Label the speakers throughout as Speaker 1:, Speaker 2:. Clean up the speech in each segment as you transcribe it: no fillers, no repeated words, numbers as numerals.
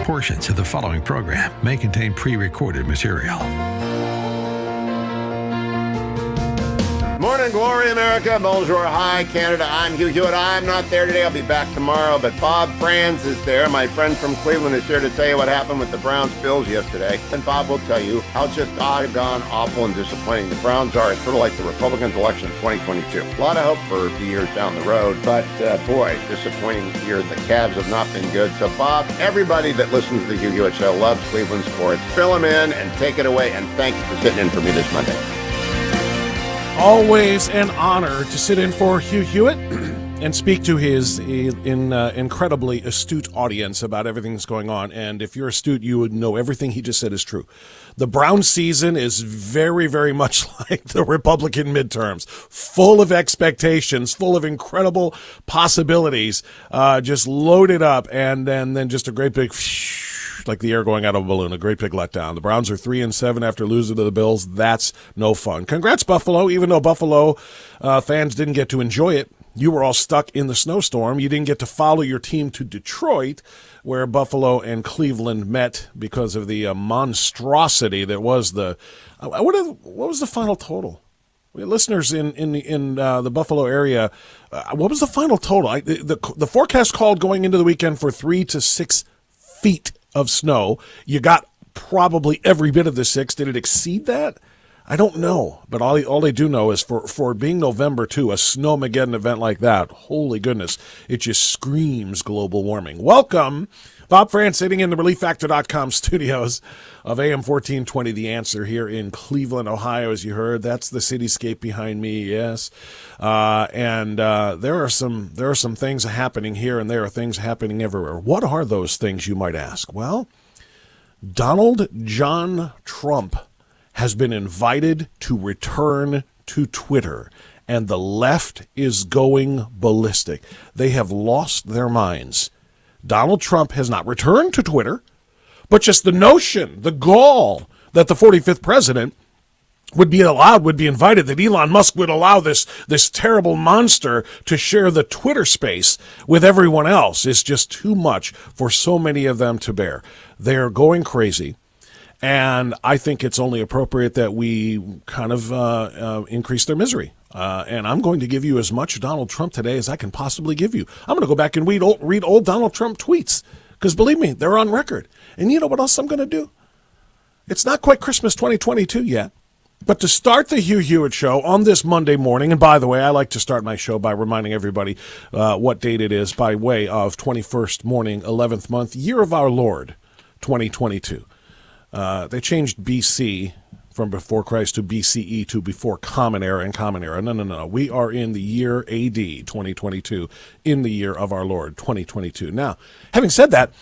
Speaker 1: Portions of the following program may contain pre-recorded material.
Speaker 2: Morning, glory, America. Bonjour, hi, Canada. I'm Hugh Hewitt. I'm not there today. I'll be back tomorrow. But Bob Franz is there. My friend from Cleveland is here to tell you what happened with the Browns-Bills yesterday. And Bob will tell you how just doggone awful and disappointing the Browns are. It's sort of like the Republicans' election in 2022. A lot of hope for a few years down the road. But, boy, disappointing year. The Cavs have not been good. So, Bob, everybody that listens to the Hugh Hewitt Show loves Cleveland sports. Fill them in and take it away. And thank you for sitting in for me this Monday.
Speaker 3: Always an honor to sit in for Hugh Hewitt and speak to his incredibly astute audience about everything that's going on. And if you're astute, you would know everything he just said is true. The Brown season is very, very much like the Republican midterms, full of expectations, full of incredible possibilities, just loaded up, and then just a great big like the air going out of a balloon, a great big letdown. The Browns are 3-7 after losing to the Bills. That's no fun. Congrats, Buffalo. Even though Buffalo fans didn't get to enjoy it, you were all stuck in the snowstorm. You didn't get to follow your team to Detroit, where Buffalo and Cleveland met because of the monstrosity that was the what was the final total? Listeners in the Buffalo area, what was the final total? The forecast called going into the weekend for 3 to 6 feet of snow. You got probably every bit of the 6. Did it exceed that? I don't know, but all they do know is for being November too, a snowmageddon event like that, holy goodness, it just screams global warming. Welcome, Bob Franz, sitting in the ReliefFactor.com studios of AM 1420, The Answer, here in Cleveland, Ohio. As you heard, that's the cityscape behind me. Yes, and there are some things happening here, and there are things happening everywhere. What are those things, you might ask? Well, Donald John Trump has been invited to return to Twitter, and the left is going ballistic. They have lost their minds. Donald Trump has not returned to Twitter, but just the notion, the gall that the 45th president would be invited, that Elon Musk would allow this terrible monster to share the Twitter space with everyone else is just too much for so many of them to bear. They are going crazy. And I think it's only appropriate that we kind of increase their misery. And I'm going to give you as much Donald Trump today as I can possibly give you. I'm going to go back and read old Donald Trump tweets, because believe me, they're on record. And you know what else I'm going to do? It's not quite Christmas 2022 yet. But to start the Hugh Hewitt Show on this Monday morning, and by the way, I like to start my show by reminding everybody what date it is by way of 21st morning, 11th month, year of our Lord, 2022. They changed BC from before Christ to BCE to before Common Era and Common Era. No. We are in the year AD 2022, in the year of our Lord 2022. Now, having said that,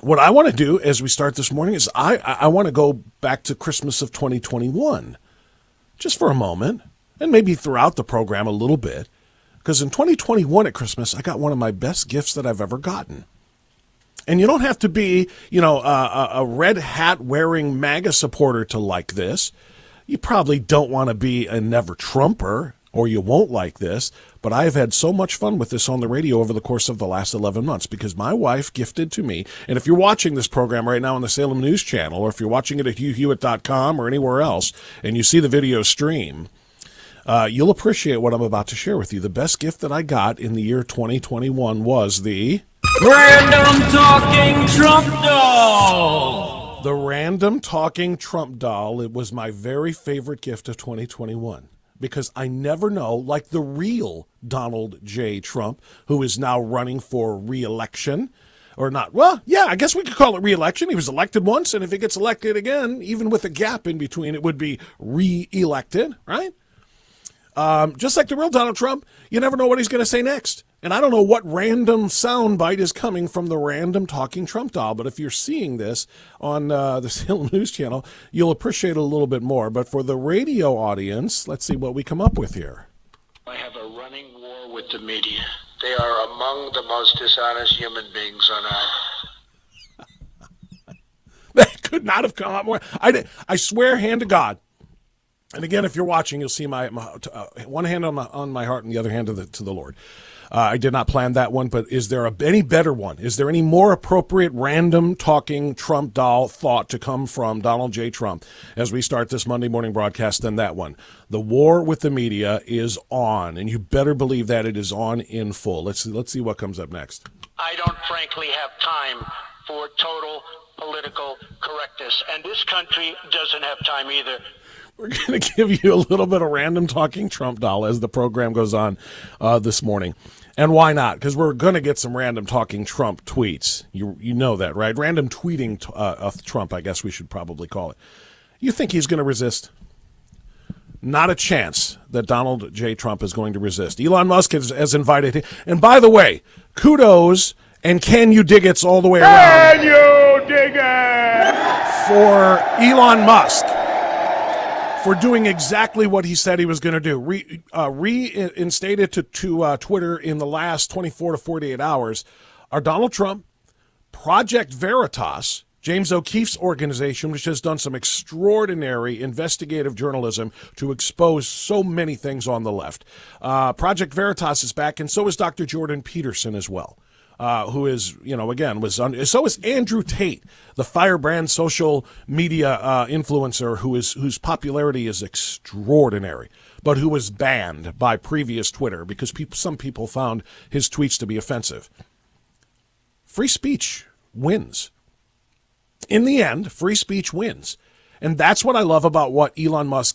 Speaker 3: what I want to do as we start this morning is I want to go back to Christmas of 2021 just for a moment, and maybe throughout the program a little bit, because in 2021 at Christmas, I got one of my best gifts that I've ever gotten. And you don't have to be, a red hat wearing MAGA supporter to like this. You probably don't want to be a never Trumper, or you won't like this. But I've had so much fun with this on the radio over the course of the last 11 months because my wife gifted to me. And if you're watching this program right now on the Salem News Channel, or if you're watching it at HughHewitt.com or anywhere else, and you see the video stream, you'll appreciate what I'm about to share with you. The best gift that I got in the year 2021 was the
Speaker 4: Random Talking Trump Doll.
Speaker 3: The Random Talking Trump Doll. It was my very favorite gift of 2021 because I never know, like the real Donald J. Trump, who is now running for re-election, or not. Well, yeah, I guess we could call it re-election. He was elected once, and if he gets elected again, even with a gap in between, it would be re-elected, right? Just like the real Donald Trump, you never know what he's going to say next. And I don't know what random soundbite is coming from the Random Talking Trump Doll, but if you're seeing this on the Salem News Channel, you'll appreciate it a little bit more. But for the radio audience, let's see what we come up with here.
Speaker 5: I have a running war with the media. They are among the most dishonest human beings on earth.
Speaker 3: That could not have come out more. I swear, hand to God, And again, if you're watching, you'll see my one hand on my heart and the other hand to the Lord. I did not plan that one, but is there any better one? Is there any more appropriate random talking Trump doll thought to come from Donald J. Trump as we start this Monday morning broadcast than that one? The war with the media is on, and you better believe that it is on in full. Let's see what comes up next.
Speaker 5: I don't frankly have time for total political correctness, and this country doesn't have time either.
Speaker 3: We're going to give you a little bit of random talking Trump doll as the program goes on this morning. And why not? Because we're going to get some random talking Trump tweets. You know that, right? Random tweeting Trump, I guess we should probably call it. You think he's going to resist? Not a chance that Donald J. Trump is going to resist. Elon Musk has invited him. And by the way, kudos and can you dig it's all the way around.
Speaker 2: Can you dig it?
Speaker 3: For Elon Musk. For doing exactly what he said he was going to do. Reinstated to Twitter in the last 24 to 48 hours are Donald Trump, Project Veritas, James O'Keefe's organization, which has done some extraordinary investigative journalism to expose so many things on the left. Project Veritas is back, and so is Dr. Jordan Peterson as well. Who is, so is Andrew Tate, the firebrand social media influencer whose popularity is extraordinary, but who was banned by previous Twitter because some people found his tweets to be offensive. Free speech wins. In the end, free speech wins. And that's what I love about what Elon Musk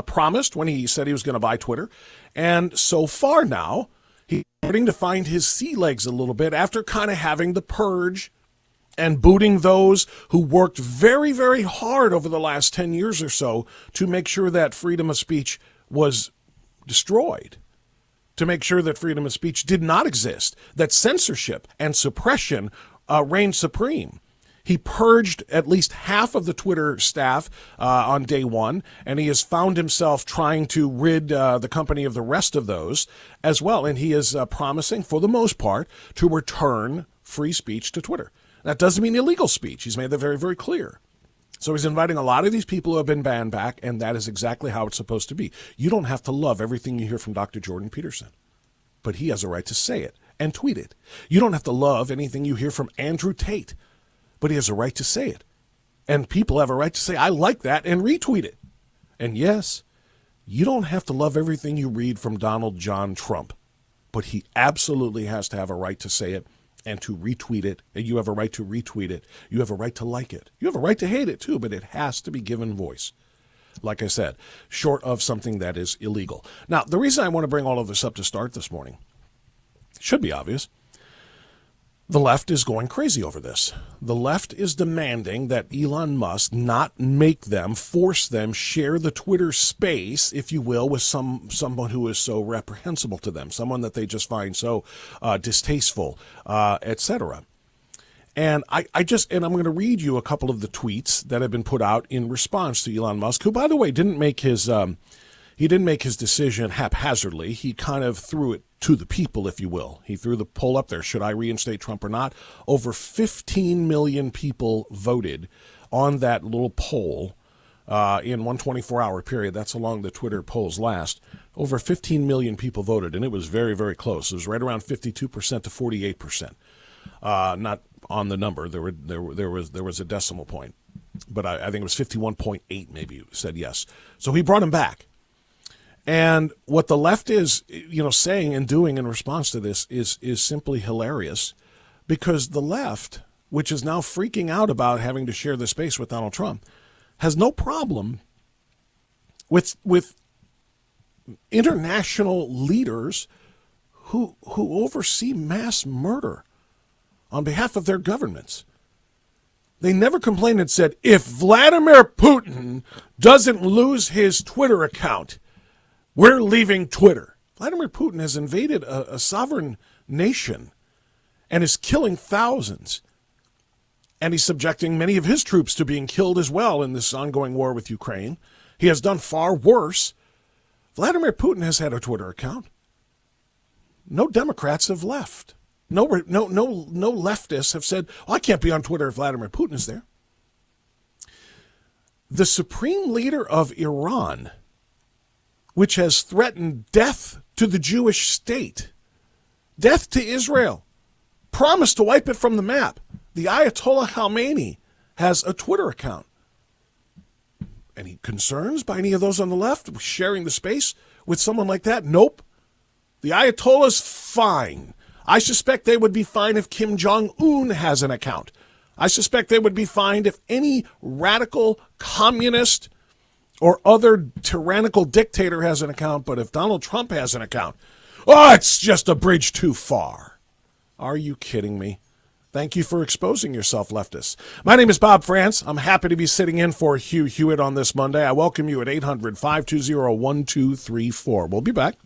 Speaker 3: promised when he said he was going to buy Twitter. And so far now, he's starting to find his sea legs a little bit after kind of having the purge and booting those who worked very, very hard over the last 10 years or so to make sure that freedom of speech was destroyed, to make sure that freedom of speech did not exist, that censorship and suppression reigned supreme. He purged at least half of the Twitter staff on day one, and he has found himself trying to rid the company of the rest of those as well. And he is promising, for the most part, to return free speech to Twitter. That doesn't mean illegal speech. He's made that very, very clear. So he's inviting a lot of these people who have been banned back, and that is exactly how it's supposed to be. You don't have to love everything you hear from Dr. Jordan Peterson, but he has a right to say it and tweet it. You don't have to love anything you hear from Andrew Tate, but he has a right to say it. And people have a right to say, I like that, and retweet it. And yes, you don't have to love everything you read from Donald John Trump, but he absolutely has to have a right to say it and to retweet it. And you have a right to retweet it. You have a right to like it. You have a right to hate it too, but it has to be given voice. Like I said, short of something that is illegal. Now, the reason I want to bring all of this up to start this morning should be obvious. The left is going crazy over this. The left is demanding that Elon Musk not force them, share the Twitter space, if you will, with someone who is so reprehensible to them, someone that they just find so distasteful, etc. And I'm going to read you a couple of the tweets that have been put out in response to Elon Musk, who, by the way, didn't make his decision haphazardly. He kind of threw it to the people, if you will. He threw the poll up there. Should I reinstate Trump or not? Over 15 million people voted on that little poll in one 24-hour period. That's how long the Twitter polls last. Over 15 million people voted, and it was very, very close. It was right around 52% to 48%. Not on the number. There was a decimal point, but I think it was 51.8 maybe said yes. So he brought him back. And what the left is, saying and doing in response to this is simply hilarious, because the left, which is now freaking out about having to share the space with Donald Trump, has no problem with international leaders who oversee mass murder on behalf of their governments. They never complained and said, if Vladimir Putin doesn't lose his Twitter account, we're leaving Twitter. Vladimir Putin has invaded a sovereign nation and is killing thousands. And he's subjecting many of his troops to being killed as well in this ongoing war with Ukraine. He has done far worse. Vladimir Putin has had a Twitter account. No Democrats have left. No leftists have said, I can't be on Twitter if Vladimir Putin is there. The supreme leader of Iran which has threatened death to the Jewish state, death to Israel, promised to wipe it from the map. The Ayatollah Khamenei has a Twitter account. Any concerns by any of those on the left sharing the space with someone like that? Nope. The Ayatollah's fine. I suspect they would be fine if Kim Jong-un has an account. I suspect they would be fine if any radical communist or other tyrannical dictator has an account, but if Donald Trump has an account, oh, it's just a bridge too far. Are you kidding me? Thank you for exposing yourself, leftists. My name is Bob France. I'm happy to be sitting in for Hugh Hewitt on this Monday. I welcome you at 800-520-1234. We'll be back.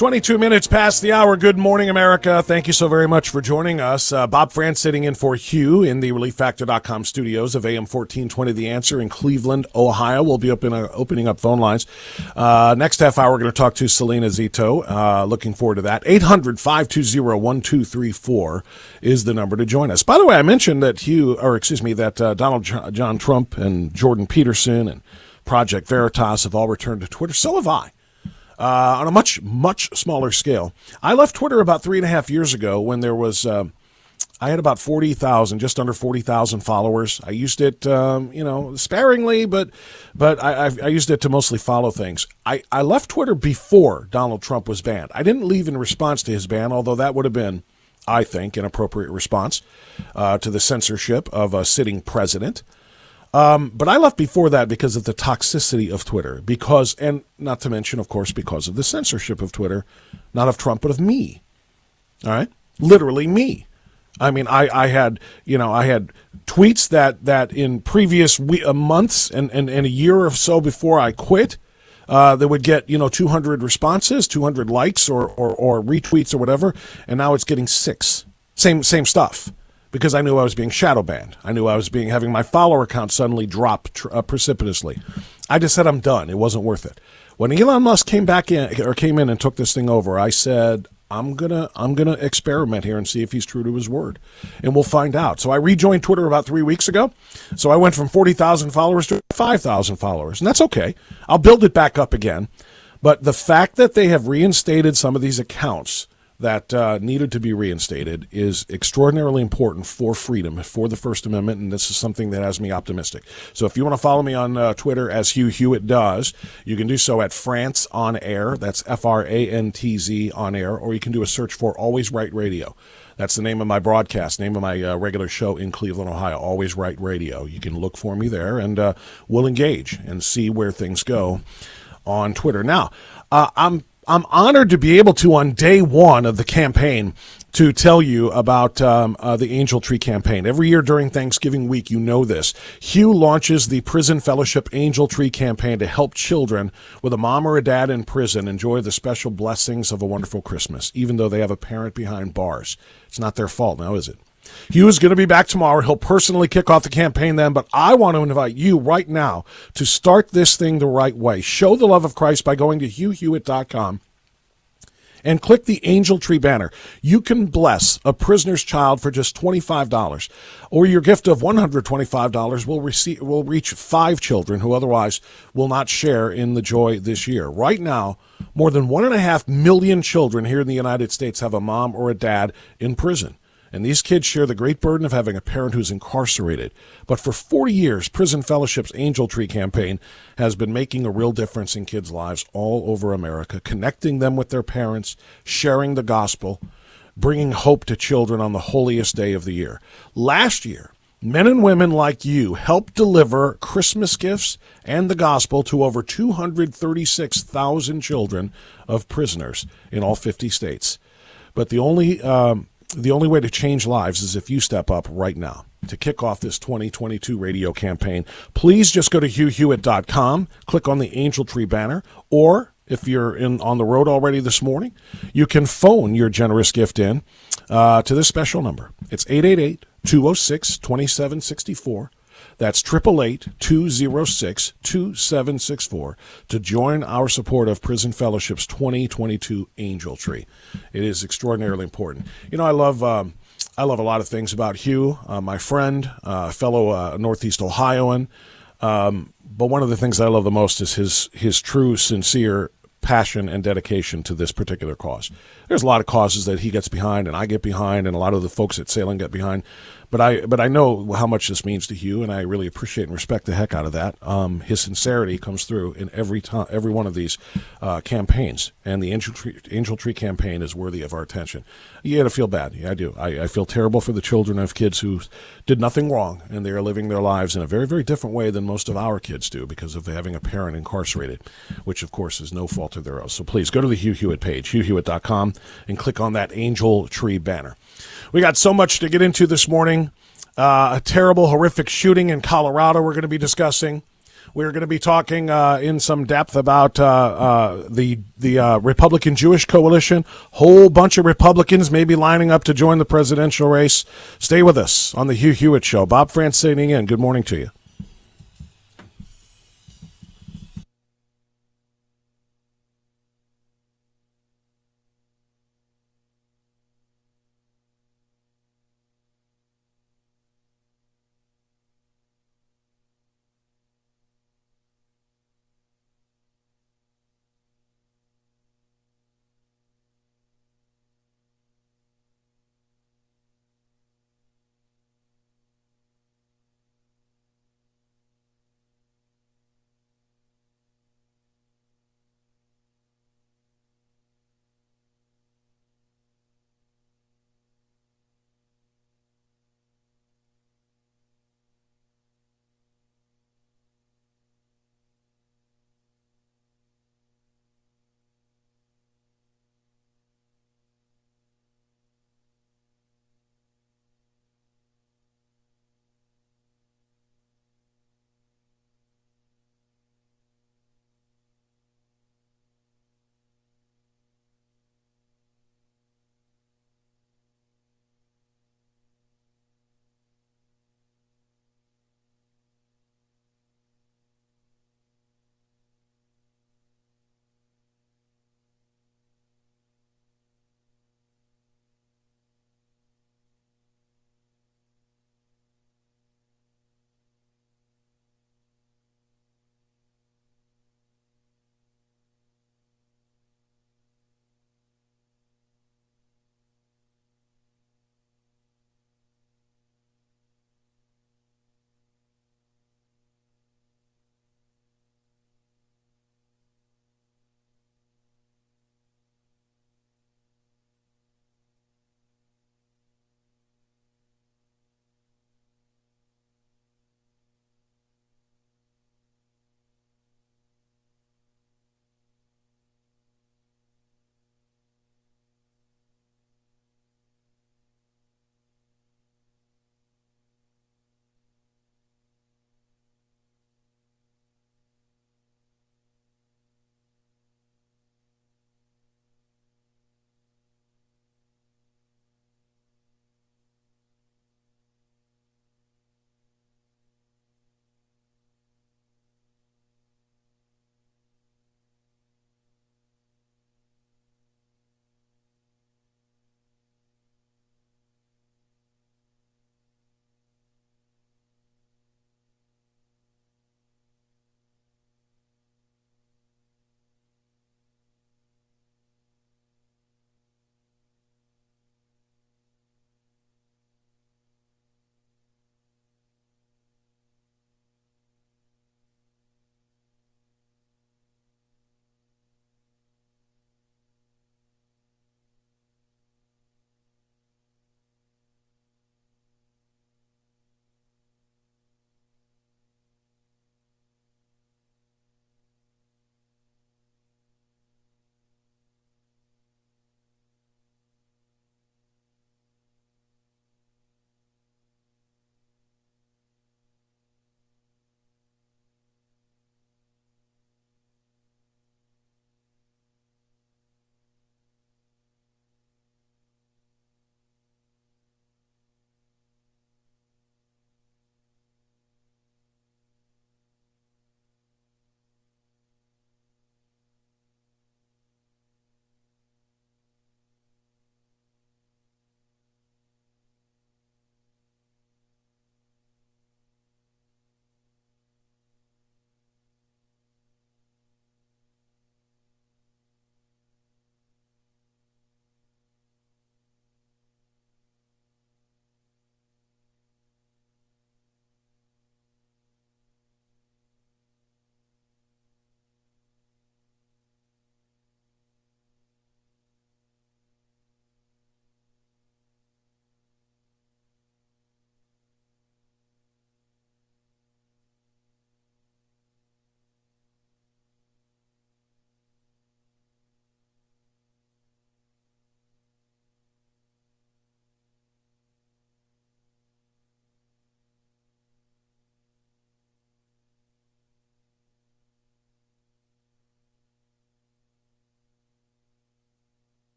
Speaker 3: 22 minutes past the hour. Good morning, America. Thank you so very much for joining us. Bob France sitting in for Hugh in the ReliefFactor.com studios of AM 1420 The Answer in Cleveland, Ohio. We'll be opening up phone lines. Next half hour, we're going to talk to Selena Zito. Looking forward to that. 800-520-1234 is the number to join us. By the way, I mentioned that Donald John Trump and Jordan Peterson and Project Veritas have all returned to Twitter. So have I. On a much, much smaller scale. I left Twitter about 3.5 years ago when there was, I had about 40,000, just under 40,000 followers. I used it, sparingly, but I used it to mostly follow things. I left Twitter before Donald Trump was banned. I didn't leave in response to his ban, although that would have been, I think, an appropriate response to the censorship of a sitting president. But I left before that because of the toxicity of Twitter, and not to mention, of course, because of the censorship of Twitter, not of Trump, but of me. All right. Literally me. I mean, I had tweets that in previous months and a year or so before I quit, that would get, 200 responses, 200 likes or retweets or whatever. And now it's getting 6. Same stuff. Because I knew I was being shadow banned. I knew I was having my follower count suddenly drop precipitously. I just said I'm done. It wasn't worth it. When Elon Musk came in and took this thing over, I said I'm gonna experiment here and see if he's true to his word, and we'll find out. So I rejoined Twitter about 3 weeks ago. So I went from 40,000 followers to 5,000 followers, and that's okay. I'll build it back up again. But the fact that they have reinstated some of these accounts that needed to be reinstated is extraordinarily important for freedom, for the First Amendment, and this is something that has me optimistic. So if you want to follow me on Twitter, as Hugh Hewitt does, you can do so at France on Air. That's FRANTZ on Air, or you can do a search for Always Right Radio. That's the name of my broadcast, name of my regular show in Cleveland, Ohio, Always Right Radio. You can look for me there, and we'll engage and see where things go on Twitter. Now, I'm honored to be able to, on day one of the campaign, to tell you about the Angel Tree campaign. Every year during Thanksgiving week, you know this, Hugh launches the Prison Fellowship Angel Tree campaign to help children with a mom or a dad in prison enjoy the special blessings of a wonderful Christmas, even though they have a parent behind bars. It's not their fault now, is it? Hugh is going to be back tomorrow. He'll personally kick off the campaign then, but I want to invite you right now to start this thing the right way. Show the love of Christ by going to HughHewitt.com and click the Angel Tree banner. You can bless a prisoner's child for just $25, or your gift of $125 will reach 5 children who otherwise will not share in the joy this year. Right now, more than 1.5 million children here in the United States have a mom or a dad in prison. And these kids share the great burden of having a parent who's incarcerated. But for 40 years, Prison Fellowship's Angel Tree campaign has been making a real difference in kids' lives all over America, connecting them with their parents, sharing the gospel, bringing hope to children on the holiest day of the year. Last year, men and women like you helped deliver Christmas gifts and the gospel to over 236,000 children of prisoners in all 50 states. But the only way to change lives is if you step up right now to kick off this 2022 radio campaign. Please just go to HughHewitt.com, click on the Angel Tree banner, or if you're on the road already this morning, you can phone your generous gift in to this special number. It's 888-206-2764. That's 888-206-2764 to join our support of Prison Fellowship's 2022 Angel Tree. It is extraordinarily important. I love a lot of things about Hugh, my friend, fellow Northeast Ohioan. But one of the things I love the most is his true, sincere passion and dedication to this particular cause. There's a lot of causes that he gets behind and I get behind and a lot of the folks at Salem get behind. But I know how much this means to Hugh, and I really appreciate and respect the heck out of that. His sincerity comes through in every one of these campaigns, and the Angel Tree campaign is worthy of our attention. You got to feel bad. Yeah, I do. I feel terrible for the children of kids who did nothing wrong, and they are living their lives in a very, very different way than most of our kids do because of having a parent incarcerated, which, of course, is no fault of their own. So please go to the Hugh Hewitt page, HughHewitt.com, and click on that Angel Tree banner. We got so much to get into this morning. A terrible, horrific shooting in Colorado we're going to be discussing. We're going to be talking in some depth about the Republican Jewish coalition. Whole bunch of Republicans maybe lining up to join the presidential race. Stay with us on the Hugh Hewitt Show. Bob France sitting in. Good morning to you.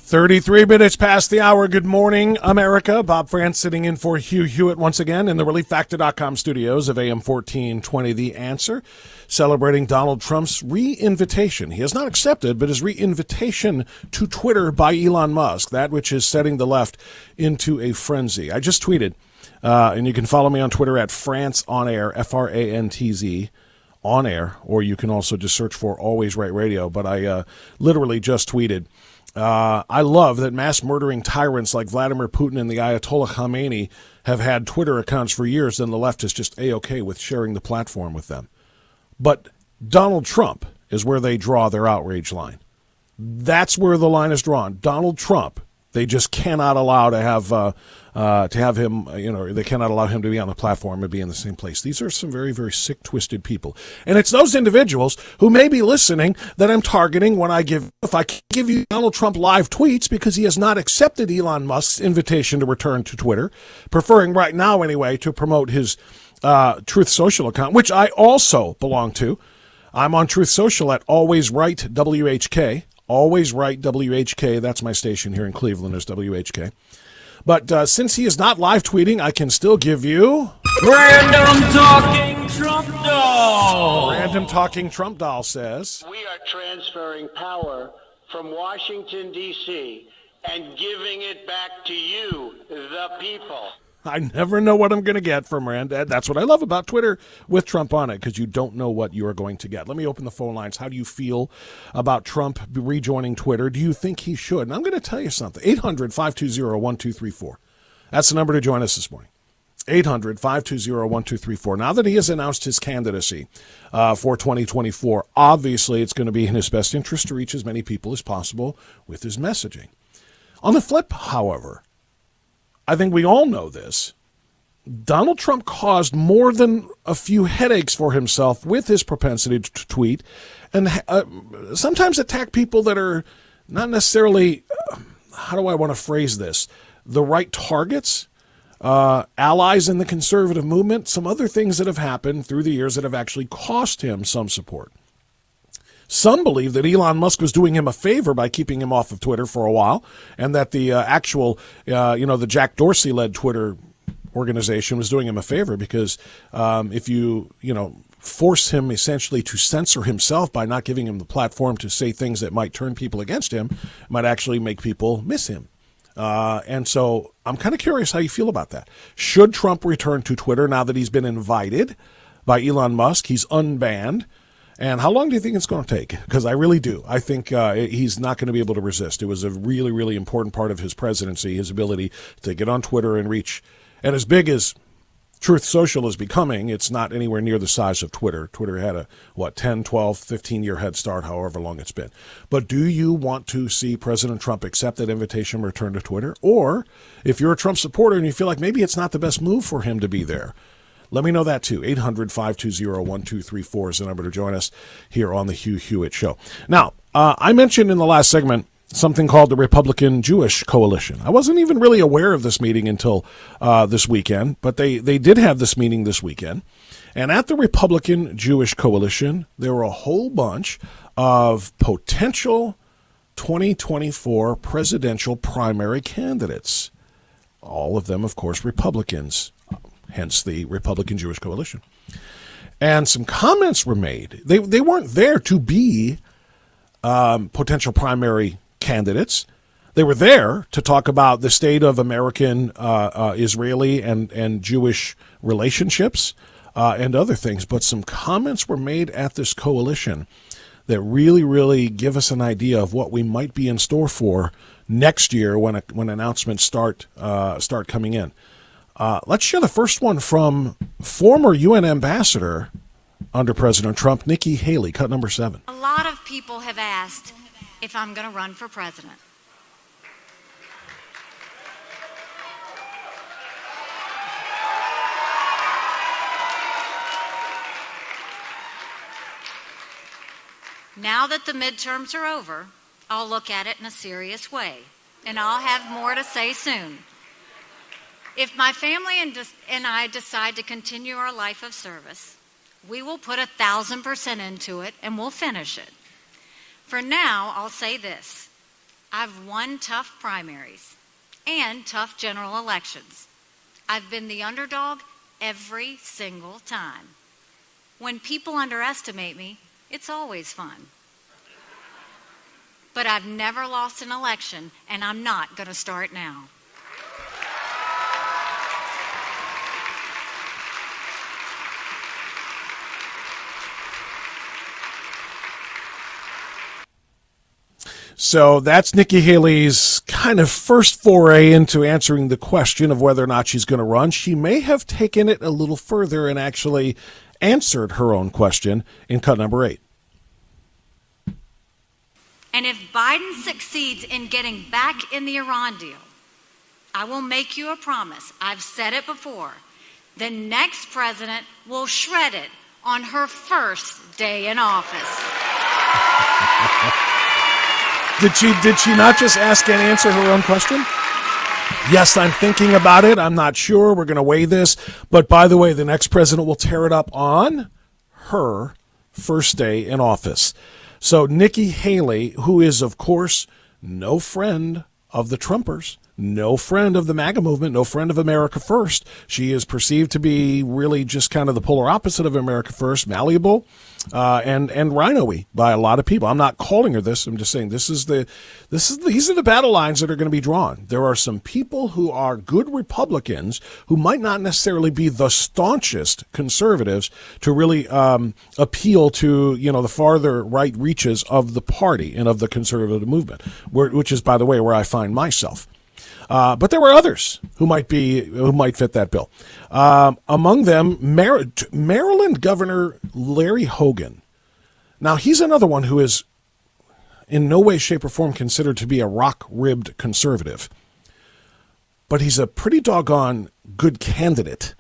Speaker 3: 33 minutes past the hour. Good morning, America. Bob France sitting in for Hugh Hewitt once again in the ReliefFactor.com studios of AM 1420 The Answer, celebrating Donald Trump's re-invitation. He has not accepted, but his re-invitation to Twitter by Elon Musk, that which is setting the left into a frenzy. I just tweeted, and you can follow me on Twitter at France On Air, FRANTZ, On Air, or you can also just search for Always Right Radio. But I literally just tweeted, I love that mass murdering tyrants like Vladimir Putin and the Ayatollah Khamenei have had Twitter accounts for years, and the left is just A-OK with sharing the platform with them. But Donald Trump is where they draw their outrage line. That's where the line is drawn. Donald Trump, they just cannot allow to have him, they cannot allow him to be on the platform and be in the same place. These are some very, very sick, twisted people. And it's those individuals who may be listening that I'm targeting when if I give you Donald Trump live tweets because he has not accepted Elon Musk's invitation to return to Twitter, preferring right now anyway to promote his Truth Social account, which I also belong to. I'm on Truth Social at Always Right WHK. Always Right WHK. That's my station here in Cleveland is WHK. But since he is not live tweeting, I can still give you
Speaker 4: Random Talking Trump Doll.
Speaker 3: Random Talking Trump Doll says,
Speaker 5: We are transferring power from Washington, D.C., and giving it back to you, the people.
Speaker 3: I never know what I'm going to get from Rand. That's what I love about Twitter with Trump on it, because you don't know what you are going to get. Let me open the phone lines. How do you feel about Trump rejoining Twitter? Do you think he should? And I'm going to tell you something. 800-520-1234. That's the number to join us this morning. 800-520-1234. Now that he has announced his candidacy for 2024, obviously it's going to be in his best interest to reach as many people as possible with his messaging. On the flip, however, I think we all know this. Donald Trump caused more than a few headaches for himself with his propensity to tweet and sometimes attack people that are not necessarily, how do I want to phrase this, the right targets, allies in the conservative movement, some other things that have happened through the years that have actually cost him some support. Some believe that Elon Musk was doing him a favor by keeping him off of Twitter for a while, and that the the Jack Dorsey-led Twitter organization was doing him a favor because if you force him essentially to censor himself by not giving him the platform to say things that might turn people against him, it might actually make people miss him. And so I'm kind of curious how you feel about that. Should Trump return to Twitter now that he's been invited by Elon Musk? He's unbanned. And how long do you think it's going to take? Because I really do. I think he's not going to be able to resist. It was a really, really important part of his presidency, his ability to get on Twitter and reach. And as big as Truth Social is becoming, it's not anywhere near the size of Twitter. Twitter had a, 10, 12, 15-year head start, however long it's been. But do you want to see President Trump accept that invitation and return to Twitter? Or if you're a Trump supporter and you feel like maybe it's not the best move for him to be there, let me know that too. 800-520-1234 is the number to join us here on the Hugh Hewitt Show. Now, I mentioned in the last segment something called the Republican Jewish Coalition. I wasn't even really aware of this meeting until this weekend, but they did have this meeting this weekend. And at the Republican Jewish Coalition, there were a whole bunch of potential 2024 presidential primary candidates. All of them, of course, Republicans. Hence the Republican Jewish Coalition. And some comments were made. They weren't there to be potential primary candidates. They were there to talk about the state of American, Israeli, and Jewish relationships and other things. But some comments were made at this coalition that really, really give us an idea of what we might be in store for next year when announcements start coming in. Let's share the first one from former UN ambassador under President Trump, Nikki Haley, cut number 7.
Speaker 6: A lot of people have asked if I'm going to run for president. Now that the midterms are over, I'll look at it in a serious way, and I'll have more to say soon. If my family and I decide to continue our life of service, we will put 1,000% into it and we'll finish it. For now, I'll say this. I've won tough primaries and tough general elections. I've been the underdog every single time. When people underestimate me, it's always fun. But I've never lost an election, and I'm not going to start now.
Speaker 3: So that's Nikki Haley's kind of first foray into answering the question of whether or not she's going to run. She may have taken it a little further and actually answered her own question in cut number 8.
Speaker 6: And if Biden succeeds in getting back in the Iran deal, I will make you a promise. I've said it before. The next president will shred it on her first day in office.
Speaker 3: Did she not just ask and answer her own question? Yes, I'm thinking about it. I'm not sure. We're going to weigh this. But by the way, the next president will tear it up on her first day in office. So Nikki Haley, who is, of course, no friend of the Trumpers, no friend of the MAGA movement, no friend of America First. She is perceived to be really just kind of the polar opposite of America First, malleable and rhino-y by a lot of people. I'm not calling her this. I'm just saying these are the battle lines that are going to be drawn. There are some people who are good Republicans who might not necessarily be the staunchest conservatives to really appeal to the farther right reaches of the party and of the conservative movement, which is, by the way, where I find myself. But there were others who might fit that bill. Among them, Maryland Governor Larry Hogan. Now, he's another one who is in no way, shape, or form considered to be a rock-ribbed conservative. But he's a pretty doggone good candidate.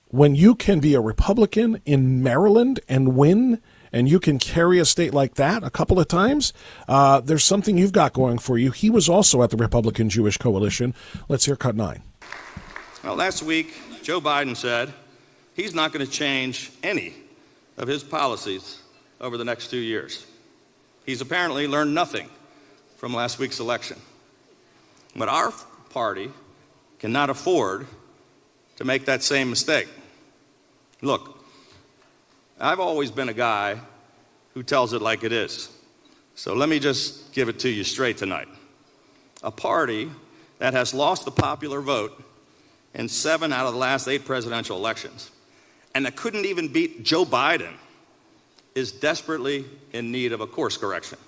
Speaker 3: When you can be a Republican in Maryland and win, and you can carry a state like that a couple of times, there's something you've got going for you. He was also at the Republican Jewish Coalition. Let's hear cut 9.
Speaker 7: Well, last week, Joe Biden said he's not going to change any of his policies over the next 2 years. He's apparently learned nothing from last week's election. But our party cannot afford to make that same mistake. Look, I've always been a guy who tells it like it is. So let me just give it to you straight tonight. A party that has lost the popular vote in 7 out of the last 8 presidential elections, and that couldn't even beat Joe Biden, is desperately in need of a course correction.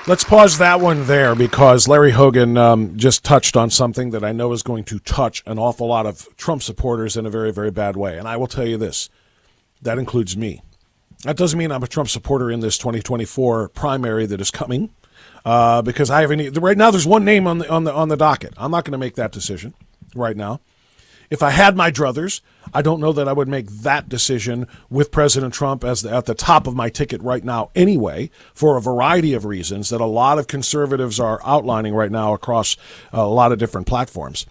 Speaker 3: Let's pause that one there because Larry Hogan just touched on something that I know is going to touch an awful lot of Trump supporters in a very, very bad way. And I will tell you this, that includes me. That doesn't mean I'm a Trump supporter in this 2024 primary that is coming because I haven't. Right now, there's one name on the docket. I'm not going to make that decision right now. If I had my druthers, I don't know that I would make that decision with President Trump at the top of my ticket right now anyway, for a variety of reasons that a lot of conservatives are outlining right now across a lot of different platforms.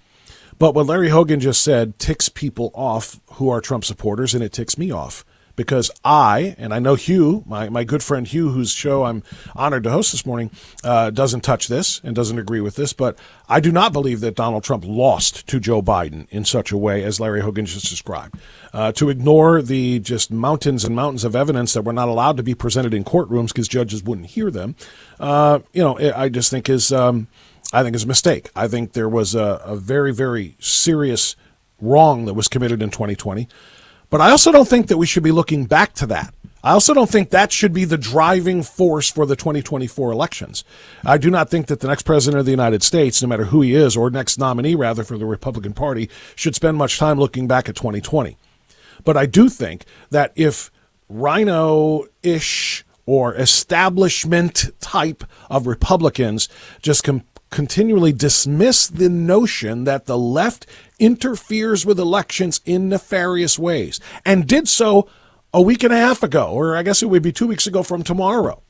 Speaker 3: But what Larry Hogan just said ticks people off who are Trump supporters, and it ticks me off. Because I know Hugh, my good friend Hugh, whose show I'm honored to host this morning, doesn't touch this and doesn't agree with this, but I do not believe that Donald Trump lost to Joe Biden in such a way as Larry Hogan just described. To ignore the just mountains and mountains of evidence that were not allowed to be presented in courtrooms because judges wouldn't hear them, I just think is a mistake. I think there was a very, very serious wrong that was committed in 2020. But I also don't think that we should be looking back to that. I also don't think that should be the driving force for the 2024 elections. I do not think that the next president of the United States, no matter who he is, or next nominee, rather, for the Republican Party, should spend much time looking back at 2020. But I do think that if rhino-ish or establishment type of Republicans just continually dismiss the notion that the left interferes with elections in nefarious ways, and did so a week and a half ago, or I guess it would be 2 weeks ago from tomorrow,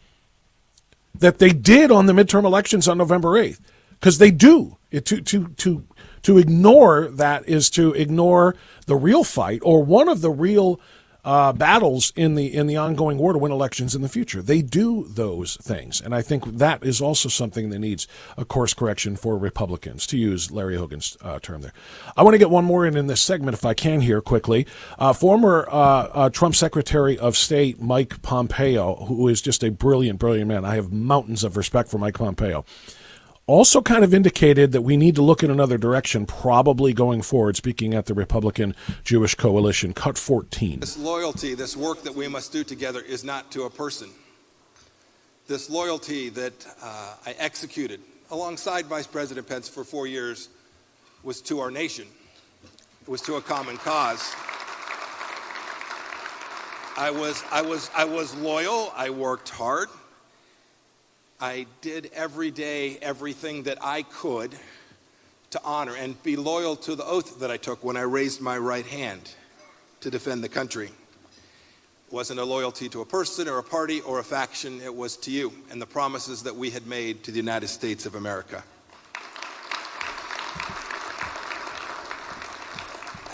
Speaker 3: that they did on the midterm elections on November 8th, because they do. To ignore that is to ignore the real fight, or one of the real battles in the ongoing war to win elections in the future. They do those things, and I think that is also something that needs a course correction for Republicans, to use Larry Hogan's term there. I want to get one more in this segment, if I can, here quickly. Former Trump Secretary of State Mike Pompeo, who is just a brilliant, brilliant man. I have mountains of respect for Mike Pompeo. Also kind of indicated that we need to look in another direction, probably going forward, speaking at the Republican Jewish Coalition, Cut 14.
Speaker 8: This loyalty, this work that we must do together is not to a person. This loyalty that I executed alongside Vice President Pence for 4 years was to our nation. It was to a common cause. I was loyal. I worked hard. I did every day everything that I could to honor and be loyal to the oath that I took when I raised my right hand to defend the country. It wasn't a loyalty to a person or a party or a faction. It was to you and the promises that we had made to the United States of America.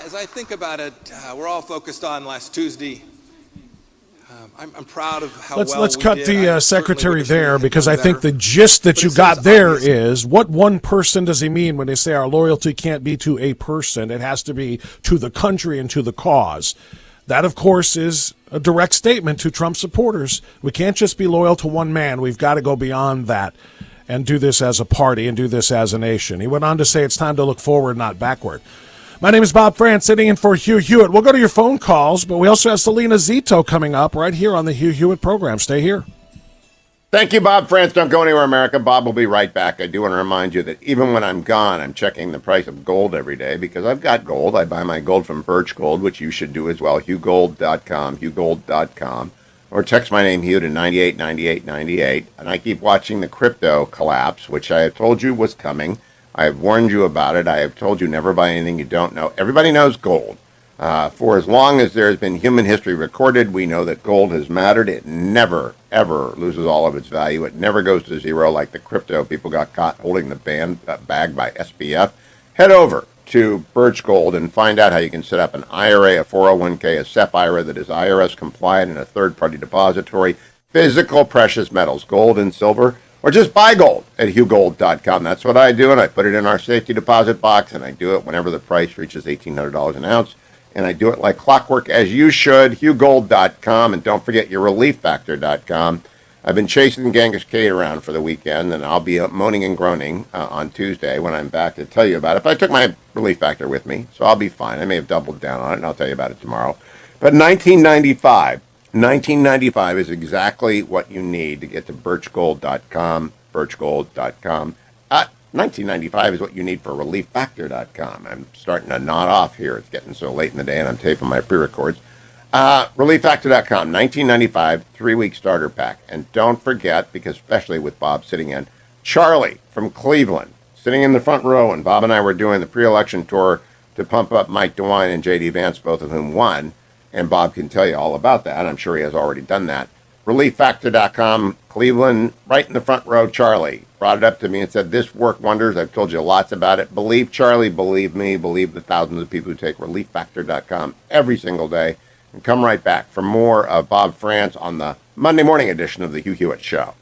Speaker 8: As I think about it, we're all focused on last Tuesday. I'm proud of how
Speaker 3: let's
Speaker 8: we
Speaker 3: cut
Speaker 8: did.
Speaker 3: the secretary there, because I think the gist that you got there is, what one person does he mean when they say our loyalty can't be to a person? It has to be to the country and to the cause. That, of course, is a direct statement to Trump supporters. We can't just be loyal to one man. We've got to go beyond that and do this as a party and do this as a nation. He went on to say it's time to look forward, not backward. My name is Bob France, sitting in for Hugh Hewitt. We'll go to your phone calls, but we also have Selena Zito coming up right here on the Hugh Hewitt program. Stay here.
Speaker 2: Thank you, Bob France. Don't go anywhere, America. Bob will be right back. I do want to remind you that even when I'm gone, I'm checking the price of gold every day because I've got gold. I buy my gold from Birch Gold, which you should do as well. HughGold.com, HughGold.com. Or text my name, Hugh, to 989898. And I keep watching the crypto collapse, which I have told you was coming. I have warned you about it. I have told you never buy anything you don't know. Everybody knows gold. For as long as there has been human history recorded, we know that gold has mattered. It never, ever loses all of its value. It never goes to zero like the crypto people got caught holding the bag by SBF. Head over to Birch Gold and find out how you can set up an IRA, a 401k, a SEP IRA that is IRS compliant and a third-party depository, physical precious metals, gold and silver. Or just buy gold at HughGold.com. That's what I do, and I put it in our safety deposit box, and I do it whenever the price reaches $1,800 an ounce. And I do it like clockwork, as you should, HughGold.com. And don't forget your ReliefFactor.com. I've been chasing Genghis Khan around for the weekend, and I'll be moaning and groaning on Tuesday when I'm back to tell you about it. But I took my Relief Factor with me, so I'll be fine. I may have doubled down on it, and I'll tell you about it tomorrow. But 1995 is exactly what you need to get to birchgold.com, birchgold.com. 1995 is what you need for relieffactor.com. I'm starting to nod off here. It's getting so late in the day, and I'm taping my pre-records. Relieffactor.com, 1995, 3-week starter pack. And don't forget, because especially with Bob sitting in, Charlie from Cleveland, sitting in the front row, and Bob and I were doing the pre-election tour to pump up Mike DeWine and J.D. Vance, both of whom won. And Bob can tell you all about that. I'm sure he has already done that. ReliefFactor.com, Cleveland, right in the front row, Charlie brought it up to me and said, this worked wonders. I've told you lots about it. Believe Charlie, believe me, believe the thousands of people who take ReliefFactor.com every single day. And come right back for more of Bob France on the Monday morning edition of the Hugh Hewitt Show.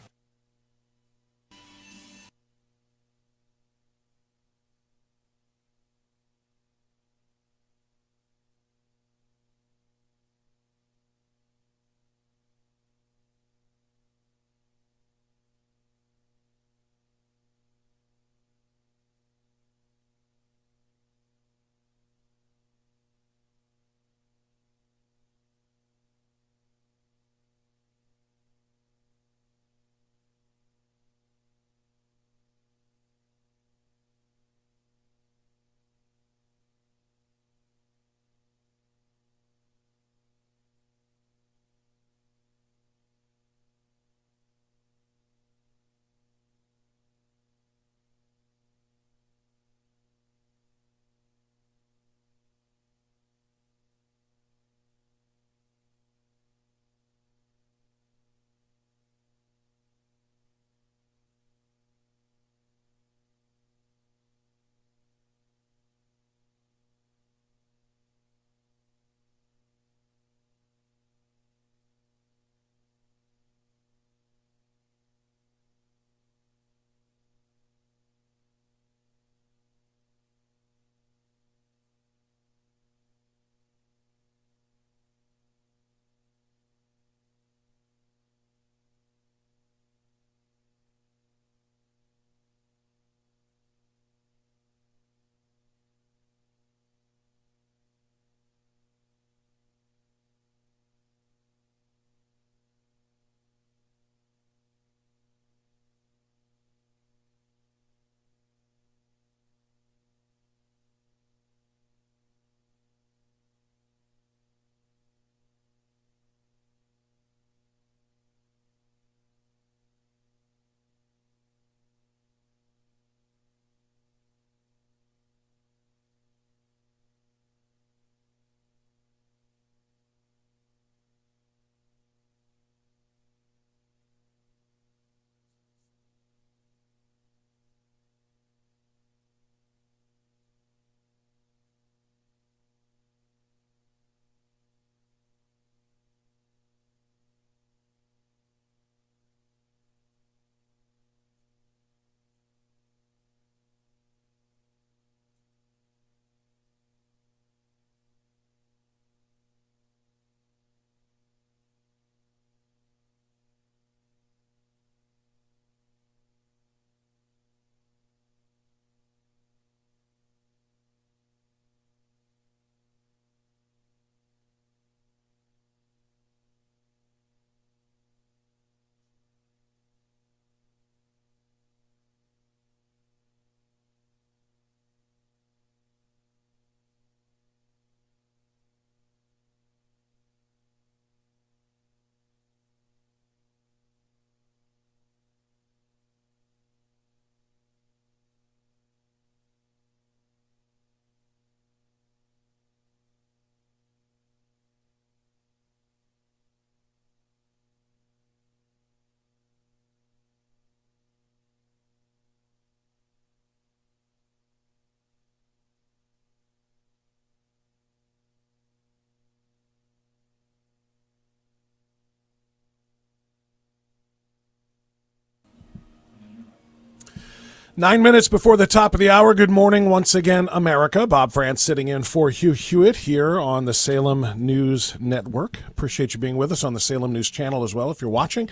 Speaker 3: 9 minutes before the top of the hour. Good morning once again, America. Bob France sitting in for Hugh Hewitt here on the Salem News Network. Appreciate you being with us on the Salem News Channel as well if you're watching.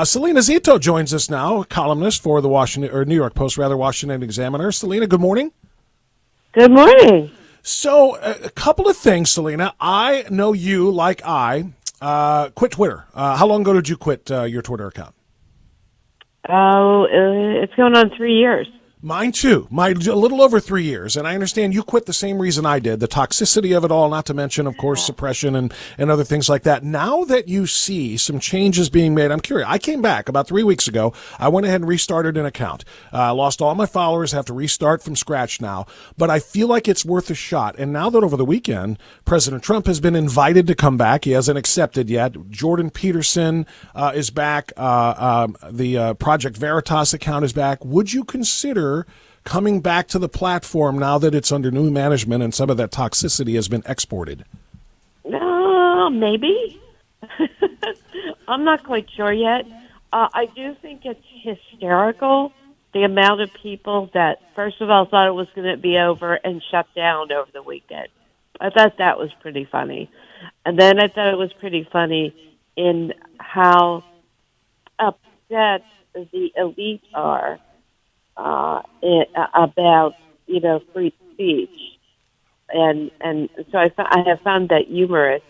Speaker 3: Selena Zito joins us now, columnist for the New York Post, Washington Examiner. Selena, good morning.
Speaker 9: Good morning.
Speaker 3: So, a couple of things, Selena. I know you, like I, quit Twitter. How long ago did you quit your Twitter account?
Speaker 9: Oh, it's going on 3 years.
Speaker 3: Mine too. A little over 3 years. And I understand you quit the same reason I did, the toxicity of it all, not to mention, of course, suppression and other things like that. Now that you see some changes being made, I'm curious. I came back about 3 weeks ago. I went ahead and restarted an account. Lost all my followers, have to restart from scratch now. But I feel like it's worth a shot. And now that over the weekend, President Trump has been invited to come back. He hasn't accepted yet. Jordan Peterson is back. The Project Veritas account is back. Would you consider coming back to the platform now that it's under new management and some of that toxicity has been exported?
Speaker 9: Maybe. I'm not quite sure yet. I do think it's hysterical, the amount of people that, first of all, thought it was going to be over and shut down over the weekend. I thought that was pretty funny. And then I thought it was pretty funny in how upset the elite are about, free speech. And so I have found that humorous,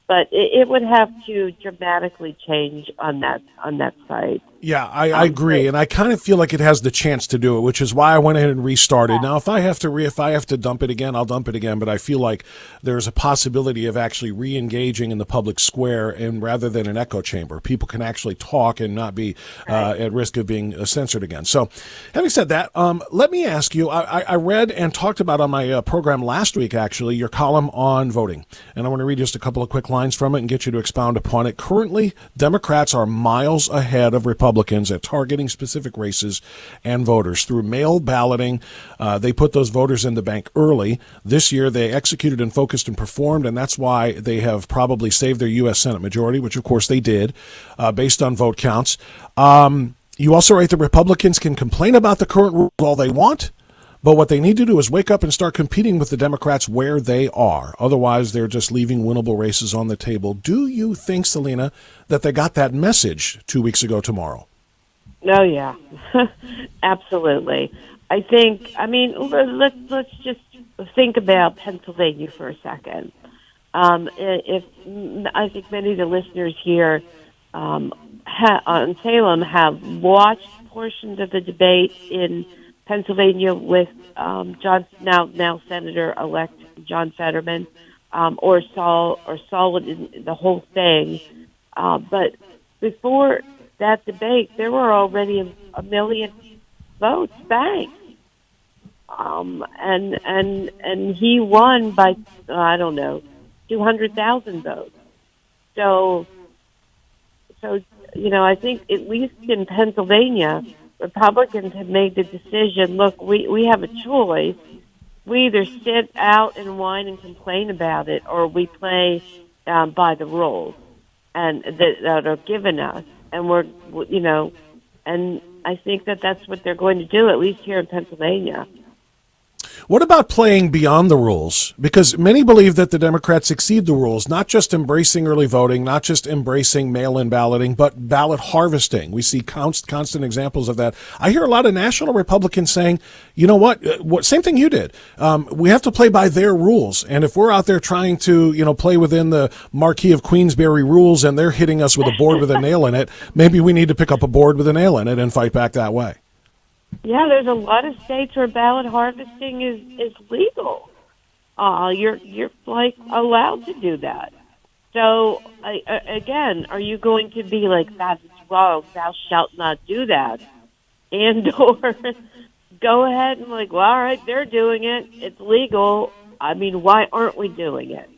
Speaker 9: but it would have to dramatically change on that site.
Speaker 3: Yeah, I agree, and I kind of feel like it has the chance to do it, which is why I went ahead and restarted. Now, if I have to dump it again, I'll dump it again. But I feel like there's a possibility of actually re-engaging in the public square, and rather than an echo chamber, people can actually talk and not be at risk of being censored again. So, having said that, let me ask you. I read and talked about on my program last week, actually, your column on voting, and I want to read just a couple of quick lines from it and get you to expound upon it. Currently, Democrats are miles ahead of Republicans at targeting specific races and voters through mail balloting. They put those voters in the bank early. This year, they executed and focused and performed, and that's why they have probably saved their U.S. Senate majority, which, of course, they did, based on vote counts. You also write that Republicans can complain about the current rules all they want, but what they need to do is wake up and start competing with the Democrats where they are. Otherwise, they're just leaving winnable races on the table. Do you think, Selena, that they got that message 2 weeks ago tomorrow?
Speaker 9: Oh, yeah. Absolutely. Let's just think about Pennsylvania for a second. I think many of the listeners here on Salem have watched portions of the debate in Pennsylvania with now Senator-elect John Fetterman, or saw it in the whole thing. But before that debate, there were already a million votes banked, and he won by 200,000 votes. So I think at least in Pennsylvania, Republicans have made the decision, look, we have a choice. We either sit out and whine and complain about it, or we play by the rules and that are given us. And and I think that's what they're going to do, at least here in Pennsylvania.
Speaker 3: What about playing beyond the rules? Because many believe that the Democrats exceed the rules, not just embracing early voting, not just embracing mail-in balloting, but ballot harvesting. We see constant examples of that. I hear a lot of national Republicans saying, you know what, same thing you did. We have to play by their rules. And if we're out there trying to, play within the Marquis of Queensberry rules and they're hitting us with a board with a nail in it, maybe we need to pick up a board with a nail in it and fight back that way.
Speaker 9: Yeah, there's a lot of states where ballot harvesting is legal. You're allowed to do that. So again, are you going to be like, that is wrong, thou shalt not do that, and or go ahead and all right, they're doing it, it's legal. Why aren't we doing it?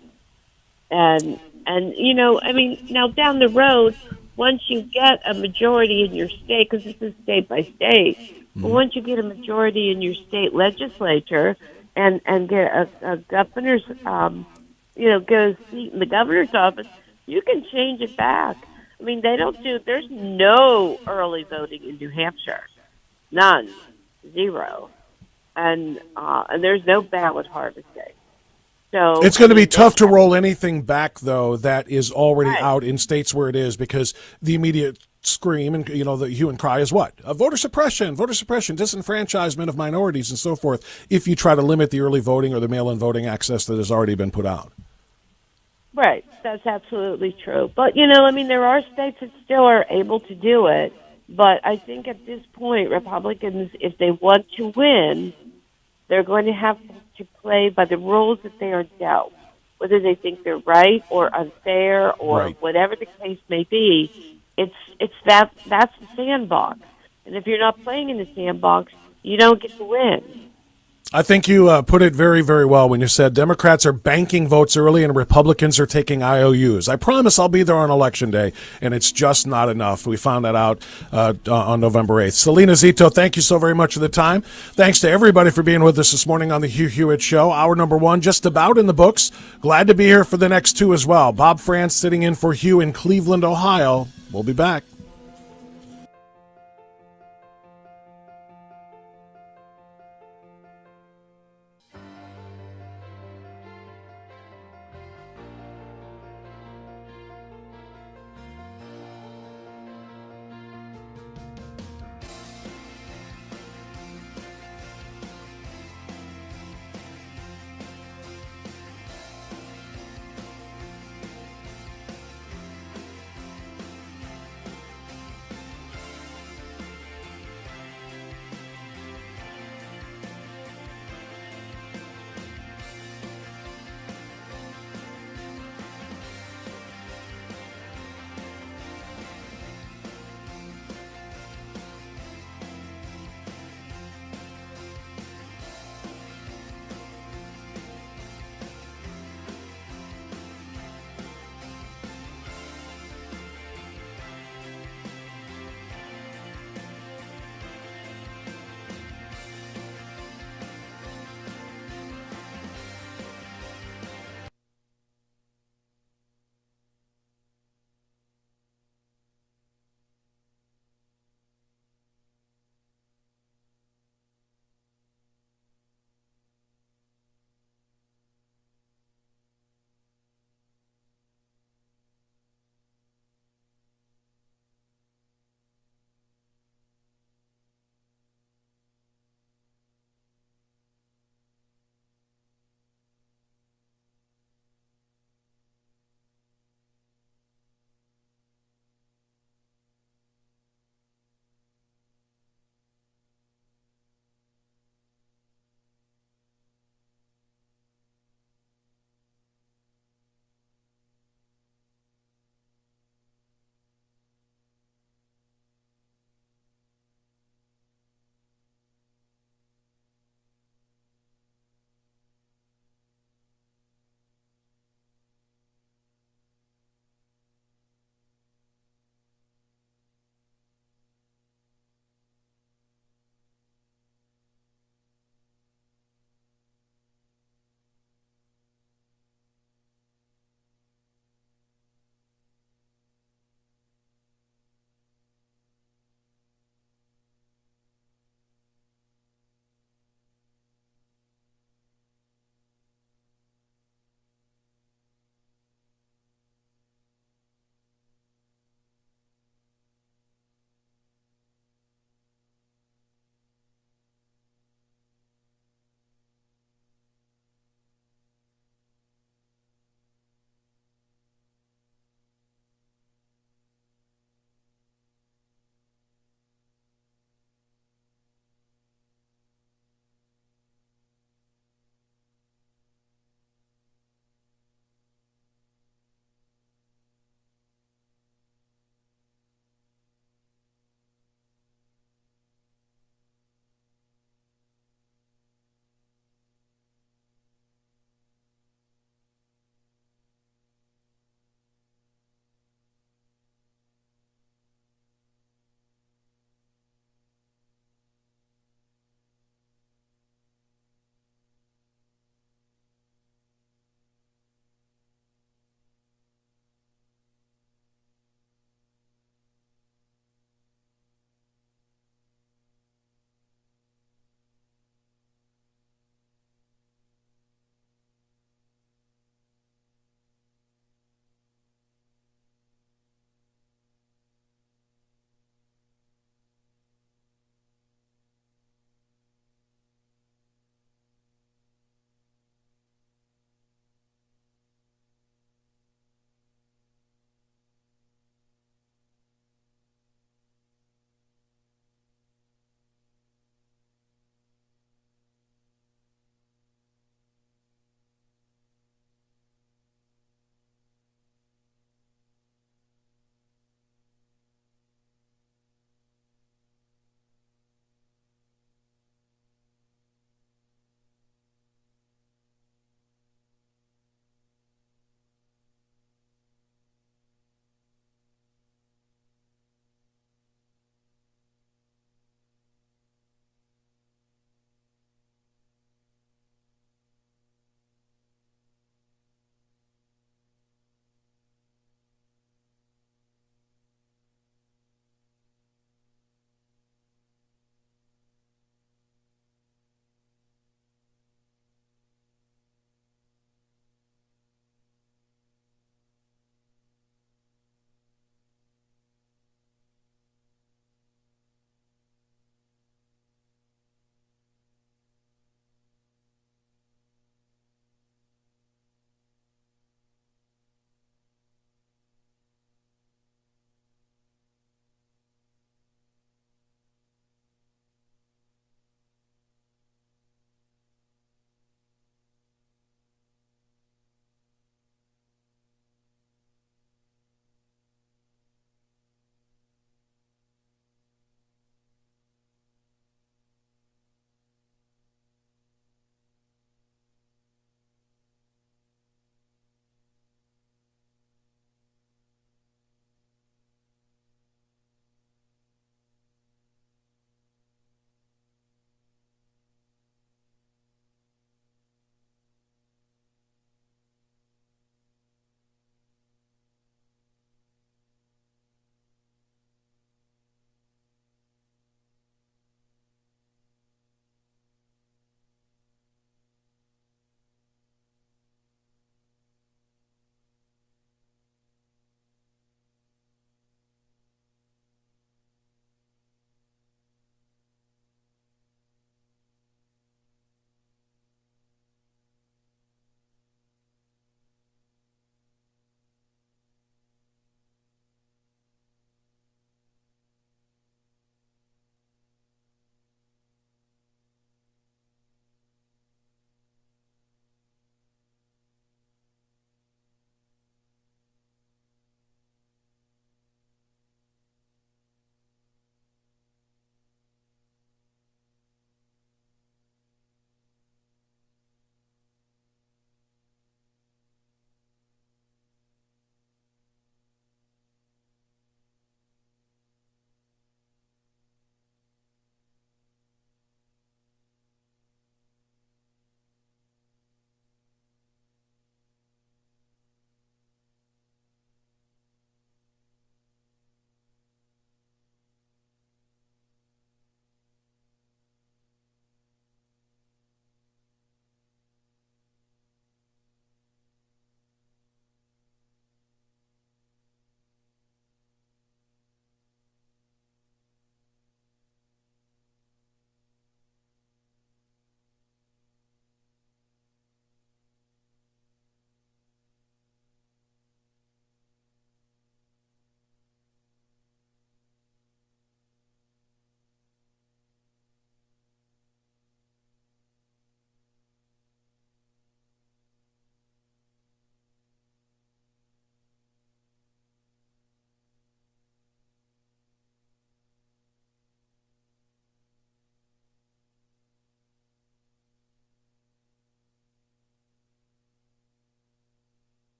Speaker 9: And now down the road, once you get a majority in your state, because this is state by state. But once you get a majority in your state legislature and get a governor's, get a seat in the governor's office, you can change it back. There's no early voting in New Hampshire. None. zero, and there's no ballot harvesting. So
Speaker 3: it's going to be tough to roll anything back, though, that is already
Speaker 9: Right.
Speaker 3: out in states where it is, because the immediate scream and the hue and cry is what? Voter suppression, disenfranchisement of minorities, and so forth. If you try to limit the early voting or the mail-in voting access that has already been put out.
Speaker 9: Right, that's absolutely true. But there are states that still are able to do it. But I think at this point, Republicans, if they want to win, they're going to have to play by the rules that they are dealt, whether they think they're right or unfair or
Speaker 3: Right.
Speaker 9: whatever the case may be. That's the sandbox, and if you're not playing in the sandbox, you don't get to win.
Speaker 3: I think you put it very, very well when you said Democrats are banking votes early and Republicans are taking IOUs. I promise I'll be there on Election Day, and it's just not enough. We found that out on November 8th. Selena Zito, thank you so very much for the time. Thanks to everybody for being with us this morning on the Hugh Hewitt Show. Hour number 1 just about in the books. Glad to be here for the next 2 as well. Bob France sitting in for Hugh in Cleveland, Ohio. We'll be back.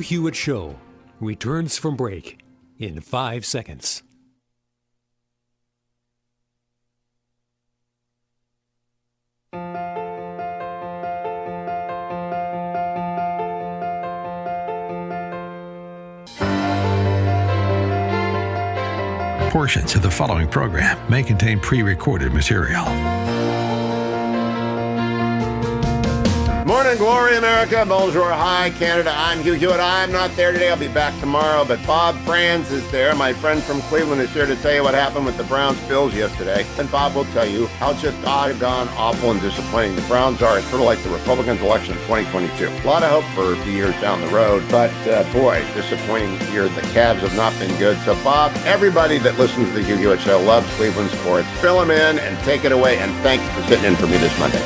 Speaker 10: Hewitt Show returns from break in 5 seconds.
Speaker 1: Portions of the following program may contain pre-recorded material.
Speaker 2: Morning glory, America. Bonjour, hi, Canada. I'm Hugh Hewitt. I'm not there today. I'll be back tomorrow. But Bob Franz is there. My friend from Cleveland is here to tell you what happened with the Browns-Bills yesterday. And Bob will tell you how just doggone awful and disappointing the Browns are. It's sort of like the Republicans' election of 2022. A lot of hope for a few years down the road. But, boy, disappointing year. The Cavs have not been good. So, Bob, everybody that listens to the Hugh Hewitt Show loves Cleveland sports. Fill them in and take it away. And thanks for sitting in for me this Monday.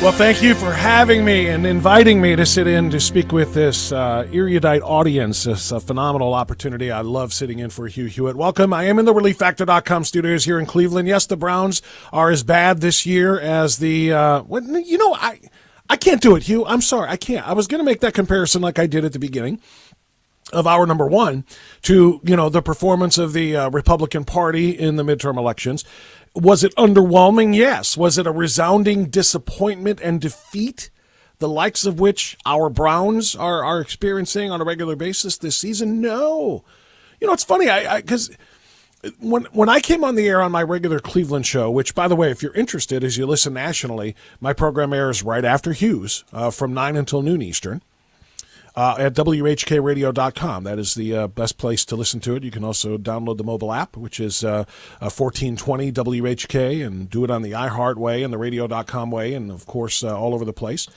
Speaker 3: Well, thank you for having me and inviting me to sit in to speak with this erudite audience. It's a phenomenal opportunity. I love sitting in for Hugh Hewitt. Welcome. I am in the ReliefFactor.com studios here in Cleveland. Yes, the Browns are as bad this year as the I can't do it, Hugh. I'm sorry. I can't. I was going to make that comparison like I did at the beginning of hour number one to, the performance of the Republican Party in the midterm elections. Was it underwhelming? Yes. Was it a resounding disappointment and defeat, the likes of which our Browns are experiencing on a regular basis this season? No. It's funny, because when I came on the air on my regular Cleveland show, which, by the way, if you're interested, as you listen nationally, my program airs right after Hugh's from 9 until noon Eastern. At WHKradio.com. That is the best place to listen to it. You can also download the mobile app, which is 1420 WHK, and do it on the iHeart way and the radio.com way, and, of course, all over the place.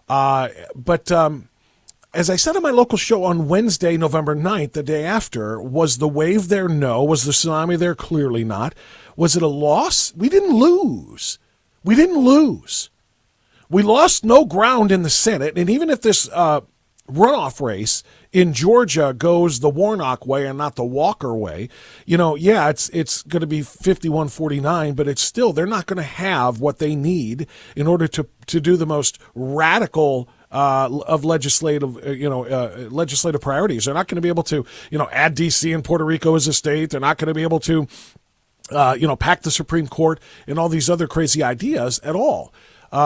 Speaker 3: But as I said on my local show on Wednesday, November 9th, the day after, was the wave there? No. Was the tsunami there? Clearly not. Was it a loss? We didn't lose. We lost no ground in the Senate, and even if this runoff race in Georgia goes the Warnock way and not the Walker way, it's going to be 51-49, but it's still, they're not going to have what they need in order to do the most radical of legislative priorities. They're not going to be able to, add D.C. and Puerto Rico as a state. They're not going to be able to, pack the Supreme Court and all these other crazy ideas at all.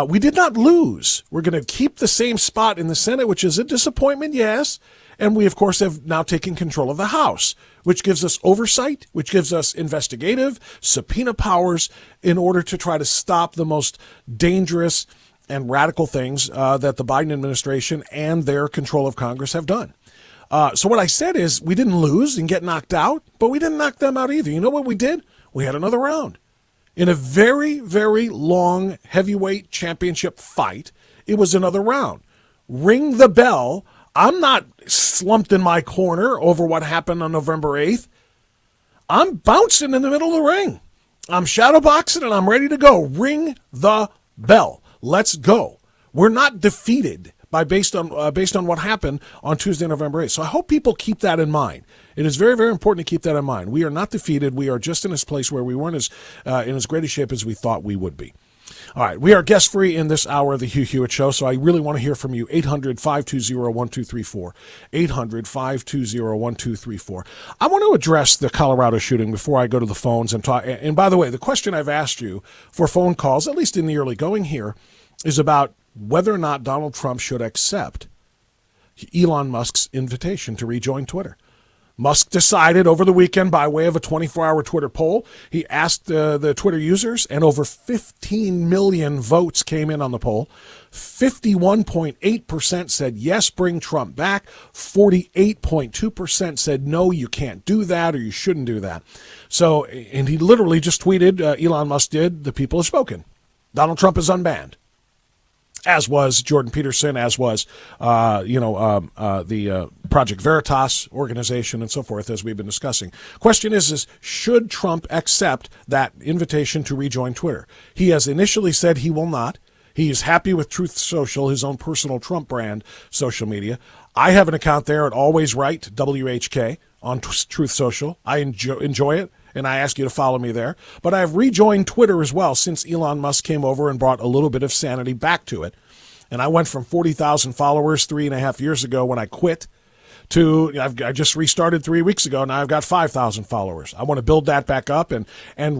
Speaker 3: We did not lose. We're going to keep the same spot in the Senate, which is a disappointment, yes. And we, of course, have now taken control of the House, which gives us oversight, which gives us investigative subpoena powers in order to try to stop the most dangerous and radical things that the Biden administration and their control of Congress have done. So what I said is we didn't lose and get knocked out, but we didn't knock them out either. You know what we did? We had another round. In a very, very long heavyweight championship fight, it was another round. Ring the bell. I'm not slumped in my corner over what happened on November 8th. I'm bouncing in the middle of the ring. I'm shadowboxing and I'm ready to go. Ring the bell. Let's go. We're not defeated based on what happened on Tuesday, November 8th. So I hope people keep that in mind. It is very, very important to keep that in mind. We are not defeated. We are just in this place where we weren't in as great a shape as we thought we would be. All right, we are guest-free in this hour of the Hugh Hewitt Show, so I really want to hear from you. 800-520-1234. 800-520-1234. I want to address the Colorado shooting before I go to the phones and talk. And by the way, the question I've asked you for phone calls, at least in the early going here, is about whether or not Donald Trump should accept Elon Musk's invitation to rejoin Twitter. Musk decided over the weekend by way of a 24-hour Twitter poll. He asked the Twitter users, and over 15 million votes came in on the poll. 51.8% said, yes, bring Trump back. 48.2% said, no, you can't do that or you shouldn't do that. So, and he literally just tweeted, Elon Musk did, the people have spoken. Donald Trump is unbanned. As was Jordan Peterson, as was, the Project Veritas organization and so forth, as we've been discussing. Question is should Trump accept that invitation to rejoin Twitter? He has initially said he will not. He is happy with Truth Social, his own personal Trump brand social media. I have an account there at Always Right, WHK, on Truth Social. I enjoy it, and I ask you to follow me there. But I've rejoined Twitter as well since Elon Musk came over and brought a little bit of sanity back to it. And I went from 40,000 followers 3.5 years ago when I quit to I just restarted 3 weeks ago. Now I've got 5,000 followers. I want to build that back up and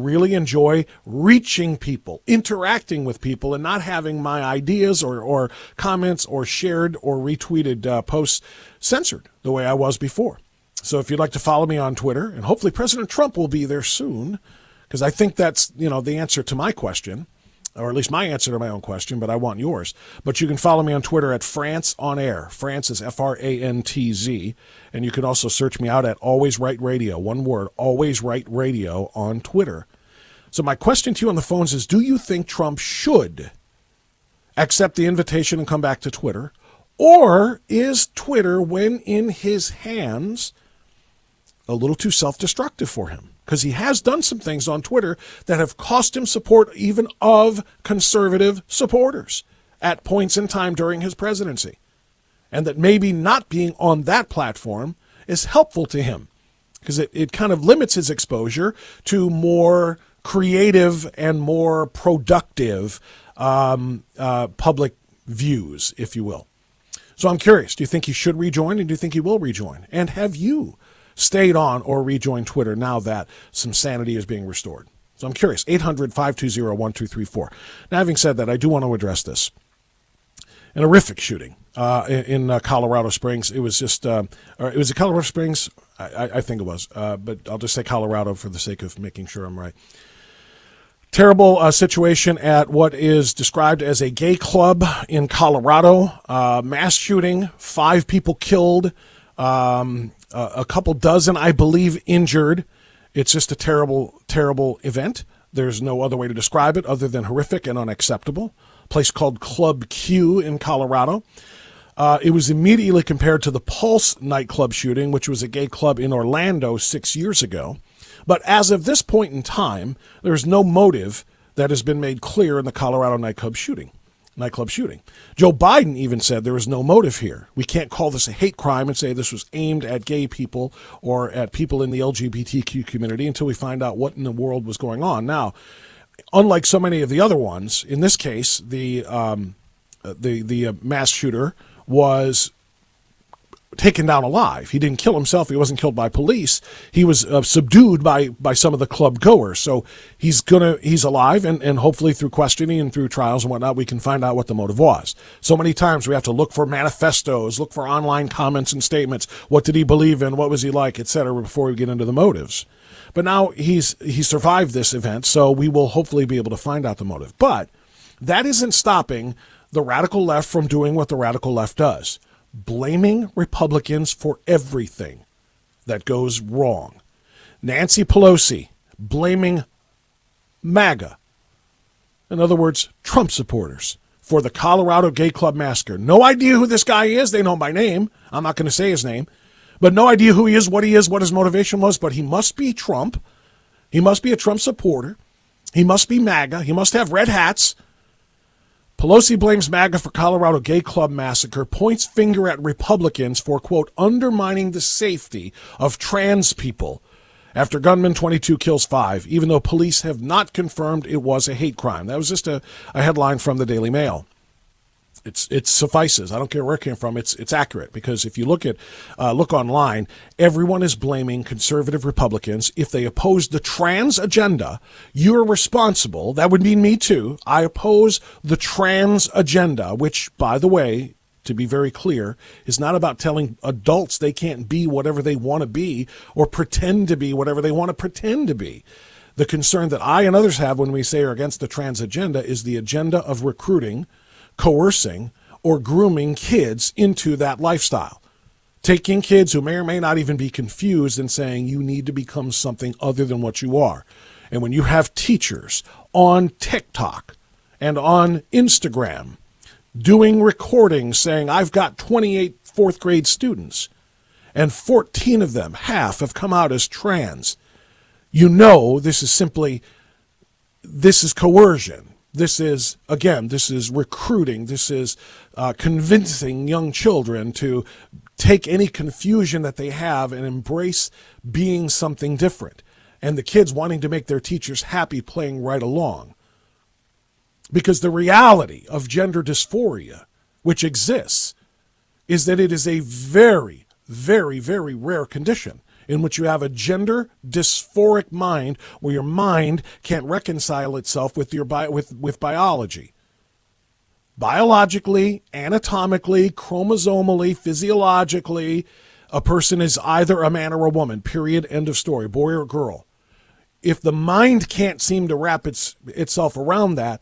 Speaker 3: really enjoy reaching people, interacting with people, and not having my ideas or comments or shared or retweeted posts censored the way I was before. So if you'd like to follow me on Twitter, and hopefully President Trump will be there soon, because I think that's the answer to my question, or at least my answer to my own question, but I want yours. But you can follow me on Twitter at France on Air. France is FRANTZ. And you can also search me out at Always Right Radio. One word, Always Right Radio on Twitter. So my question to you on the phones is, do you think Trump should accept the invitation and come back to Twitter? Or is Twitter, when in his hands, a little too self-destructive for him? Because he has done some things on Twitter that have cost him support even of conservative supporters at points in time during his presidency. And that maybe not being on that platform is helpful to him, because it kind of limits his exposure to more creative and more productive public views, if you will. So I'm curious, do you think he should rejoin, and do you think he will rejoin? And have you stayed on or rejoined Twitter now that some sanity is being restored? So I'm curious. 800-520-1234. Now, having said that, I do want to address this. An horrific shooting in Colorado Springs. It was just, it was Colorado Springs? I think it was, but I'll just say Colorado for the sake of making sure I'm right. Terrible situation at what is described as a gay club in Colorado. Mass shooting, 5 people killed. A couple dozen, I believe, injured. It's just a terrible, terrible event. There's no other way to describe it other than horrific and unacceptable. A place called Club Q in Colorado. It was immediately compared to the Pulse nightclub shooting, which was a gay club in Orlando 6 years ago. But as of this point in time, there's no motive that has been made clear in the Colorado nightclub shooting. Joe Biden even said there was no motive here. We can't call this a hate crime and say this was aimed at gay people or at people in the LGBTQ community until we find out what in the world was going on. Now, unlike so many of the other ones, in this case, the mass shooter was taken down alive. He didn't kill himself. He wasn't killed by police. He was subdued by some of the club goers. So he's alive, and hopefully through questioning and through trials and whatnot, we can find out what the motive was. So many times we have to look for manifestos, look for online comments and statements. What did he believe in? What was he like, etc., before we get into the motives. But now he survived this event, so we will hopefully be able to find out the motive. But that isn't stopping the radical left from doing what the radical left does. Blaming Republicans for everything that goes wrong. Nancy Pelosi blaming MAGA, in other words, Trump supporters, for the Colorado gay club massacre. No idea who this guy is. They know him by name. I'm not going to say his name, but no idea who he is, what his motivation was. But he must be Trump. He must be a Trump supporter. He must be MAGA. He must have red hats. Pelosi blames MAGA for Colorado gay club massacre, points finger at Republicans for, quote, undermining the safety of trans people after gunman 22 kills 5, even though police have not confirmed it was a hate crime. That was just a headline from the Daily Mail. It suffices. I don't care where it came from. It's accurate, because if you look online, everyone is blaming conservative Republicans. If they oppose the trans agenda, you're responsible. That would mean me too. I oppose the trans agenda, which, by the way, to be very clear, is not about telling adults they can't be whatever they want to be or pretend to be whatever they want to pretend to be. The concern that I and others have when we say are against the trans agenda is the agenda of recruiting, coercing, or grooming kids into that lifestyle. Taking kids who may or may not even be confused and saying you need to become something other than what you are. And when you have teachers on TikTok and on Instagram doing recordings saying, I've got 28 fourth grade students and 14 of them, half, have come out as trans, you know this is coercion. This is recruiting. This is convincing young children to take any confusion that they have and embrace being something different. And the kids wanting to make their teachers happy playing right along. Because the reality of gender dysphoria which exists, is that it is a very, very, very rare condition in which you have a gender dysphoric mind where your mind can't reconcile itself with your with biology. Biologically, anatomically, chromosomally, physiologically, a person is either a man or a woman, period, end of story, boy or girl. If the mind can't seem to wrap itself around that,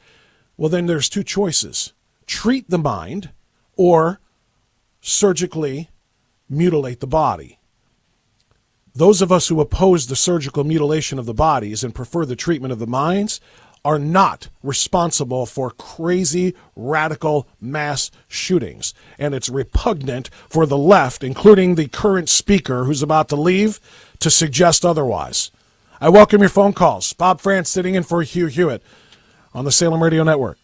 Speaker 3: well, then there's two choices. Treat the mind or surgically mutilate the body. Those of us who oppose the surgical mutilation of the bodies and prefer the treatment of the minds are not responsible for crazy, radical mass shootings. And it's repugnant for the left, including the current speaker who's about to leave, to suggest otherwise. I welcome your phone calls. Bob France sitting in for Hugh Hewitt on the Salem Radio Network.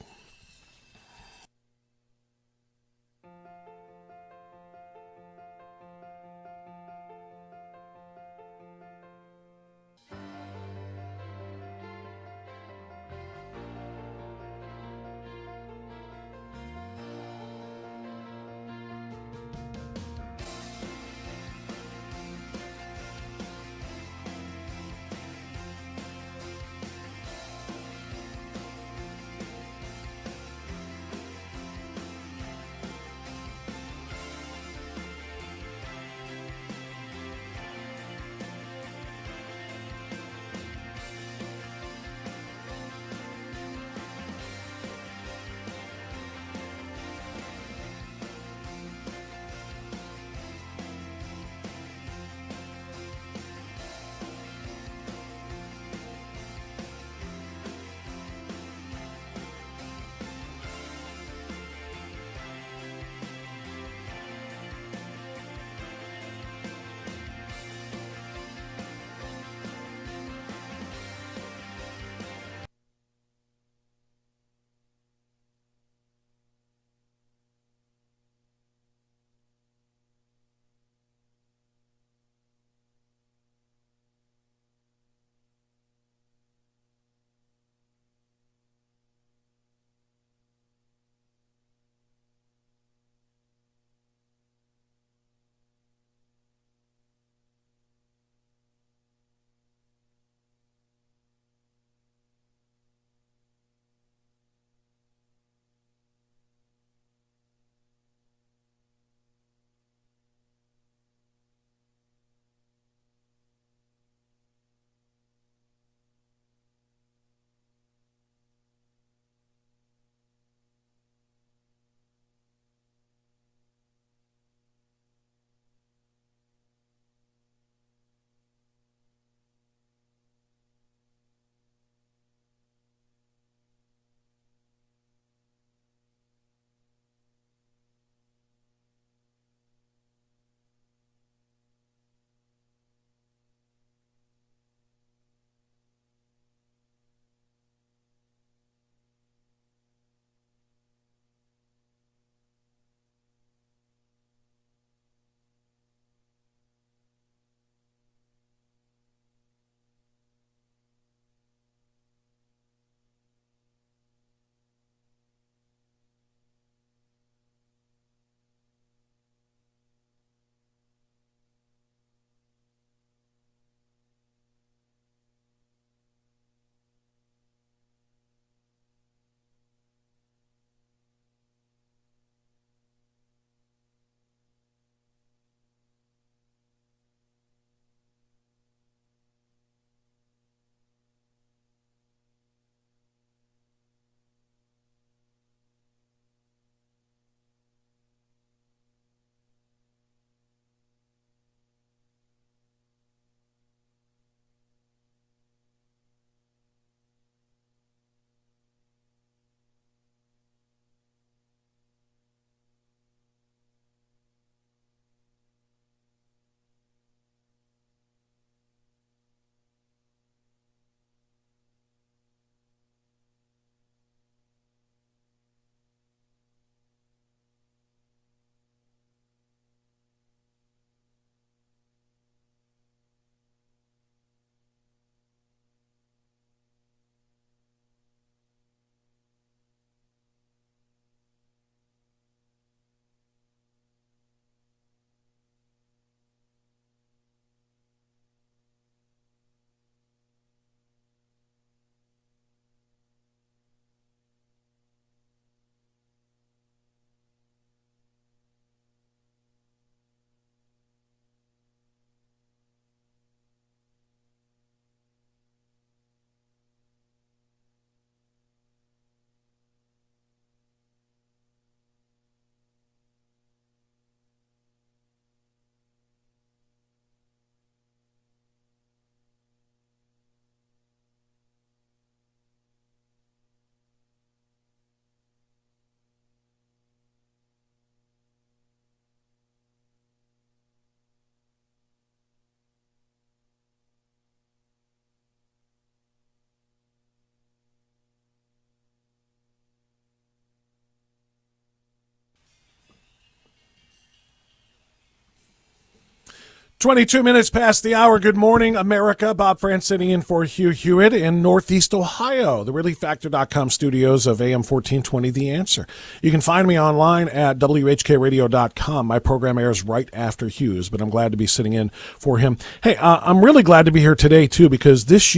Speaker 3: 22 minutes past the hour. Good morning, America. Bob France sitting in for Hugh Hewitt in Northeast Ohio, the ReliefFactor.com studios of AM 1420, The Answer. You can find me online at WHKRadio.com. My program airs right after Hugh's, but I'm glad to be sitting in for him. Hey, I'm really glad to be here today, too, because this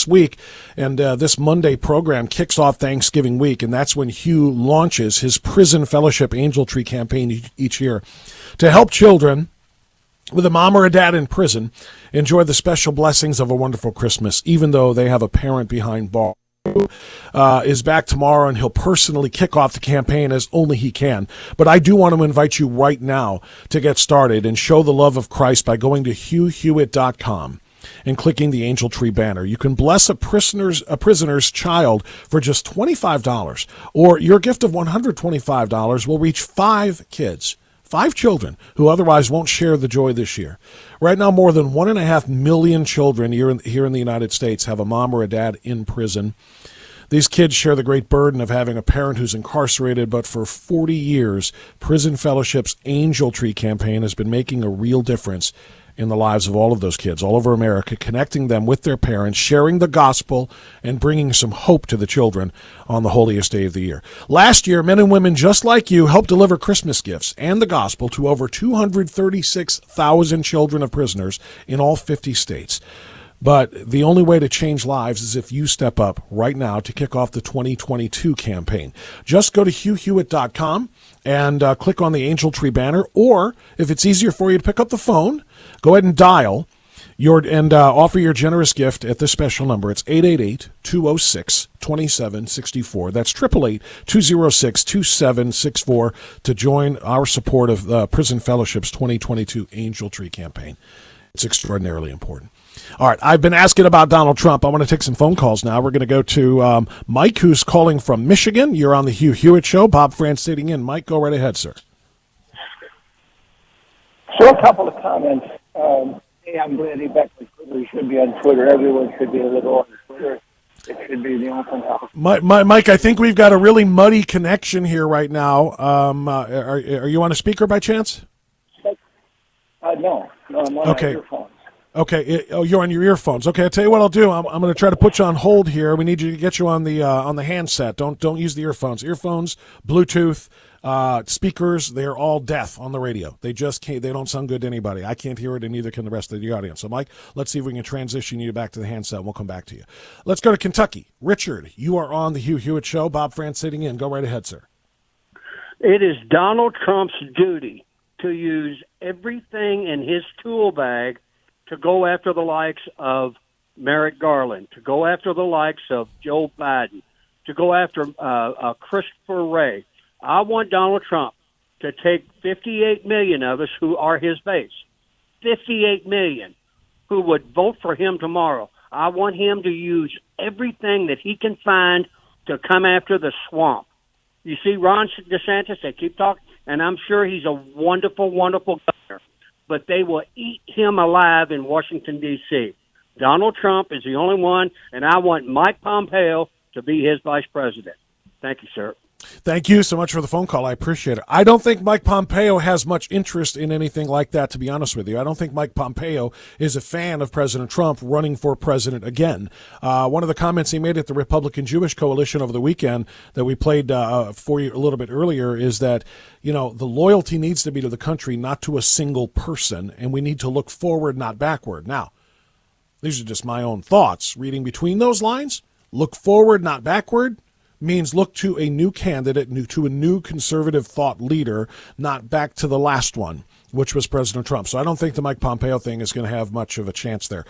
Speaker 3: week and this Monday program kicks off Thanksgiving week, and that's when Hugh launches his Prison Fellowship Angel Tree campaign each year to help children with a mom or a dad in prison enjoy the special blessings of a wonderful Christmas, even though they have a parent behind bars. Is back tomorrow, and he'll personally kick off the campaign as only he can. But I do want to invite you right now to get started and show the love of Christ by going to HughHewitt.com and clicking the Angel Tree banner. You can bless a prisoner's child for just $25, or your gift of $125 will reach 5 kids. 5 children who otherwise won't share the joy this year. Right now, more than 1.5 million children here in the United States have a mom or a dad in prison. These kids share the great burden of having a parent who's incarcerated, but for 40 years, Prison Fellowship's Angel Tree campaign has been making a real difference in the lives of all of those kids all over America, connecting them with their parents, sharing the gospel, and bringing some hope to the children on the holiest day of the year. Last year, men and women just like you helped deliver Christmas gifts and the gospel to over 236,000 children of prisoners in all 50 states. But the only way to change lives is if you step up right now to kick off the 2022 campaign. Just go to HughHewitt.com and click on the Angel Tree banner, or if it's easier for you to pick up the phone, go ahead and dial offer your generous gift at this special number. It's 888-206-2764. That's 888-206-2764 to join our support of Prison Fellowship's 2022 Angel Tree campaign. It's extraordinarily important. All right, I've been asking about Donald Trump. I want to take some phone calls now. We're going to go to Mike, who's calling from Michigan. You're on the Hugh Hewitt Show. Bob France sitting in. Mike, go right ahead, sir.
Speaker 11: So a couple of comments. Hey, I'm glad he back on Twitter. He should be on Twitter. Everyone should be a little on Twitter. It should be the open house.
Speaker 3: Mike, I think we've got a really muddy connection here right now. Are you on a speaker by chance?
Speaker 11: No, I'm on my earphones.
Speaker 3: Okay. You're on your earphones. Okay, I'll tell you what I'll do. I'm going to try to put you on hold here. We need you to get you on the handset. Don't use the earphones. Earphones, Bluetooth, speakers, they're all deaf on the radio. They just can't. They don't sound good to anybody. I can't hear it, and neither can the rest of the audience. So, Mike, let's see if we can transition you back to the handset, and we'll come back to you. Let's go to Kentucky. Richard, you are on the Hugh Hewitt Show. Bob France sitting in. Go right ahead, sir.
Speaker 12: It is Donald Trump's duty to use everything in his tool bag to go after the likes of Merrick Garland, to go after the likes of Joe Biden, to go after Christopher Wray. I want Donald Trump to take 58 million of us who are his base, 58 million who would vote for him tomorrow. I want him to use everything that he can find to come after the swamp. You see, Ron DeSantis, they keep talking, and I'm sure he's a wonderful, wonderful governor, but they will eat him alive in Washington, D.C. Donald Trump is the only one, and I want Mike Pompeo to be his vice president. Thank you, sir.
Speaker 3: Thank you so much for the phone call. I appreciate it. I don't think Mike Pompeo has much interest in anything like that, to be honest with you. I don't think Mike Pompeo is a fan of President Trump running for president again. One of the comments he made at the Republican Jewish Coalition over the weekend that we played for you a little bit earlier is that, the loyalty needs to be to the country, not to a single person, and we need to look forward, not backward. Now, these are just my own thoughts. Reading between those lines, look forward, not backward, means look to a new candidate, to a new conservative thought leader, not back to the last one, which was President Trump. So I don't think the Mike Pompeo thing is going to have much of a chance there.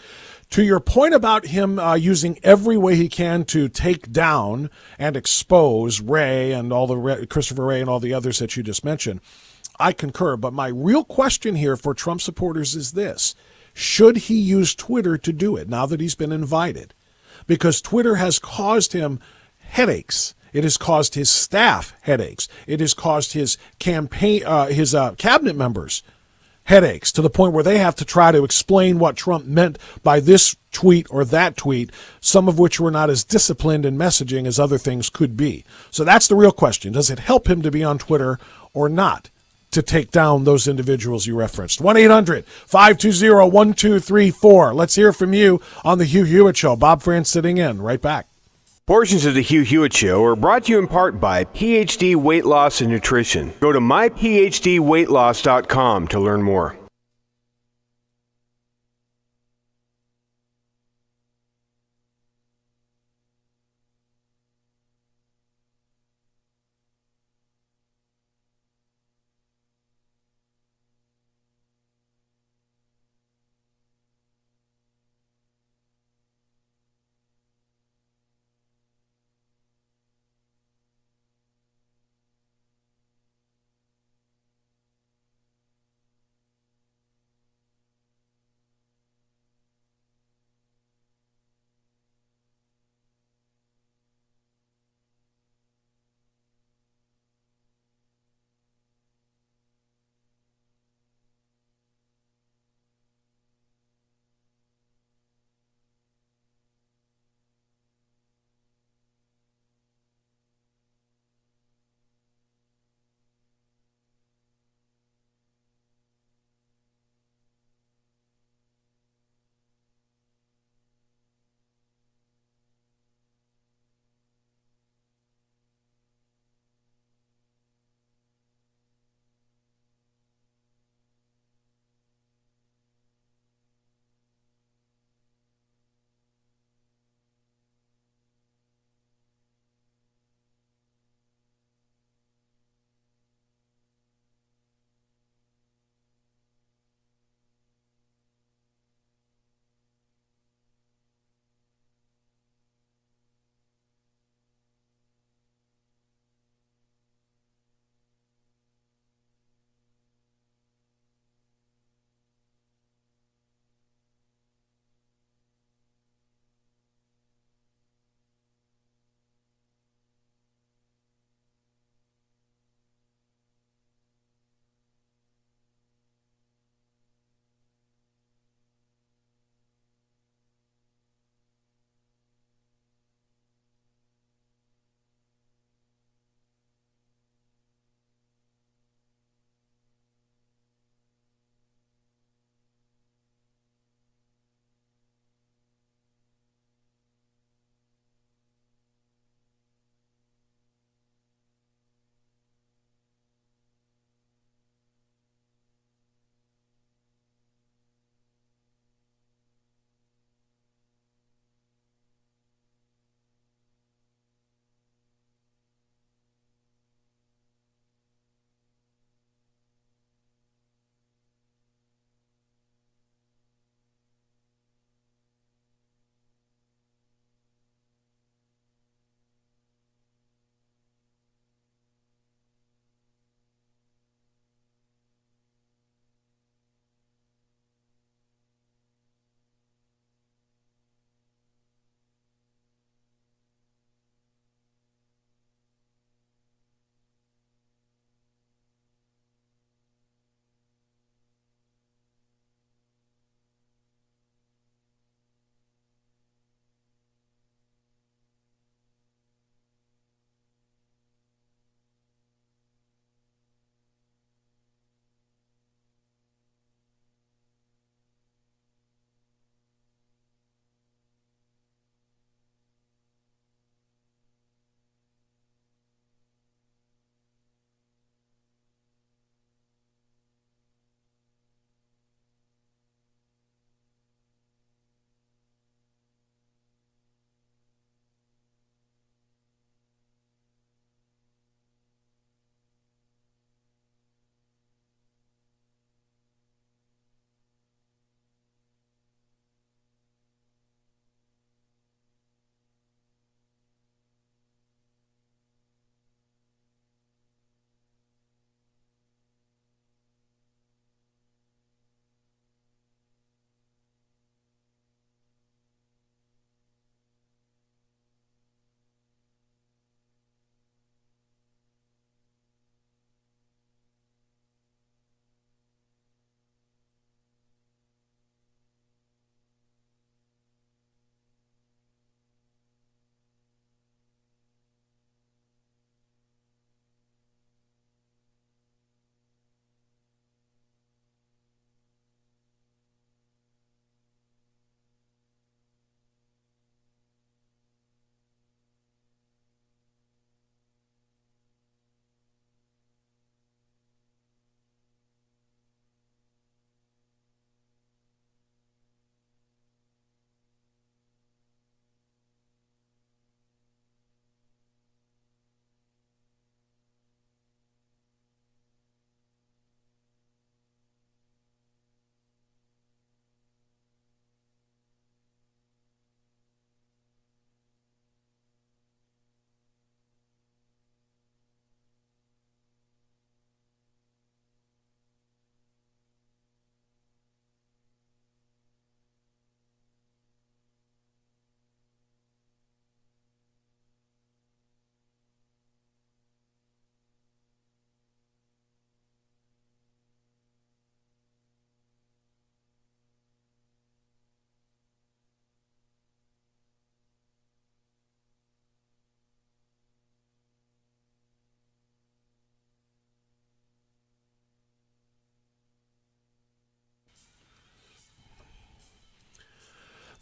Speaker 3: To your point about him using every way he can to take down and expose Ray and Christopher Wray and all the others that you just mentioned, I concur. But my real question here for Trump supporters is this. Should he use Twitter to do it now that he's been invited? Because Twitter has caused him headaches. It has caused his staff headaches. It has caused his cabinet members headaches, to the point where they have to try to explain what Trump meant by this tweet or that tweet, some of which were not as disciplined in messaging as other things could be. So that's the real question. Does it help him to be on Twitter or not? to take down those individuals you referenced. 1-800-520-1234. Let's hear from you on the Hugh Hewitt Show. Bob France sitting in. Right back.
Speaker 13: Portions of the Hugh Hewitt Show are brought to you in part by PhD Weight Loss and Nutrition. Go to myphdweightloss.com to learn more.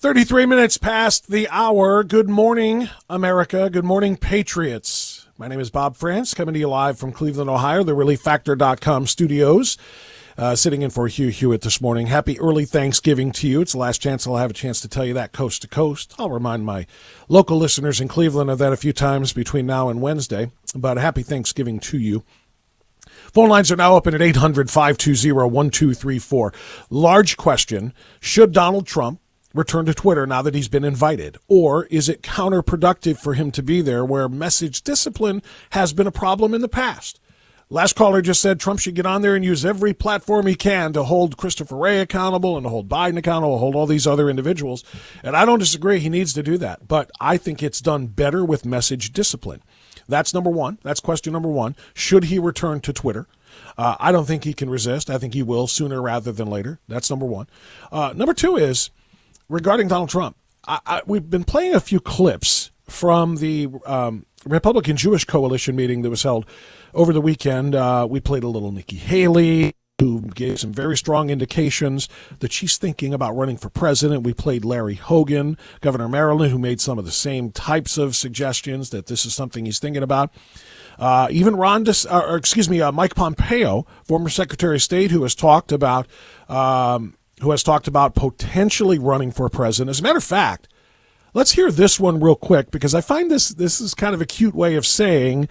Speaker 3: 33 minutes past the hour. Good morning, America. Good morning, Patriots. My name is Bob France, coming to you live from Cleveland, Ohio, the ReliefFactor.com studios. Sitting in for Hugh Hewitt this morning. Happy early Thanksgiving to you. It's the last chance I'll have a chance to tell you that coast to coast. I'll remind my local listeners in Cleveland of that a few times between now and Wednesday. But happy Thanksgiving to you. Phone lines are now open at 800-520-1234. Large question, should Donald Trump return to Twitter now that he's been invited? Or is it counterproductive for him to be there where message discipline has been a problem in the past? Last caller just said Trump should get on there and use every platform he can to hold Christopher Wray accountable and to hold Biden accountable, hold all these other individuals. And I don't disagree. He needs to do that. But I think it's done better with message discipline. That's number one. That's question number one. Should he return to Twitter? I don't think he can resist. I think he will sooner rather than later. That's number one. Number two is regarding Donald Trump. We've been playing a few clips from the Republican Jewish Coalition meeting that was held over the weekend. We played a little Nikki Haley, who gave some very strong indications that she's thinking about running for president. We played Larry Hogan, Governor of Maryland, who made some of the same types of suggestions that this is something he's thinking about. Even Mike Pompeo, former Secretary of State, who has talked about potentially running for president. As a matter of fact, let's hear this one real quick, because I find this is kind of a cute way of saying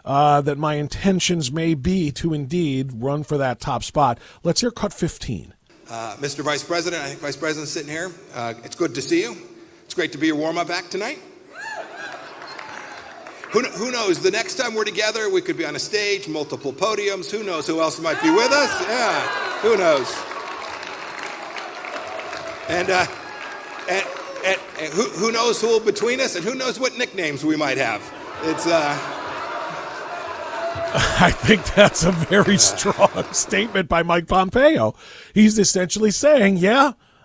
Speaker 3: that my intentions may be to indeed run for that top spot. Let's hear cut 15.
Speaker 8: Mr. Vice President, I think Vice President's sitting here. It's good to see you. It's great to be your warm-up act tonight. Who knows? The next time we're together, we could be on a stage, multiple podiums. Who knows who else might be with us? Yeah, who knows? And who knows who will between us, and who knows what nicknames we might have. It's
Speaker 3: I think that's a very strong statement by Mike Pompeo. He's essentially saying,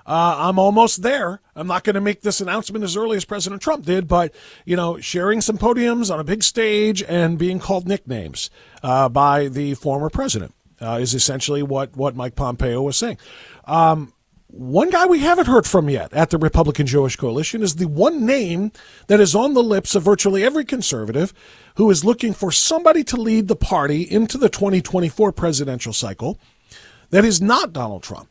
Speaker 3: I'm almost there. I'm not going to make this announcement as early as President Trump did, but, sharing some podiums on a big stage and being called nicknames by the former president is essentially what Mike Pompeo was saying. One guy we haven't heard from yet at the Republican Jewish Coalition is the one name that is on the lips of virtually every conservative who is looking for somebody to lead the party into the 2024 presidential cycle that is not Donald Trump.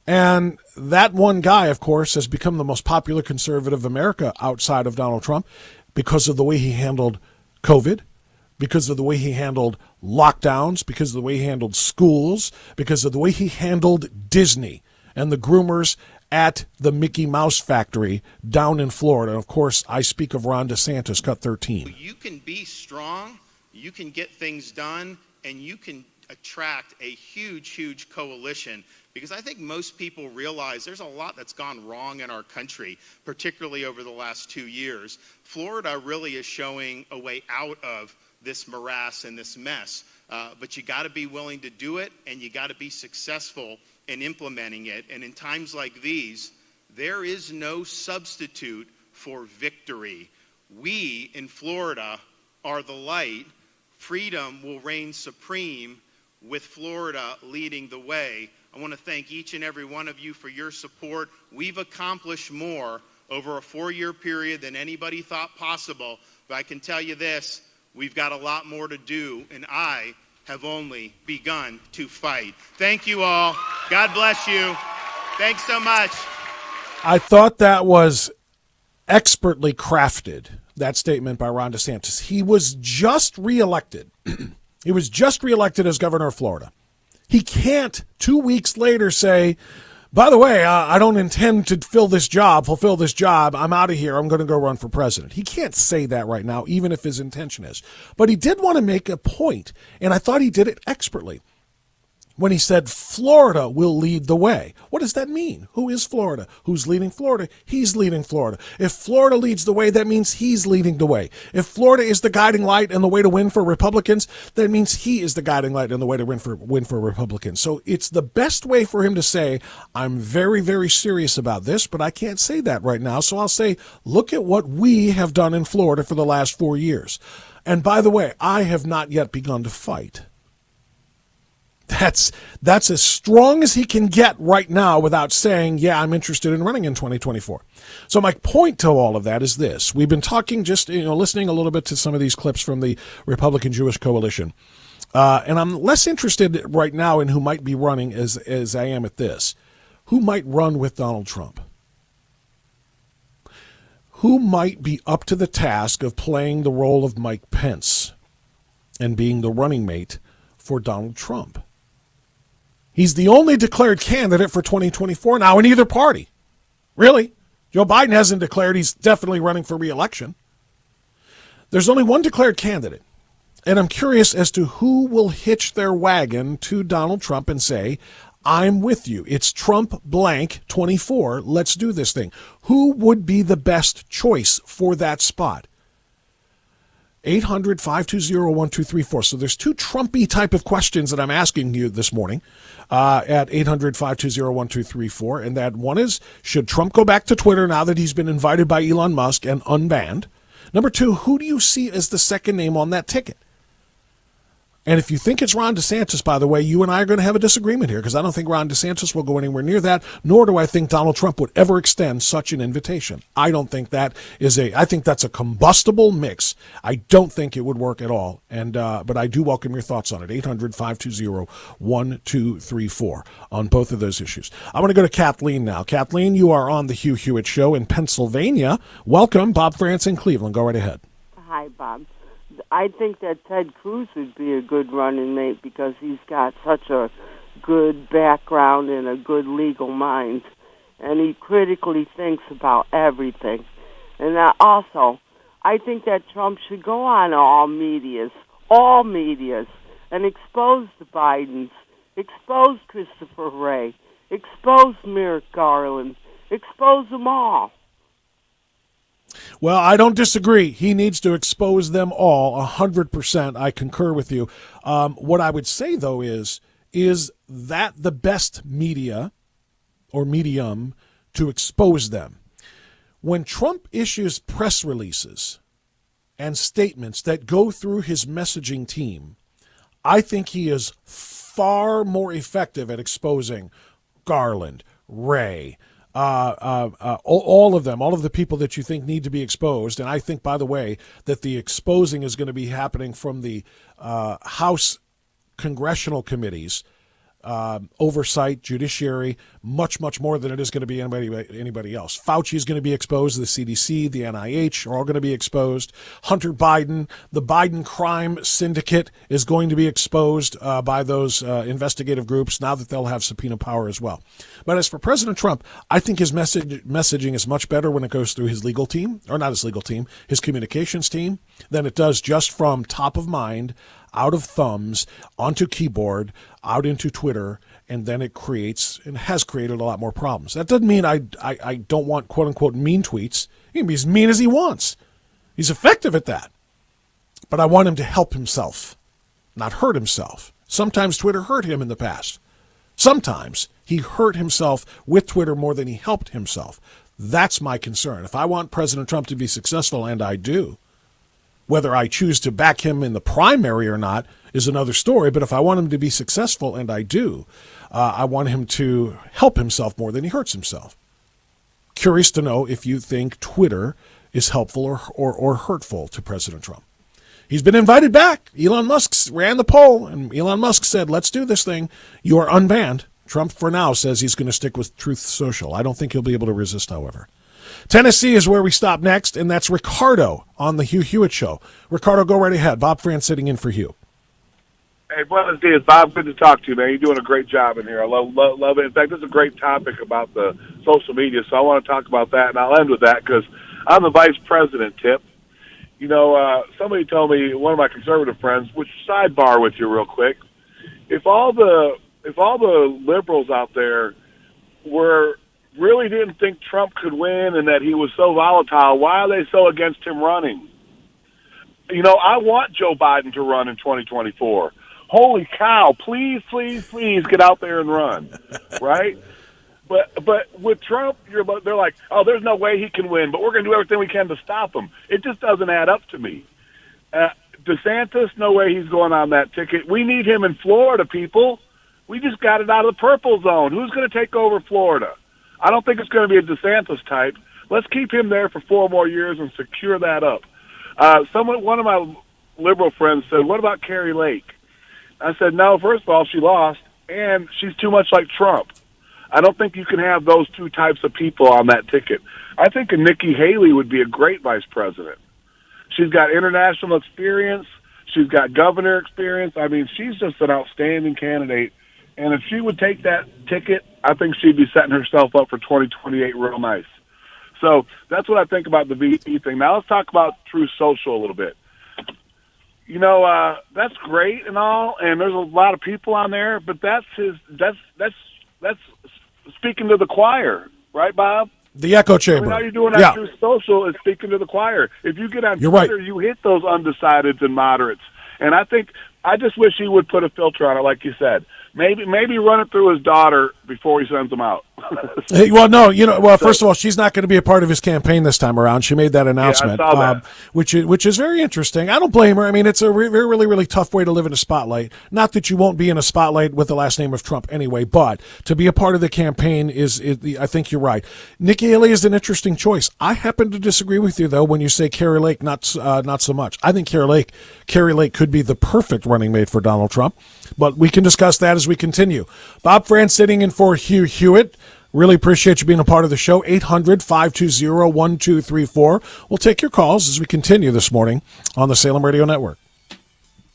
Speaker 3: And that one guy, of course, has become the most popular conservative of America outside of Donald Trump because of the way he handled COVID, because of the way he handled lockdowns, because of the way he handled schools, because of the way he handled Disney and the groomers at the Mickey Mouse factory down in Florida. Of course, I speak of Ron DeSantis, cut 13.
Speaker 14: You can be strong, you can get things done, and you can attract a huge, huge coalition, because I think most people realize there's a lot that's gone wrong in our country, particularly over the last 2 years. Florida really is showing a way out of this morass and this mess, but you got to be willing to do it, and you got to be successful in implementing it. And in times like these, there is no substitute for victory. We in Florida are the light. Freedom will reign supreme with Florida leading the way. I want to thank each and every one of you for your support. We've accomplished more over a 4-year period than anybody thought possible. But I can tell you this, we've got a lot more to do, and I have only begun to fight. Thank you all. God bless you. Thanks so much.
Speaker 3: I thought that was expertly crafted, that statement by Ron DeSantis. He was just reelected. He was just reelected as governor of Florida. He can't 2 weeks later say, by the way, I don't intend to fulfill this job. I'm out of here. I'm going to go run for president. He can't say that right now, even if his intention is. But he did want to make a point, and I thought he did it expertly when he said Florida will lead the way. What does that mean? Who is Florida? Who's leading Florida? He's leading Florida. If Florida leads the way, that means he's leading the way. If Florida is the guiding light and the way to win for Republicans, that means he is the guiding light and the way to win for Republicans. So it's the best way for him to say, I'm very, very serious about this, but I can't say that right now. So I'll say, look at what we have done in Florida for the last 4 years. And by the way, I have not yet begun to fight. That's as strong as he can get right now without saying, yeah, I'm interested in running in 2024. So my point to all of that is this. We've been talking listening a little bit to some of these clips from the Republican Jewish Coalition. And I'm less interested right now in who might be running as I am at this. Who might run with Donald Trump? Who might be up to the task of playing the role of Mike Pence and being the running mate for Donald Trump? He's the only declared candidate for 2024 now in either party. Really? Joe Biden hasn't declared he's definitely running for re-election. There's only one declared candidate. And I'm curious as to who will hitch their wagon to Donald Trump and say, I'm with you. It's Trump blank 24. Let's do this thing. Who would be the best choice for that spot? 800-520-1234. So there's two Trumpy type of questions that I'm asking you this morning at 800-520-1234. And that one is, should Trump go back to Twitter now that he's been invited by Elon Musk and unbanned? Number two, who do you see as the second name on that ticket? And if you think it's Ron DeSantis, by the way, you and I are going to have a disagreement here because I don't think Ron DeSantis will go anywhere near that, nor do I think Donald Trump would ever extend such an invitation. I don't think I think that's a combustible mix. I don't think it would work at all. And but I do welcome your thoughts on it. 800-520-1234 on both of those issues. I want to go to Kathleen now. Kathleen, you are on the Hugh Hewitt Show in Pennsylvania. Welcome. Bob France in Cleveland. Go right ahead.
Speaker 15: Hi, Bob. I think that Ted Cruz would be a good running mate because he's got such a good background and a good legal mind, and he critically thinks about everything. And also, I think that Trump should go on all medias, and expose the Bidens, expose Christopher Wray, expose Merrick Garland, expose them all.
Speaker 3: Well, I don't disagree. He needs to expose them all 100%. I concur with you. What I would say, though, is that the best media or medium to expose them? When Trump issues press releases and statements that go through his messaging team, I think he is far more effective at exposing Garland, Wray, all of them, all of the people that you think need to be exposed. And I think, by the way, that the exposing is going to be happening from the House congressional committees, oversight, judiciary, much more than it is going to be anybody else. Fauci is going to be exposed. The CDC, the NIH are all going to be exposed. Hunter Biden, the Biden crime syndicate is going to be exposed by those investigative groups now that they'll have subpoena power as well. But as for President Trump, I think his messaging is much better when it goes through his legal team, or not his legal team, his communications team, than it does just from top of mind, out of thumbs, onto keyboard, out into Twitter, and then it creates and has created a lot more problems. That doesn't mean I don't want quote-unquote mean tweets. He can be as mean as he wants. He's effective at that. But I want him to help himself, not hurt himself. Sometimes Twitter hurt him in the past. Sometimes he hurt himself with Twitter more than he helped himself. That's my concern. If I want President Trump to be successful, and I do, whether I choose to back him in the primary or not is another story. But if I want him to be successful, and I do, I want him to help himself more than he hurts himself. Curious to know if you think Twitter is helpful or hurtful to President Trump. He's been invited back. Elon Musk ran the poll, and Elon Musk said, let's do this thing. You are unbanned. Trump, for now, says he's going to stick with Truth Social. I don't think he'll be able to resist, however. Tennessee is where we stop next, and that's Ricardo on the Hugh Hewitt Show. Ricardo, go right ahead. Bob France sitting in for Hugh.
Speaker 16: Hey, buenos dias, Bob. Good to talk to you, man. You're doing a great job in here. I love it. In fact, this is a great topic about the social media, so I want to talk about that, and I'll end with that because I'm the vice president, Tip. You know, somebody told me, one of my conservative friends, which sidebar with you real quick, if all the liberals out there really didn't think Trump could win and that he was so volatile, why are they so against him running? You know, I want Joe Biden to run in 2024. Holy cow, please get out there and run, right? But with Trump, they're like, oh, there's no way he can win, but we're going to do everything we can to stop him. It just doesn't add up to me. DeSantis, no way he's going on that ticket. We need him in Florida, people. We just got it out of the purple zone. Who's going to take over Florida? I don't think it's going to be a DeSantis type. Let's keep him there for 4 more years and secure that up. One of my liberal friends said, what about Carrie Lake? I said, no, first of all, she lost, and she's too much like Trump. I don't think you can have those two types of people on that ticket. I think a Nikki Haley would be a great vice president. She's got international experience. She's got governor experience. I mean, she's just an outstanding candidate. And if she would take that ticket, I think she'd be setting herself up for 2028 real nice. So that's what I think about the VP thing. Now let's talk about Truth Social a little bit. You know, that's great and all, and there's a lot of people on there, but that's speaking to the choir, right, Bob?
Speaker 3: The echo chamber.
Speaker 16: I mean, all you're doing on Truth Social is speaking to the choir. If you get on Twitter, you hit those undecideds and moderates. And I just wish he would put a filter on it, like you said. Maybe run it through his daughter before he sends them out.
Speaker 3: Hey, well, no, first of all, she's not going to be a part of his campaign this time around. She made that announcement,
Speaker 16: I saw that.
Speaker 3: which is very interesting. I don't blame her. I mean, it's a really, really tough way to live in a spotlight. Not that you won't be in a spotlight with the last name of Trump anyway, but to be a part of the campaign I think you're right. Nikki Haley is an interesting choice. I happen to disagree with you, though, when you say Carrie Lake, not so much. I think Carrie Lake could be the perfect running mate for Donald Trump, but we can discuss that as we continue. Bob Frantz sitting in for Hugh Hewitt. Really appreciate you being a part of the show. 800-520-1234. We'll take your calls as we continue this morning on the Salem Radio Network.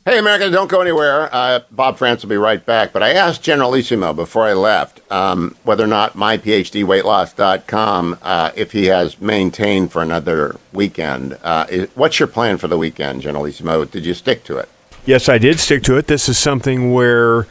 Speaker 2: Hey, America, don't go anywhere. Bob Frantz will be right back. But I asked Generalissimo before I left whether or not myphdweightloss.com, if he has maintained for another weekend. What's your plan for the weekend, Generalissimo? Did you stick to it?
Speaker 13: Yes, I did stick to it. This is something where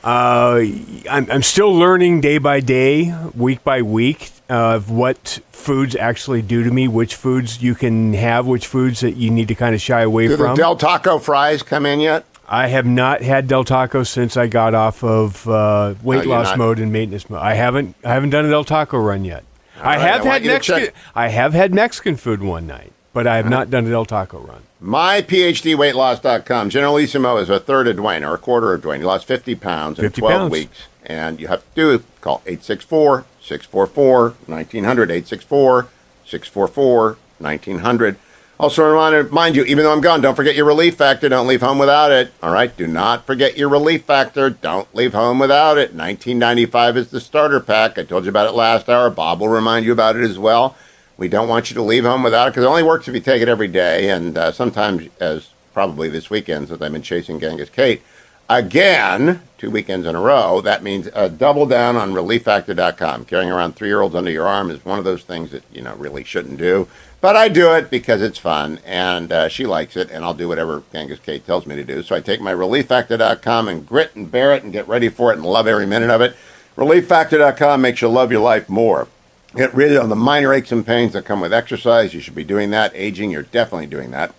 Speaker 13: I'm still learning day by day, week by week, of what foods actually do to me, which foods you can have, which foods that you need to kind of shy away from.
Speaker 2: Did the Del Taco fries come in yet?
Speaker 13: I have not had Del Taco since I got off of weight loss mode and maintenance mode. I haven't done a Del Taco run yet. I have had Mexican food one night, but I have not done a Del Taco run.
Speaker 2: MyPHDweightloss.com. Generalissimo is a third of Dwayne, or a quarter of Dwayne. He lost 50 pounds in 12 weeks. And you have to call 864-644-1900, 864-644-1900. Also, remind you, even though I'm gone, don't forget your relief factor. Don't leave home without it. All right? Do not forget your relief factor. Don't leave home without it. $19.95 is the starter pack. I told you about it last hour. Bob will remind you about it as well. We don't want you to leave home without it because it only works if you take it every day. And sometimes, as probably this weekend, since I've been chasing Genghis Kate, again, 2 weekends in a row, that means double down on relieffactor.com. Carrying around 3-year-olds under your arm is one of those things that, really shouldn't do. But I do it because it's fun, and she likes it, and I'll do whatever Genghis Kate tells me to do. So I take my relieffactor.com and grit and bear it and get ready for it and love every minute of it. Relieffactor.com makes you love your life more. Get rid of the minor aches and pains that come with exercise. You should be doing that. Aging, you're definitely doing that.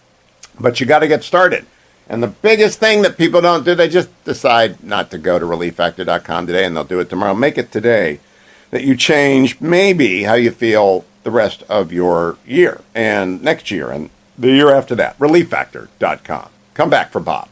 Speaker 2: But you got to get started. And the biggest thing that people don't do, they just decide not to go to relieffactor.com today, and they'll do it tomorrow. Make it today that you change maybe how you feel the rest of your year and next year and the year after that. Relieffactor.com. Come back for Bob.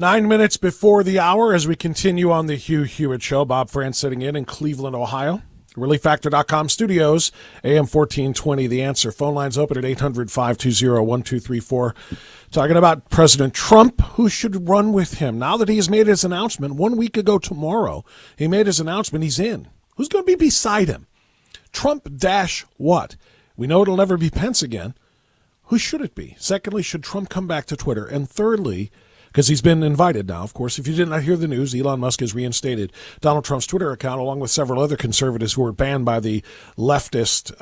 Speaker 3: 9 minutes before the hour as we continue on the Hugh Hewitt Show. Bob France sitting in Cleveland, Ohio. ReliefFactor.com studios, AM 1420, The Answer. Phone lines open at 800-520-1234. Talking about President Trump, who should run with him. Now that he has made his announcement, 1 week ago tomorrow, he made his announcement, he's in. Who's going to be beside him? Trump dash what? We know it'll never be Pence again. Who should it be? Secondly, should Trump come back to Twitter? And thirdly, because he's been invited now, of course. If you did not hear the news, Elon Musk has reinstated Donald Trump's Twitter account, along with several other conservatives who were banned by the leftist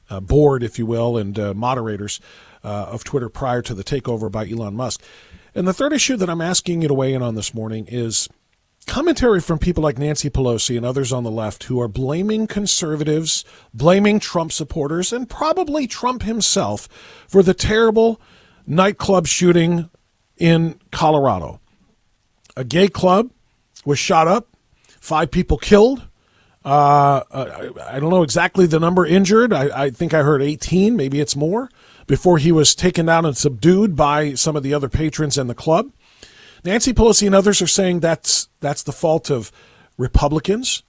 Speaker 3: board, if you will, and moderators of Twitter prior to the takeover by Elon Musk. And the third issue that I'm asking you to weigh in on this morning is commentary from people like Nancy Pelosi and others on the left who are blaming conservatives, blaming Trump supporters, and probably Trump himself for the terrible nightclub shooting in Colorado. A gay club was shot up, 5 people killed. I don't know exactly the number injured. I think I heard 18, maybe it's more, before he was taken down and subdued by some of the other patrons in the club. Nancy Pelosi and others are saying that's the fault of Republicans,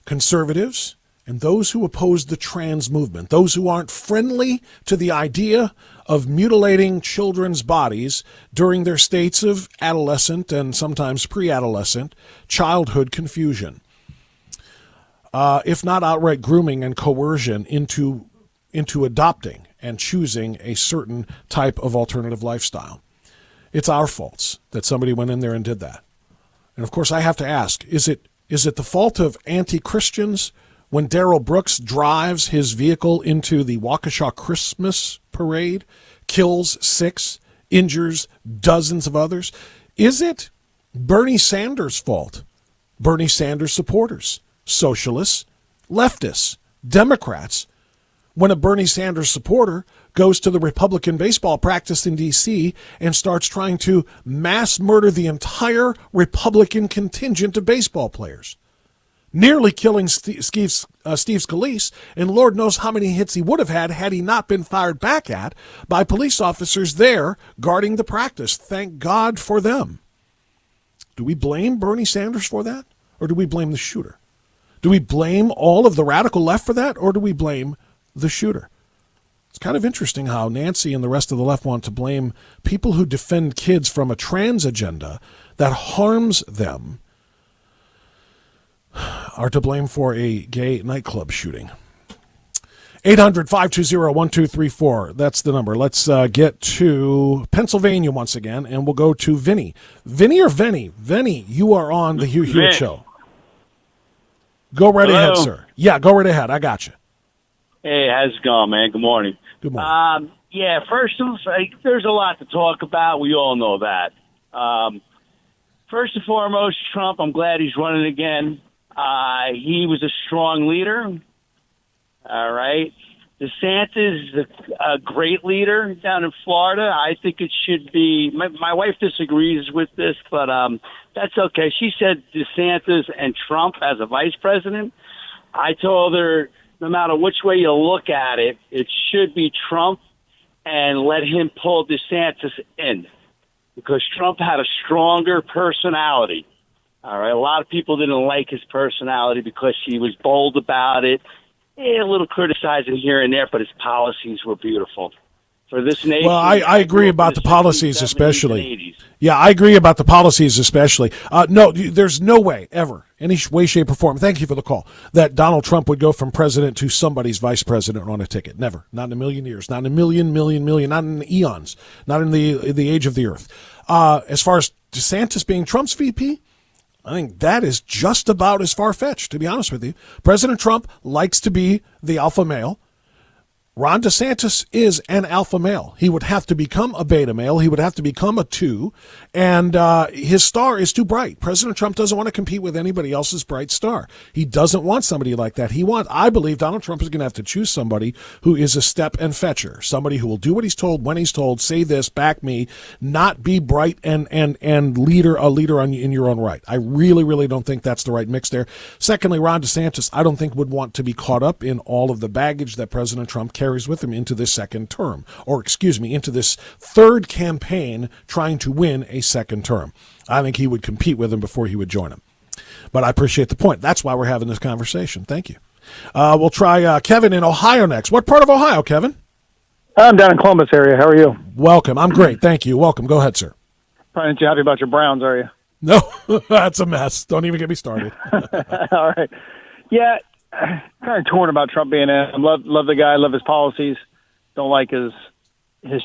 Speaker 3: conservatives, and those who oppose the trans movement, those who aren't friendly to the idea of mutilating children's bodies during their states of adolescent and sometimes pre-adolescent childhood confusion, if not outright grooming and coercion into adopting and choosing a certain type of alternative lifestyle. It's our faults that somebody went in there and did that. And of course, I have to ask, is it the fault of anti-Christians when Darrell Brooks drives his vehicle into the Waukesha Christmas parade, kills 6, injures dozens of others? Is it Bernie Sanders' fault? Bernie Sanders supporters, socialists, leftists, Democrats, when a Bernie Sanders supporter goes to the Republican baseball practice in D.C. and starts trying to mass murder the entire Republican contingent of baseball players, nearly killing Steve Scalise, and Lord knows how many hits he would have had he not been fired back at by police officers there guarding the practice. Thank God for them. Do we blame Bernie Sanders for that, or do we blame the shooter? Do we blame all of the radical left for that, or do we blame the shooter? It's kind of interesting how Nancy and the rest of the left want to blame people who defend kids from a trans agenda that harms them are to blame for a gay nightclub shooting. 800-520-1234. That's the number. Let's get to Pennsylvania once again, and we'll go to Vinny. Vinny or Venny? Venny, you are on the Hugh Hewitt Show. Go right ahead, sir. Yeah, go right ahead. I got you.
Speaker 17: Hey, how's it going, man? Good morning.
Speaker 3: Good morning.
Speaker 17: Yeah, first, there's a lot to talk about. We all know that. First and foremost, Trump, I'm glad he's running again. He was a strong leader. All right. DeSantis is a great leader down in Florida. I think it should be. My wife disagrees with this, but that's okay. She said DeSantis and Trump as a vice president. I told her, no matter which way you look at it, it should be Trump and let him pull DeSantis in, because Trump had a stronger personality. All right. A lot of people didn't like his personality because he was bold about it. A little criticizing here and there, but his policies were beautiful for this nation.
Speaker 3: Well, I agree about the policies especially. Yeah, I agree about the policies especially. No, there's no way ever, any way, shape, or form, thank you for the call, that Donald Trump would go from president to somebody's vice president on a ticket. Never. Not in a million years. Not in a million, not in eons. Not in the age of the earth. As far as DeSantis being Trump's VP, I think that is just about as far-fetched, to be honest with you. President Trump likes to be the alpha male. Ron DeSantis is an alpha male. He would have to become a beta male. He would have to become a 2, and his star is too bright. President Trump doesn't want to compete with anybody else's bright star. He doesn't want somebody like that. I believe Donald Trump is going to have to choose somebody who is a step and fetcher, somebody who will do what he's told, when he's told, say this, back me, not be bright and a leader in your own right. I really, really don't think that's the right mix there. Secondly, Ron DeSantis, I don't think would want to be caught up in all of the baggage that President Trump carries carries with him into this second term, or excuse me, into this third campaign trying to win a second term. I think he would compete with him before he would join him. But I appreciate the point. That's why we're having this conversation. Thank you. We'll try Kevin in Ohio next. What part of Ohio, Kevin?
Speaker 18: I'm down in Columbus area. How are you?
Speaker 3: Welcome. I'm great. Thank you. Welcome. Go ahead, sir.
Speaker 18: Probably not too happy about your Browns, are you?
Speaker 3: No, that's a mess. Don't even get me started.
Speaker 18: All right. Yeah, kind of torn about Trump being in. Love the guy. Love his policies. Don't like his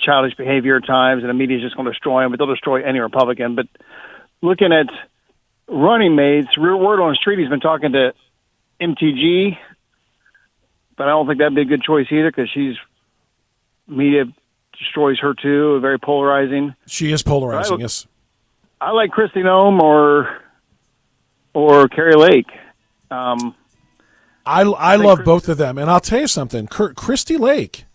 Speaker 18: childish behavior at times, and the media's just going to destroy him. But they'll destroy any Republican. But looking at running mates, real word on the street, he's been talking to MTG, but I don't think that'd be a good choice either because media destroys her too. Very polarizing.
Speaker 3: She is polarizing. Yes.
Speaker 18: I like Kristi Noem or Carrie Lake.
Speaker 3: I love both of them, and I'll tell you something. Kristi Lake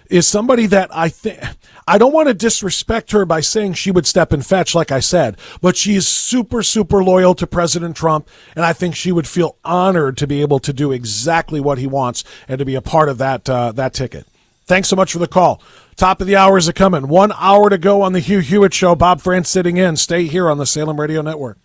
Speaker 3: is somebody that I don't want to disrespect her by saying she would step and fetch, like I said, but she is super, super loyal to President Trump, and I think she would feel honored to be able to do exactly what he wants and to be a part of that ticket. Thanks so much for the call. Top of the hour is coming. 1 hour to go on the Hugh Hewitt Show. Bob France sitting in. Stay here on the Salem Radio Network.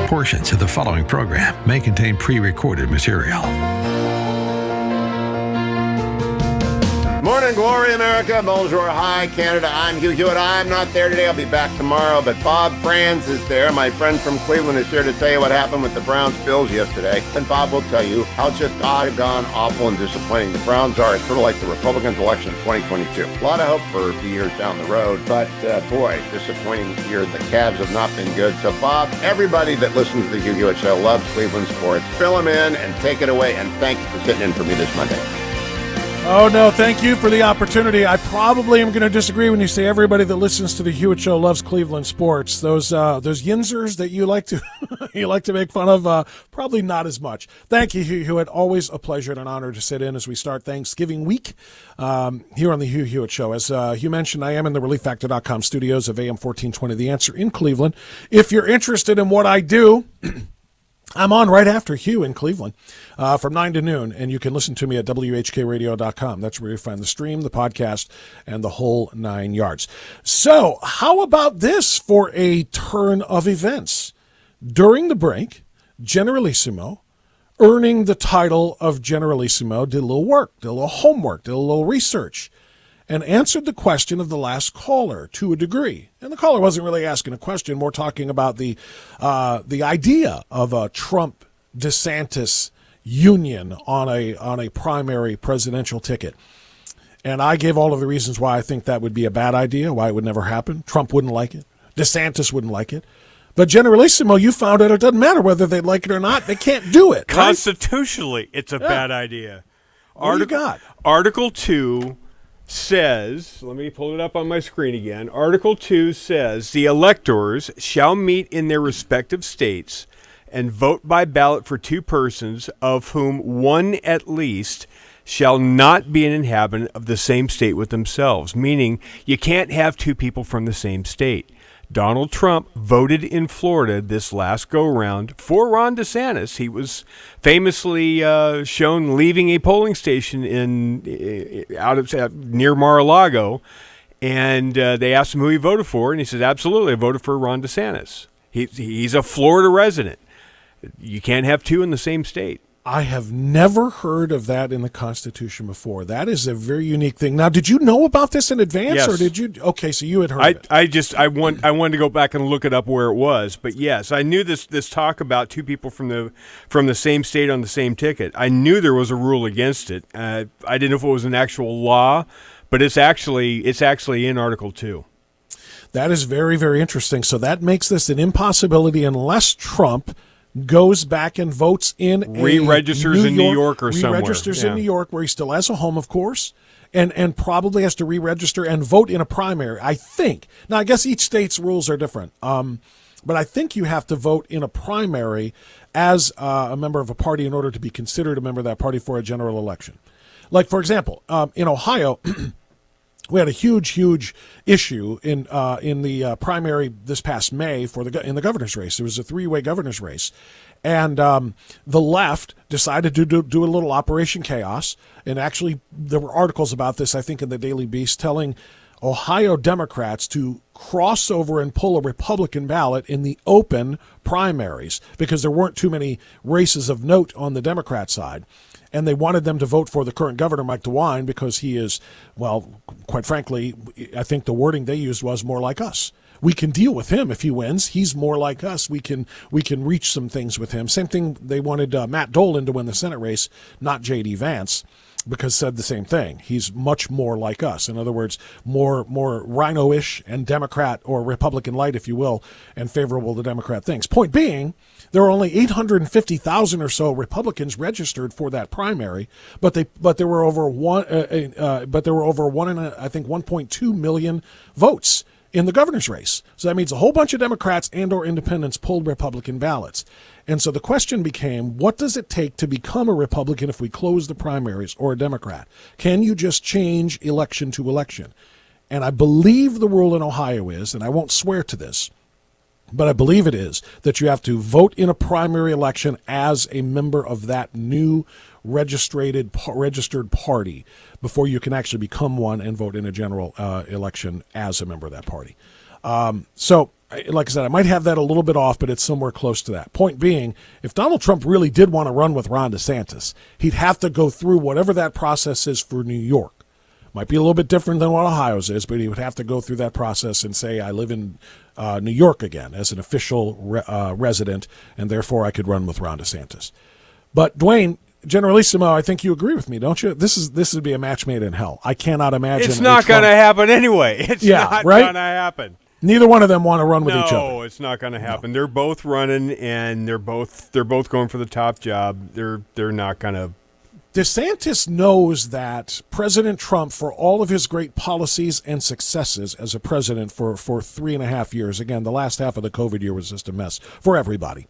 Speaker 1: Portions of the following program may contain pre-recorded material.
Speaker 2: Morning, glory, America. Bonjour, hi, Canada. I'm Hugh Hewitt. I'm not there today. I'll be back tomorrow. But Bob Franz is there. My friend from Cleveland is here to tell you what happened with the Browns-Bills yesterday. And Bob will tell you how just doggone awful and disappointing the Browns are. It's sort of like the Republicans' election in 2022. A lot of hope for a few years down the road. But, boy, disappointing year. The Cavs have not been good. So, Bob, everybody that listens to the Hugh Hewitt Show loves Cleveland sports. Fill them in and take it away. And thank you for sitting in for me this Monday.
Speaker 3: Oh, no, thank you for the opportunity. I probably am going to disagree when you say everybody that listens to the Hewitt Show loves Cleveland sports. Those yinzers that you like to you like to make fun of, probably not as much. Thank you, Hugh Hewitt. Always a pleasure and an honor to sit in as we start Thanksgiving week here on the Hugh Hewitt Show. As Hugh mentioned, I am in the ReliefFactor.com studios of AM 1420 The Answer in Cleveland. If you're interested in what I do, I'm on right after Hugh in Cleveland from 9 to noon, and you can listen to me at WHKRadio.com. That's where you find the stream, the podcast, and the whole 9 yards. So how about this for a turn of events? During the break, Generalissimo, earning the title of Generalissimo, did a little work, did a little homework, did a little research, and answered the question of the last caller to a degree. And the caller wasn't really asking a question, more talking about the idea of a Trump-DeSantis union on a primary presidential ticket. And I gave all of the reasons why I think that would be a bad idea, why it would never happen. Trump wouldn't like it. DeSantis wouldn't like it. But Generalissimo, you found out it doesn't matter whether they like it or not. They can't do it. Right?
Speaker 13: Constitutionally, it's a bad idea.
Speaker 3: What do you got?
Speaker 13: Article 2 says, let me pull it up on my screen again. Article 2 says, the electors shall meet in their respective states and vote by ballot for 2 persons, of whom one at least shall not be an inhabitant of the same state with themselves, meaning you can't have 2 people from the same state. Donald Trump voted in Florida this last go-round for Ron DeSantis. He was famously shown leaving a polling station near Mar-a-Lago, and they asked him who he voted for, and he said, absolutely, I voted for Ron DeSantis. He's a Florida resident. You can't have 2 in the same state.
Speaker 3: I have never heard of that in the Constitution before. That is a very unique thing. Now, did you know about this in advance,
Speaker 13: yes.
Speaker 3: Or did you? Okay, so you had heard of it.
Speaker 13: I wanted to go back and look it up where it was, but yes, I knew this talk about 2 people from the same state on the same ticket. I knew there was a rule against it. I didn't know if it was an actual law, but it's actually in Article 2.
Speaker 3: That is very, very interesting. So that makes this an impossibility unless Trump goes back and votes in
Speaker 13: re-registers in New York or somewhere.
Speaker 3: Re-registers in New York, where he still has a home, of course, and probably has to re-register and vote in a primary, I think. Now, I guess each state's rules are different, but I think you have to vote in a primary as a member of a party in order to be considered a member of that party for a general election. Like, for example, in Ohio, we had a huge issue in the primary this past May in the governor's race. It was a 3-way governor's race, and the left decided to do a little Operation Chaos. And actually, there were articles about this, I think, in the Daily Beast, telling Ohio Democrats to cross over and pull a Republican ballot in the open primaries because there weren't too many races of note on the Democrat side. And they wanted them to vote for the current governor, Mike DeWine, because he is, well, quite frankly, I think the wording they used was more like us. We can deal with him if he wins. He's more like us. We can reach some things with him. Same thing, they wanted Matt Dolan to win the Senate race, not J.D. Vance, because said the same thing. He's much more like us. In other words, more rhino-ish and Democrat or Republican light, if you will, and favorable to Democrat things. Point being, there are only 850,000 or so Republicans registered for that primary, but there were over 1.2 million votes in the governor's race. So that means a whole bunch of Democrats and or independents pulled Republican ballots. And so the question became, what does it take to become a Republican if we close the primaries, or a Democrat? Can you just change election to election? And I believe the rule in Ohio is, and I won't swear to this, but I believe it is, that you have to vote in a primary election as a member of that new registered party before you can actually become one and vote in a general election as a member of that party. So like I said, I might have that a little bit off, but it's somewhere close to that. Point being, if Donald Trump really did want to run with Ron DeSantis, he'd have to go through whatever that process is for New York. Might be a little bit different than what Ohio's is, but he would have to go through that process and say, I live in New York again as an official resident, and therefore I could run with Ron DeSantis. But Dwayne, Generalissimo, I think you agree with me, don't you? This would be a match made in hell. I cannot imagine.
Speaker 13: It's not going to happen anyway. It's not going to happen.
Speaker 3: Neither one of them want to run with each other.
Speaker 13: No, it's not going to happen. No. They're both running, and they're both going for the top job. They're not going to.
Speaker 3: DeSantis knows that President Trump, for all of his great policies and successes as a president for 3.5 years, again, the last half of the COVID year was just a mess for everybody.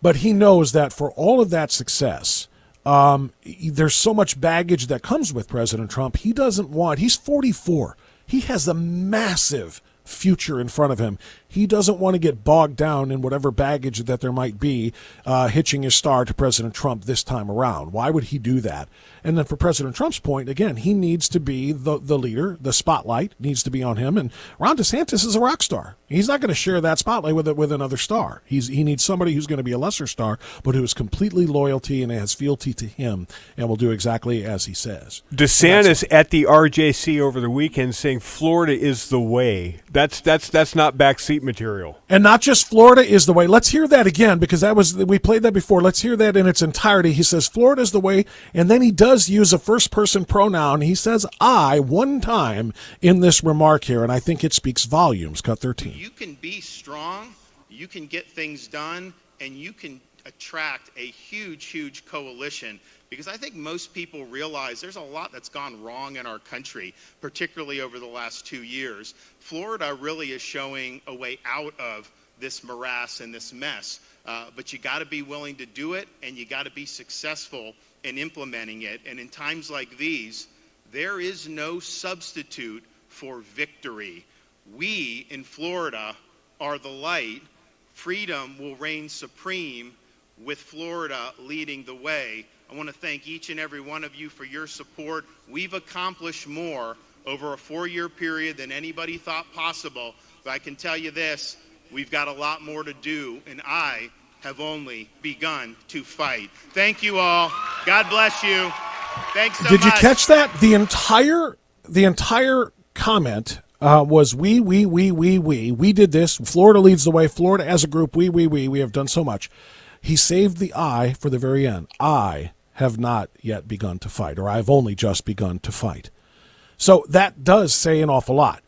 Speaker 3: But he knows that for all of that success, there's so much baggage that comes with President Trump. He's 44. He has a massive future in front of him. He doesn't want to get bogged down in whatever baggage that there might be hitching his star to President Trump this time around. Why would he do that? And then for President Trump's point, again, he needs to be the leader. The spotlight needs to be on him. And Ron DeSantis is a rock star. He's not going to share that spotlight with another star. He needs somebody who's going to be a lesser star, but who is completely loyalty and has fealty to him and will do exactly as he says.
Speaker 13: DeSantis at the RJC over the weekend saying Florida is the way. That's not backseat material.
Speaker 3: And not just Florida is the way. Let's hear that again, because we played that before. Let's hear that in its entirety. He says Florida is the way, and then he does use a first-person pronoun. He says I one time in this remark here, and I think it speaks volumes. Cut 13.
Speaker 14: You can be strong, you can get things done, and you can attract a huge coalition. Because I think most people realize there's a lot that's gone wrong in our country, particularly over the last 2 years. Florida really is showing a way out of this morass and this mess. But you got to be willing to do it, and you got to be successful in implementing it. And in times like these, there is no substitute for victory. We in Florida are the light. Freedom will reign supreme with Florida leading the way. I want to thank each and every one of you for your support. We've accomplished more over a 4-year period than anybody thought possible. But I can tell you this, we've got a lot more to do, and I have only begun to fight. Thank you all. God bless you. Thanks so much.
Speaker 3: Did you catch that? The entire comment was we did this. Florida leads the way. Florida as a group, we have done so much. He saved the I for the very end. I have not yet begun to fight, or I've only just begun to fight. So that does say an awful lot.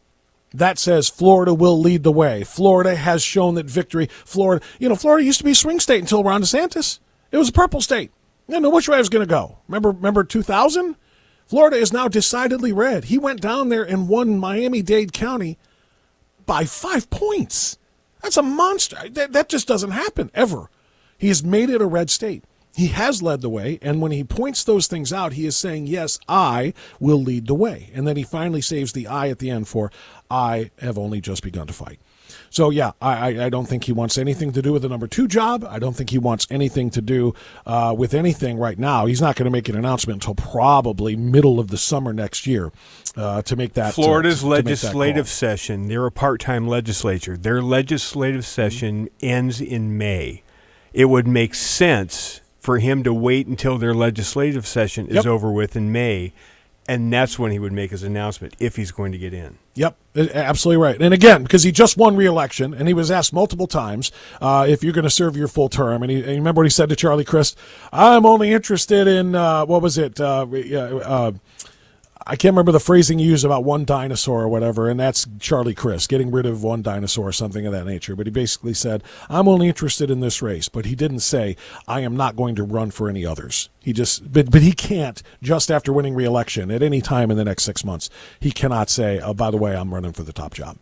Speaker 3: That says Florida will lead the way. Florida has shown that victory. Florida used to be a swing state until Ron DeSantis. It was a purple state. You didn't know which way it was going to go. Remember 2000? Florida is now decidedly red. He went down there and won Miami-Dade County by 5 points. That's a monster. That just doesn't happen ever. He has made it a red state. He has led the way, and when he points those things out, he is saying, yes, I will lead the way. And then he finally saves the I at the end for, I have only just begun to fight. So, yeah, I don't think he wants anything to do with the number 2 job. I don't think he wants anything to do with anything right now. He's not going to make an announcement until probably middle of the summer next year to make that.
Speaker 13: Florida's legislative session, they're a part-time legislature. Their legislative session ends in May. It would make sense for him to wait until their legislative session is over with in May, and that's when he would make his announcement, if he's going to get in.
Speaker 3: Yep, absolutely right. And again, because he just won re-election, and he was asked multiple times if you're going to serve your full term, and you remember what he said to Charlie Crist? I'm only interested in, I can't remember the phrasing he used about one dinosaur or whatever, and that's Charlie Crist, getting rid of one dinosaur or something of that nature. But he basically said, I'm only interested in this race. But he didn't say, I am not going to run for any others. But he can't, just after winning re-election, at any time in the next 6 months, he cannot say, oh, by the way, I'm running for the top job.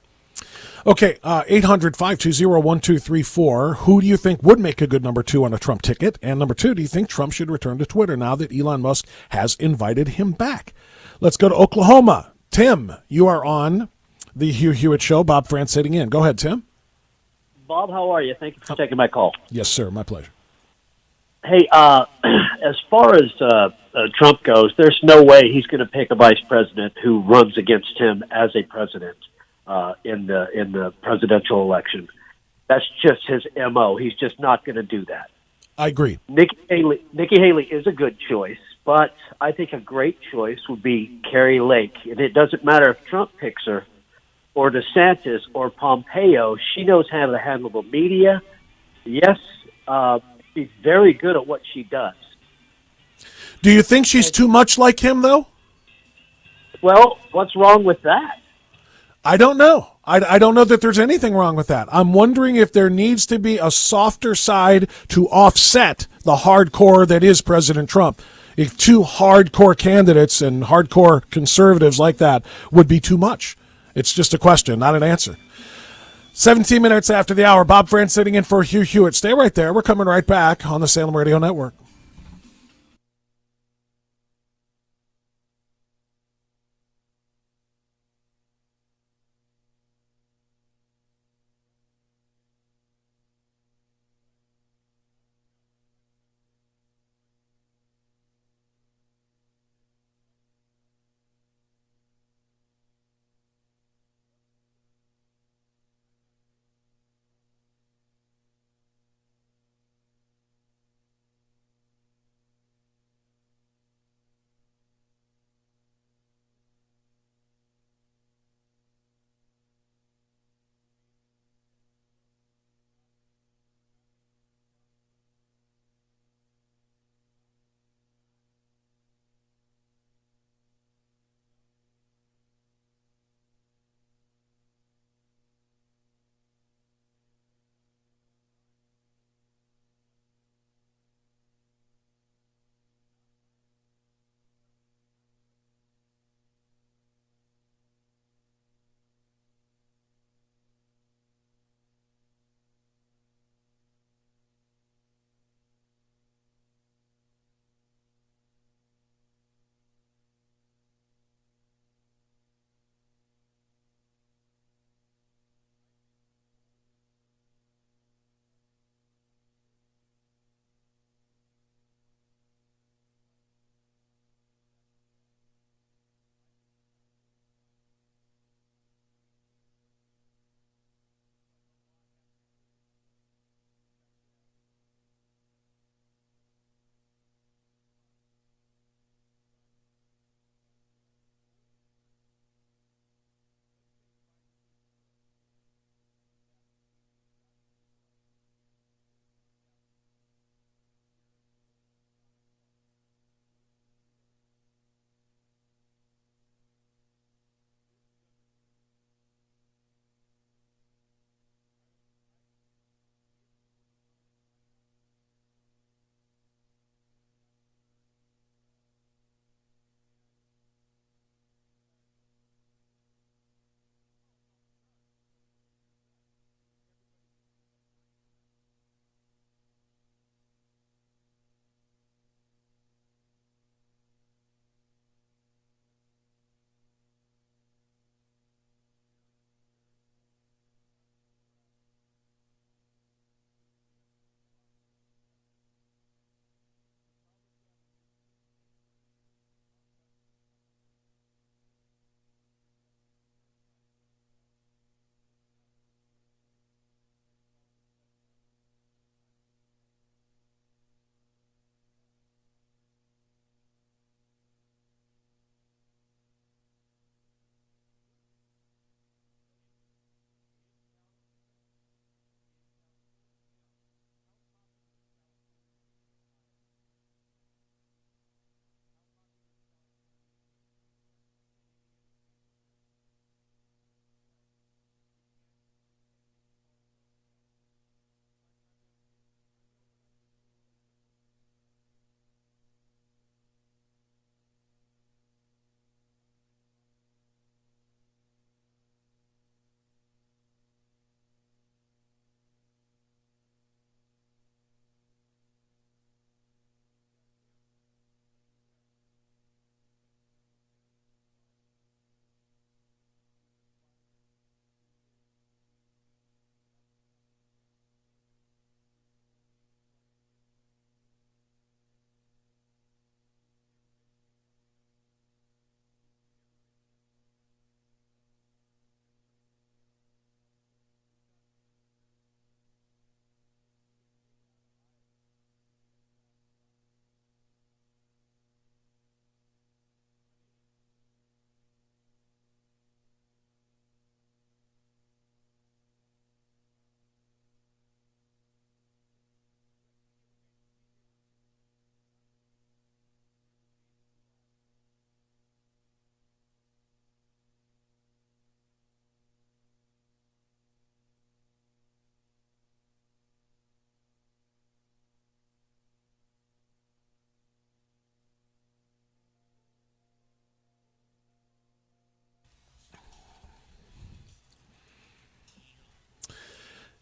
Speaker 3: Okay, 800-520-1234. Who do you think would make a good number 2 on a Trump ticket? And number 2, do you think Trump should return to Twitter now that Elon Musk has invited him back? Let's go to Oklahoma. Tim, you are on the Hugh Hewitt Show. Bob France sitting in. Go ahead, Tim.
Speaker 19: Bob, how are you? Thank you for taking my call.
Speaker 3: Yes, sir. My pleasure.
Speaker 19: Hey, as far as Trump goes, there's no way he's going to pick a vice president who runs against him as a president. in the presidential election. That's just his MO. He's just not going to do that.
Speaker 3: I agree.
Speaker 19: Nikki Haley is a good choice, but I think a great choice would be Carrie Lake. And it doesn't matter if Trump picks her or DeSantis or Pompeo. She knows how to handle the media. Yes, she's very good at what she does.
Speaker 3: Do you think she's too much like him, though?
Speaker 19: Well, what's wrong with that?
Speaker 3: I don't know. I don't know that there's anything wrong with that. I'm wondering if there needs to be a softer side to offset the hardcore that is President Trump. If two hardcore candidates and hardcore conservatives like that would be too much. It's just a question, not an answer. 17 minutes after the hour, Bob Frantz sitting in for Hugh Hewitt. Stay right there. We're coming right back on the Salem Radio Network.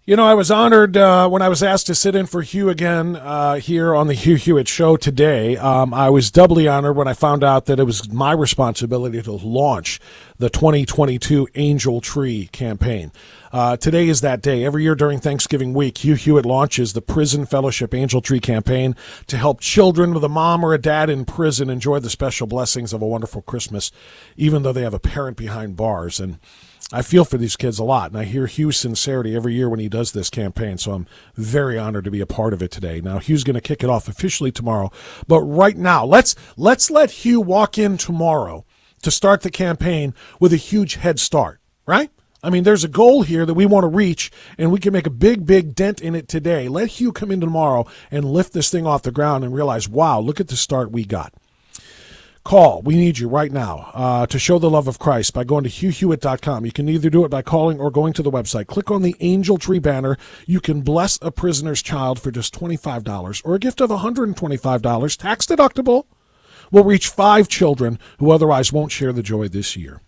Speaker 3: You know, I was honored when I was asked to sit in for Hugh again here on the Hugh Hewitt Show today. I was doubly honored when I found out that it was my responsibility to launch the 2022 Angel Tree campaign. Today is that day. Every year during Thanksgiving week, Hugh Hewitt launches the Prison Fellowship Angel Tree campaign to help children with a mom or a dad in prison enjoy the special blessings of a wonderful Christmas, even though they have a parent behind bars. And I feel for these kids a lot, and I hear Hugh's sincerity every year when he does this campaign, so I'm very honored to be a part of it today. Now, Hugh's going to kick it off officially tomorrow, but right now, let's let Hugh walk in tomorrow to start the campaign with a huge head start, right? I mean, there's a goal here that we want to reach, and we can make a big, big dent in it today. Let Hugh come in tomorrow and lift this thing off the ground and realize, wow, look at the start we got. Call. We need you right now to show the love of Christ by going to HughHewitt.com. You can either do it by calling or going to the website. Click on the Angel Tree banner. You can bless a prisoner's child for just $25 or a gift of $125, tax deductible. Will reach 5 children who otherwise won't share the joy this year.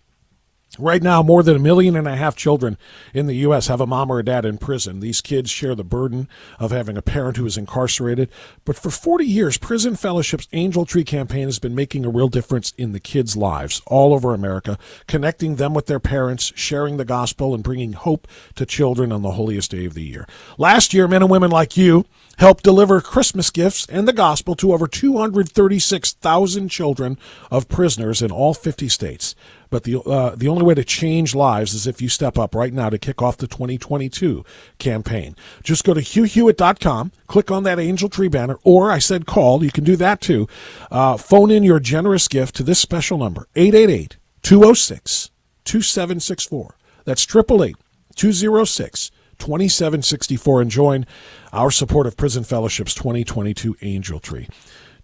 Speaker 3: Right now, more than 1.5 million children in the U.S. have a mom or a dad in prison. These kids share the burden of having a parent who is incarcerated. But for 40 years, Prison Fellowship's Angel Tree campaign has been making a real difference in the kids' lives all over America, connecting them with their parents, sharing the gospel, and bringing hope to children on the holiest day of the year. Last year, men and women like you helped deliver Christmas gifts and the gospel to over 236,000 children of prisoners in all 50 states. But the only way to change lives is if you step up right now to kick off the 2022 campaign. Just go to HughHewitt.com, click on that Angel Tree banner, or I said call. You can do that too. Phone in your generous gift to this special number, 888-206-2764. That's 888-206-2764, and join our support of Prison Fellowship's 2022 Angel Tree.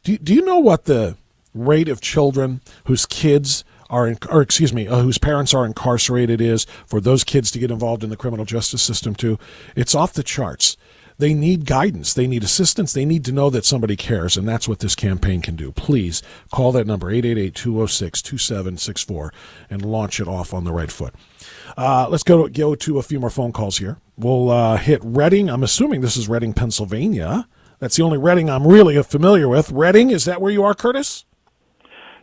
Speaker 3: Do you know what the rate of children whose kids whose parents are incarcerated is for those kids to get involved in the criminal justice system too? It's off the charts. They need guidance. They need assistance. They need to know that somebody cares, and that's what this campaign can do. Please call that number, 888-206-2764, and launch it off on the right foot. Let's go to a few more phone calls here. We'll hit Reading. I'm assuming this is Reading, Pennsylvania. That's the only Reading I'm really familiar with. Reading, is that where you are, Curtis?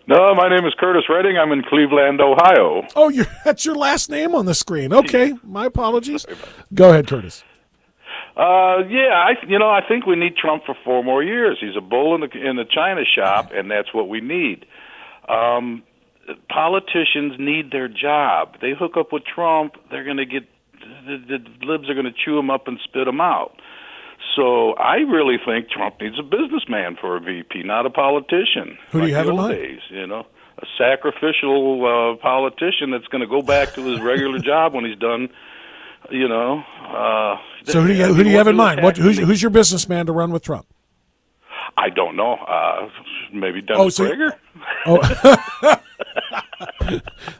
Speaker 20: No, my name is Curtis Redding. I'm in Cleveland, Ohio.
Speaker 3: Oh, that's your last name on the screen. Okay, my apologies. Go ahead, Curtis.
Speaker 20: I think we need Trump for 4 more years. He's a bull in the china shop, and that's what we need. Politicians need their job. They hook up with Trump, they're going to get the libs are going to chew him up and spit him out. So I really think Trump needs a businessman for a VP, not a politician.
Speaker 3: Who do you have in mind?
Speaker 20: Days, a sacrificial politician that's going to go back to his regular job when he's done.
Speaker 3: So who do you have in mind? Who's your businessman to run with Trump?
Speaker 20: I don't know. Maybe Dennis Prager.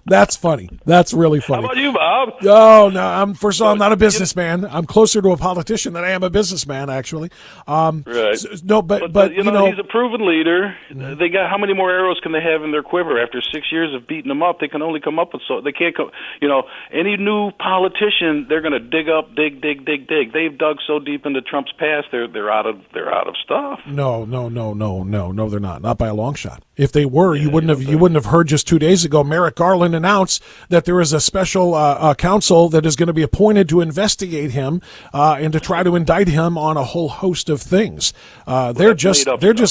Speaker 3: That's funny. That's really funny.
Speaker 20: How about you, Bob?
Speaker 3: Oh, no. I'm not a businessman. I'm closer to a politician than I am a businessman, actually.
Speaker 20: Right.
Speaker 3: But
Speaker 20: he's a proven leader. They got how many more arrows can they have in their quiver after 6 years of beating them up? They can only come up with they can't come. Any new politician, they're going to dig. They've dug so deep into Trump's past, they're out of stuff.
Speaker 3: No, they're not. Not by a long shot. If they were, you wouldn't have heard just 2 days ago Merrick Garland announced that there is a special counsel that is going to be appointed to investigate him and to try to indict him on a whole host of things. They're just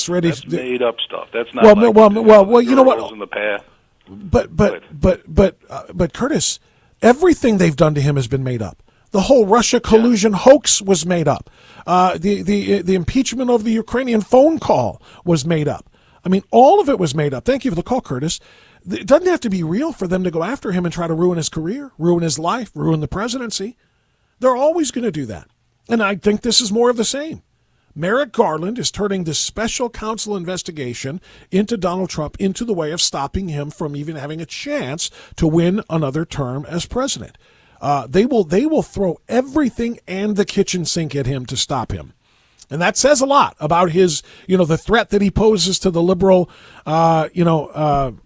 Speaker 3: ready.
Speaker 20: That's made up stuff. That's not.
Speaker 3: Well, you know what?
Speaker 20: In the past.
Speaker 3: But Curtis, everything they've done to him has been made up. The whole Russia collusion hoax was made up. The impeachment of the Ukrainian phone call was made up. I mean, all of it was made up. Thank you for the call, Curtis. It doesn't have to be real for them to go after him and try to ruin his career, ruin his life, ruin the presidency. They're always going to do that. And I think this is more of the same. Merrick Garland is turning this special counsel investigation into Donald Trump into the way of stopping him from even having a chance to win another term as president. They will throw everything and the kitchen sink at him to stop him. And that says a lot about his, the threat that he poses to the liberal,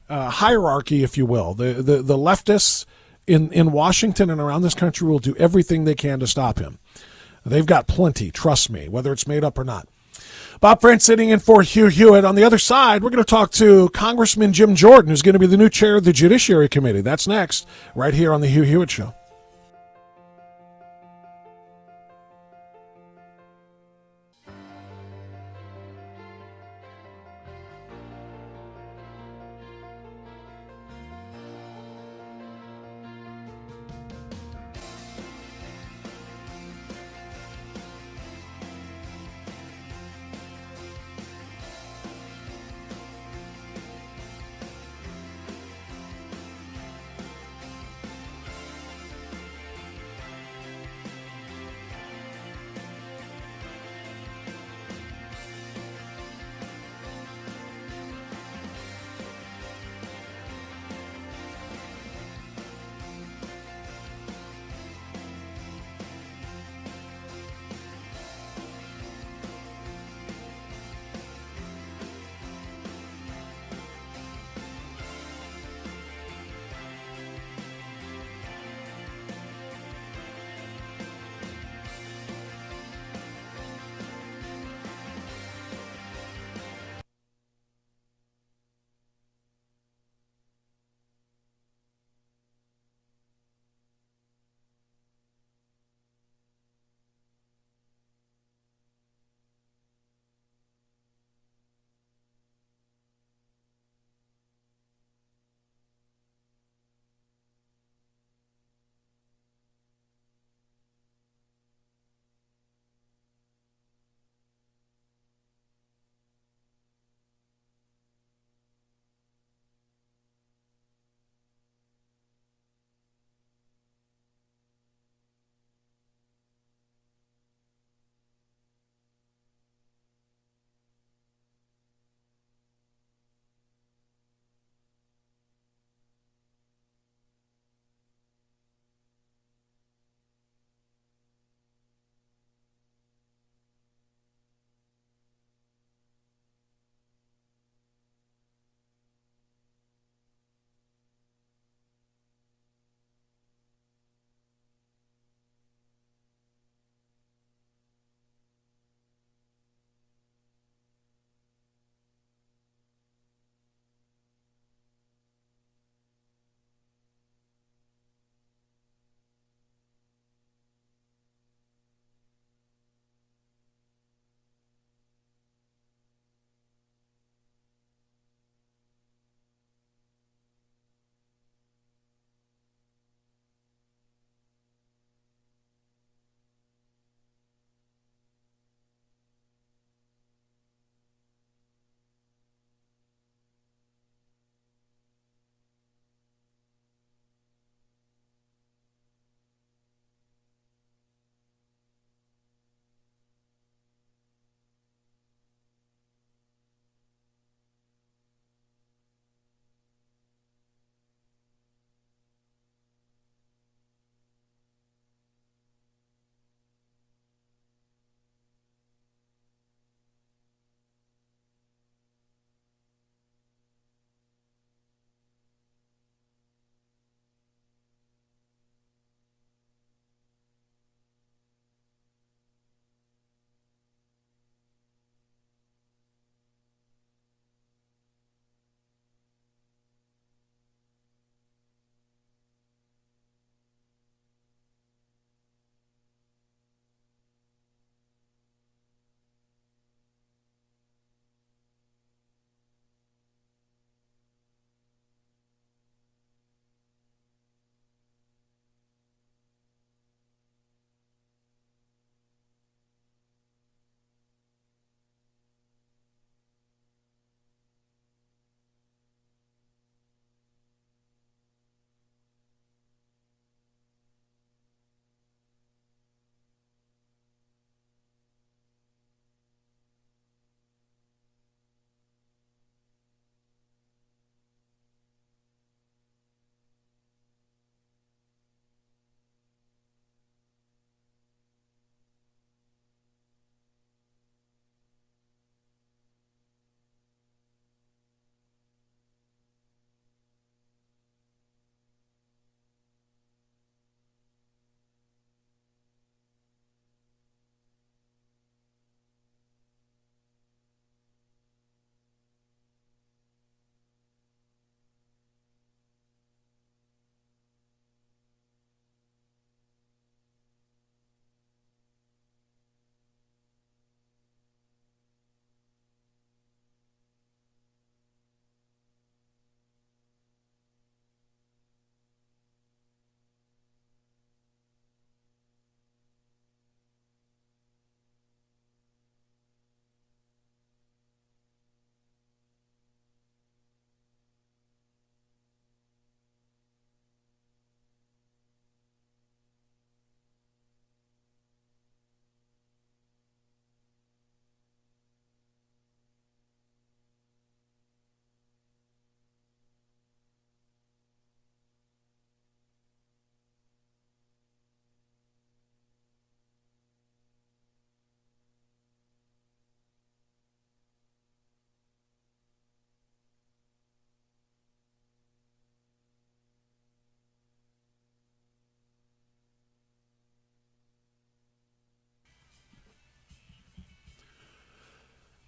Speaker 3: hierarchy, if you will. The leftists in Washington and around this country will do everything they can to stop him. They've got plenty, trust me, whether it's made up or not. Bob France sitting in for Hugh Hewitt. On the other side, we're going to talk to Congressman Jim Jordan, who's going to be the new chair of the Judiciary Committee. That's next, right here on the Hugh Hewitt Show.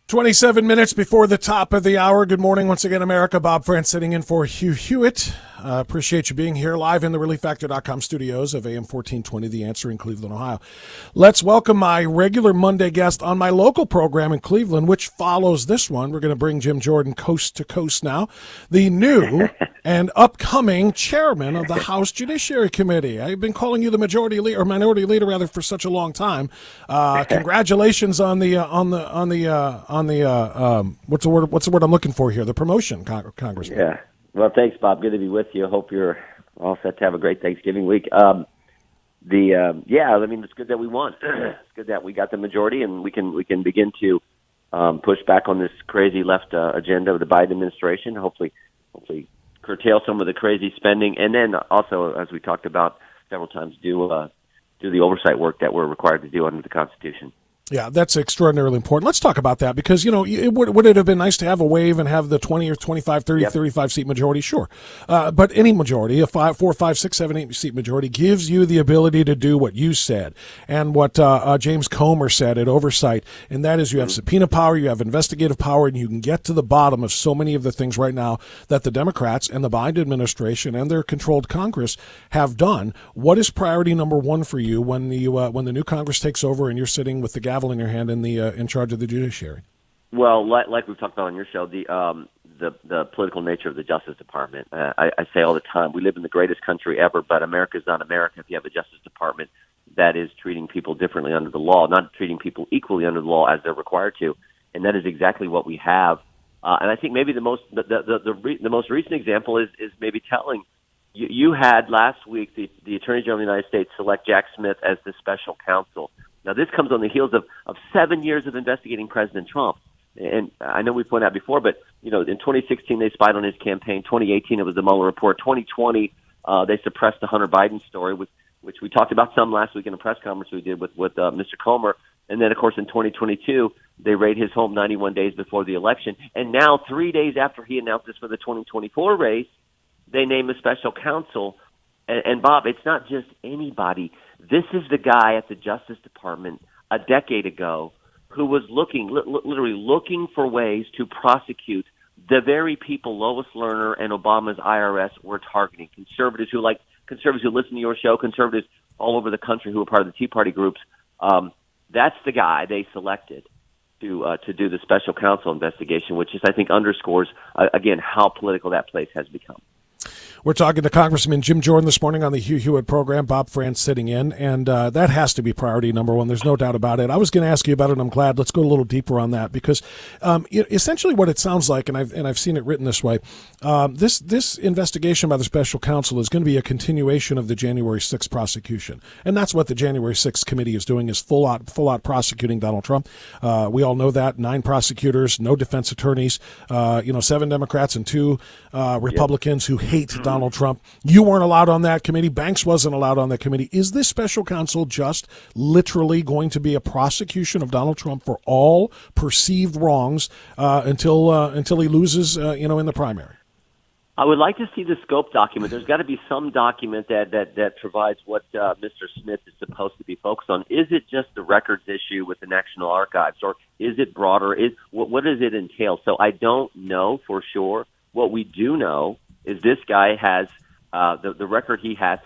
Speaker 3: 27 minutes before the top of the hour. Good morning once again, America. Bob France sitting in for Hugh Hewitt. Appreciate you being here live in the ReliefFactor.com studios of AM 1420, The Answer in Cleveland, Ohio. Let's welcome my regular Monday guest on my local program in Cleveland, which follows this one. We're going to bring Jim Jordan coast to coast now, the new and upcoming chairman of the House Judiciary Committee. I've been calling you the minority leader rather for such a long time. Congratulations on the what's the word I'm looking for here? The promotion, Congressman.
Speaker 21: Yeah. Well, thanks, Bob. Good to be with you. Hope you're all set to have a great Thanksgiving week. It's good that we won. It's good that we got the majority, and we can begin to push back on this crazy left agenda of the Biden administration. Hopefully curtail some of the crazy spending, and then also, as we talked about several times, do the oversight work that we're required to do under the Constitution.
Speaker 3: Yeah, that's extraordinarily important. Let's talk about that because, would it have been nice to have a wave and have the 20 or 25, 30, 35 seat majority? Sure. But any majority, a 4, 5, 6, 7, 8 seat majority gives you the ability to do what you said and what James Comer said at Oversight, and that is you have subpoena power, you have investigative power, and you can get to the bottom of so many of the things right now that the Democrats and the Biden administration and their controlled Congress have done. What is priority number one for you when the new Congress takes over and you're sitting with the gavel in your hand in charge of the judiciary?
Speaker 21: Well, like we've talked about on your show, the political nature of the Justice Department. I say all the time, we live in the greatest country ever, but America's not America if you have a Justice Department that is treating people differently under the law, not treating people equally under the law as they're required to, and that is exactly what we have. And I think maybe the most recent example is maybe telling. You had last week the Attorney General of the United States select Jack Smith as the special counsel. Now, this comes on the heels of 7 years of investigating President Trump. And I know we pointed out before, but, in 2016, they spied on his campaign. 2018, it was the Mueller report. 2020, they suppressed the Hunter Biden story, which we talked about some last week in a press conference we did with Mr. Comer. And then, of course, in 2022, they raid his home 91 days before the election. And now, 3 days after he announced this for the 2024 race, they name a special counsel. And Bob, it's not just anybody. This is the guy at the Justice Department a decade ago who was literally looking for ways to prosecute the very people Lois Lerner and Obama's IRS were targeting. Conservatives who listen to your show, conservatives all over the country who are part of the Tea Party groups. That's the guy they selected to do the special counsel investigation, which I think underscores, again, how political that place has become.
Speaker 3: We're talking to Congressman Jim Jordan this morning on the Hugh Hewitt program. Bob France sitting in, and that has to be priority number one. There's no doubt about it. I was going to ask you about it, and I'm glad. Let's go a little deeper on that because essentially what it sounds like, and I've seen it written this way, this investigation by the special counsel is going to be a continuation of the January 6th prosecution, and that's what the January 6th committee is doing is full out prosecuting Donald Trump. We all know that 9 prosecutors, no defense attorneys, 7 Democrats and 2 Republicans who hate Donald Trump. You weren't allowed on that committee. Banks wasn't allowed on that committee. Is this special counsel just literally going to be a prosecution of Donald Trump for all perceived wrongs until he loses, in the primary?
Speaker 21: I would like to see the scope document. There's got to be some document that provides what Mr. Smith is supposed to be focused on. Is it just the records issue with the National Archives, or is it broader? What does it entail? So I don't know for sure. What we do know is this guy has the record he has.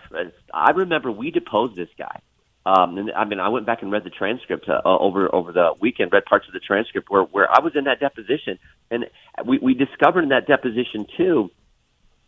Speaker 21: I remember we deposed this guy. I went back and read the transcript over the weekend, read parts of the transcript where I was in that deposition. And we discovered in that deposition, too,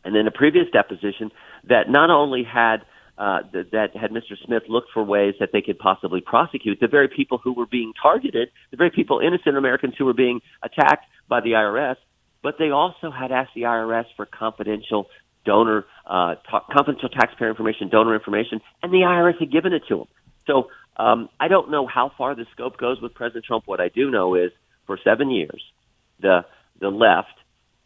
Speaker 21: and in a previous deposition, that not only had Mr. Smith looked for ways that they could possibly prosecute the very people who were being targeted, the very people, innocent Americans who were being attacked by the IRS, but they also had asked the IRS for confidential confidential taxpayer information, donor information, and the IRS had given it to them. So I don't know how far the scope goes with President Trump. What I do know is for 7 years, the left,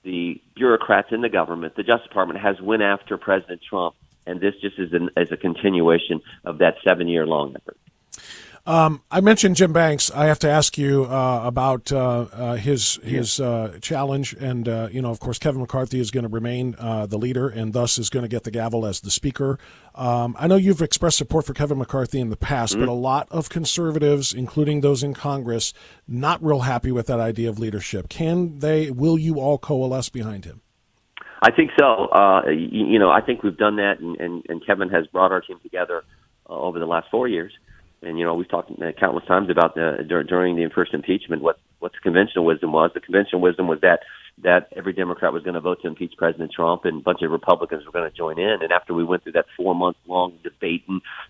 Speaker 21: the bureaucrats in the government, the Justice Department has went after President Trump, and this just is a continuation of that 7-year long effort.
Speaker 3: I mentioned Jim Banks. I have to ask you about his challenge, and of course, Kevin McCarthy is going to remain the leader, and thus is going to get the gavel as the speaker. I know you've expressed support for Kevin McCarthy in the past, but a lot of conservatives, including those in Congress, not real happy with that idea of leadership. Will you all coalesce behind him?
Speaker 21: I think so. I think we've done that, and Kevin has brought our team together over the last 4 years. And, we've talked countless times about during the first impeachment what the conventional wisdom was. The conventional wisdom was that every Democrat was going to vote to impeach President Trump, and a bunch of Republicans were going to join in. And after we went through that 4-month-long debate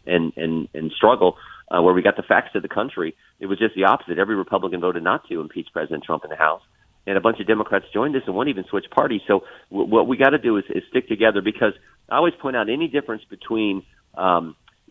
Speaker 21: and struggle where we got the facts to the country, it was just the opposite. Every Republican voted not to impeach President Trump in the House. And a bunch of Democrats joined us, and one even switched parties. So what we got to do is stick together, because I always point out any difference between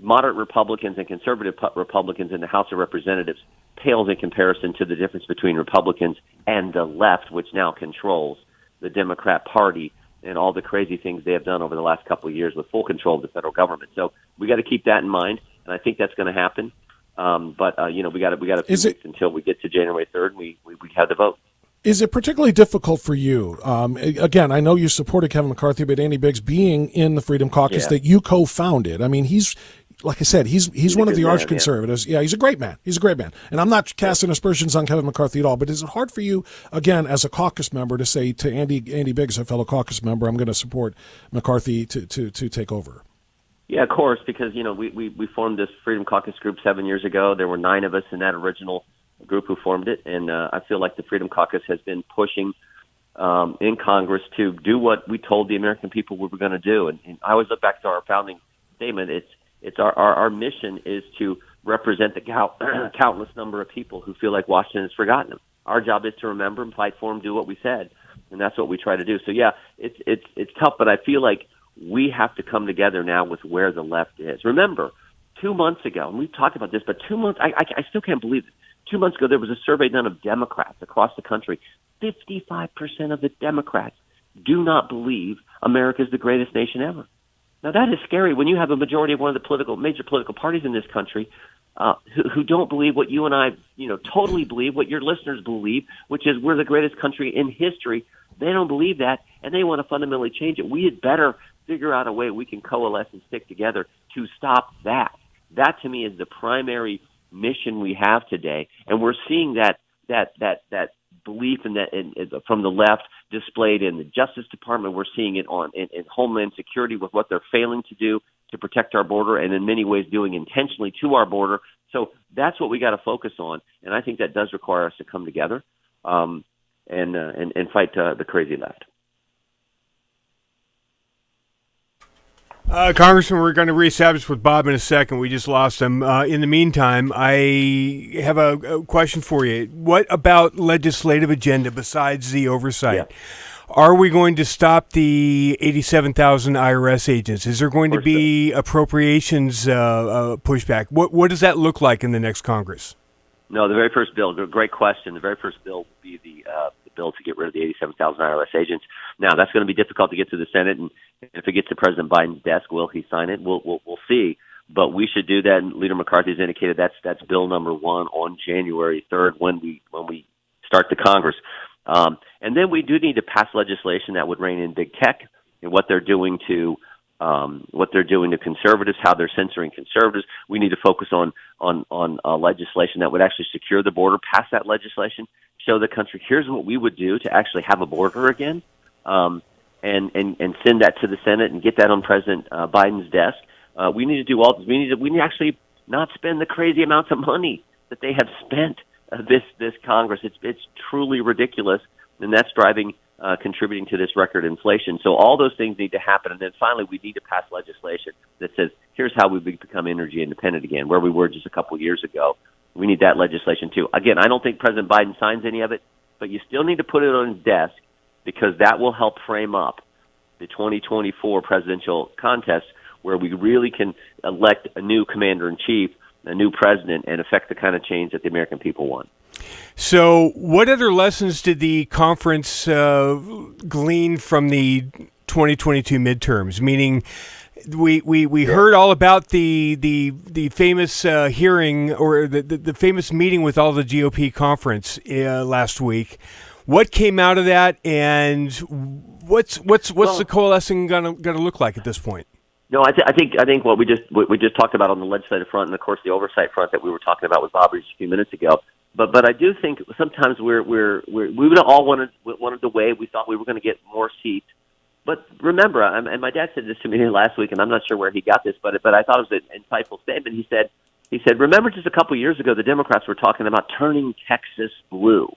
Speaker 21: moderate Republicans and conservative Republicans in the House of Representatives pales in comparison to the difference between Republicans and the left, which now controls the Democrat Party and all the crazy things they have done over the last couple of years with full control of the federal government. So we got to keep that in mind, and I think that's going to happen. But we got a few weeks until we get to January 3rd. We have the vote.
Speaker 3: Is it particularly difficult for you? Again, I know you supported Kevin McCarthy, but Andy Biggs being in the Freedom Caucus that you co-founded. I mean, he's, like I said, he's one of the arch conservatives. Yeah, he's a great man. He's a great man. And I'm not casting aspersions on Kevin McCarthy at all, but is it hard for you, again, as a caucus member, to say to Andy Biggs, a fellow caucus member, I'm going to support McCarthy to take over?
Speaker 21: Yeah, of course, because, we formed this Freedom Caucus group 7 years ago. There were 9 of us in that original group who formed it, and I feel like the Freedom Caucus has been pushing in Congress to do what we told the American people we were going to do. And I always look back to our founding statement. It's our mission is to represent the countless number of people who feel like Washington has forgotten them. Our job is to remember them, fight for them, do what we said, and that's what we try to do. So yeah, it's tough, but I feel like we have to come together now with where the left is. Remember, 2 months ago, and we've talked about this, but 2 months, I still can't believe it. 2 months ago, there was a survey done of Democrats across the country. 55% of the Democrats do not believe America is the greatest nation ever. Now, that is scary when you have a majority of one of the major political parties in this country who don't believe what you and I, totally believe, what your listeners believe, which is we're the greatest country in history. They don't believe that, and they want to fundamentally change it. We had better figure out a way we can coalesce and stick together to stop that. That, to me, is the primary mission we have today, and we're seeing that belief in that from the left displayed in the Justice Department. We're seeing it in Homeland Security with what they're failing to do to protect our border, and in many ways doing intentionally to our border. So that's what we got to focus on, and I think that does require us to come together and fight the crazy left.
Speaker 13: Congressman, we're going to reestablish with Bob in a second. We just lost him. In the meantime, I have a question for you. What about legislative agenda besides the oversight? Yeah. Are we going to stop the 87,000 IRS agents? Is there going to be appropriations pushback? What does that look like in the next Congress?
Speaker 21: No, the very first bill, great question. The very first bill will be the bill to get rid of the 87,000 IRS agents. Now, that's going to be difficult to get to the Senate, and if it gets to President Biden's desk, will he sign it? We'll see. But we should do that, and Leader McCarthy has indicated that's bill number 1 on January 3rd when we start the Congress. And then we do need to pass legislation that would rein in big tech and what they're doing to conservatives, how they're censoring conservatives. We need to focus on legislation that would actually secure the border, pass that legislation, show the country, here's what we would do to actually have a border again, and send that to the Senate and get that on President Biden's desk. We need to do all this. We need to actually not spend the crazy amounts of money that they have spent this Congress. It's truly ridiculous, and that's contributing to this record inflation. So all those things need to happen. And then finally, we need to pass legislation that says, here's how we become energy independent again, where we were just a couple of years ago. We need that legislation too. Again, I don't think President Biden signs any of it, but you still need to put it on his desk because that will help frame up the 2024 presidential contest where we really can elect a new commander-in-chief, a new president, and affect the kind of change that the American people want.
Speaker 13: So what other lessons did the conference glean from the 2022 midterms? Meaning, We heard all about the famous hearing or the famous meeting with all the GOP conference last week. What came out of that, and what's the coalescing gonna look like at this point?
Speaker 21: No, I think what we just talked about on the legislative front, and of course the oversight front that we were talking about with Bob just a few minutes ago. But I do think sometimes we would all wanted the way we thought we were going to get more seats. But remember, and my dad said this to me last week, and I'm not sure where he got this, but I thought it was an insightful statement. He said, remember just a couple of years ago, the Democrats were talking about turning Texas blue.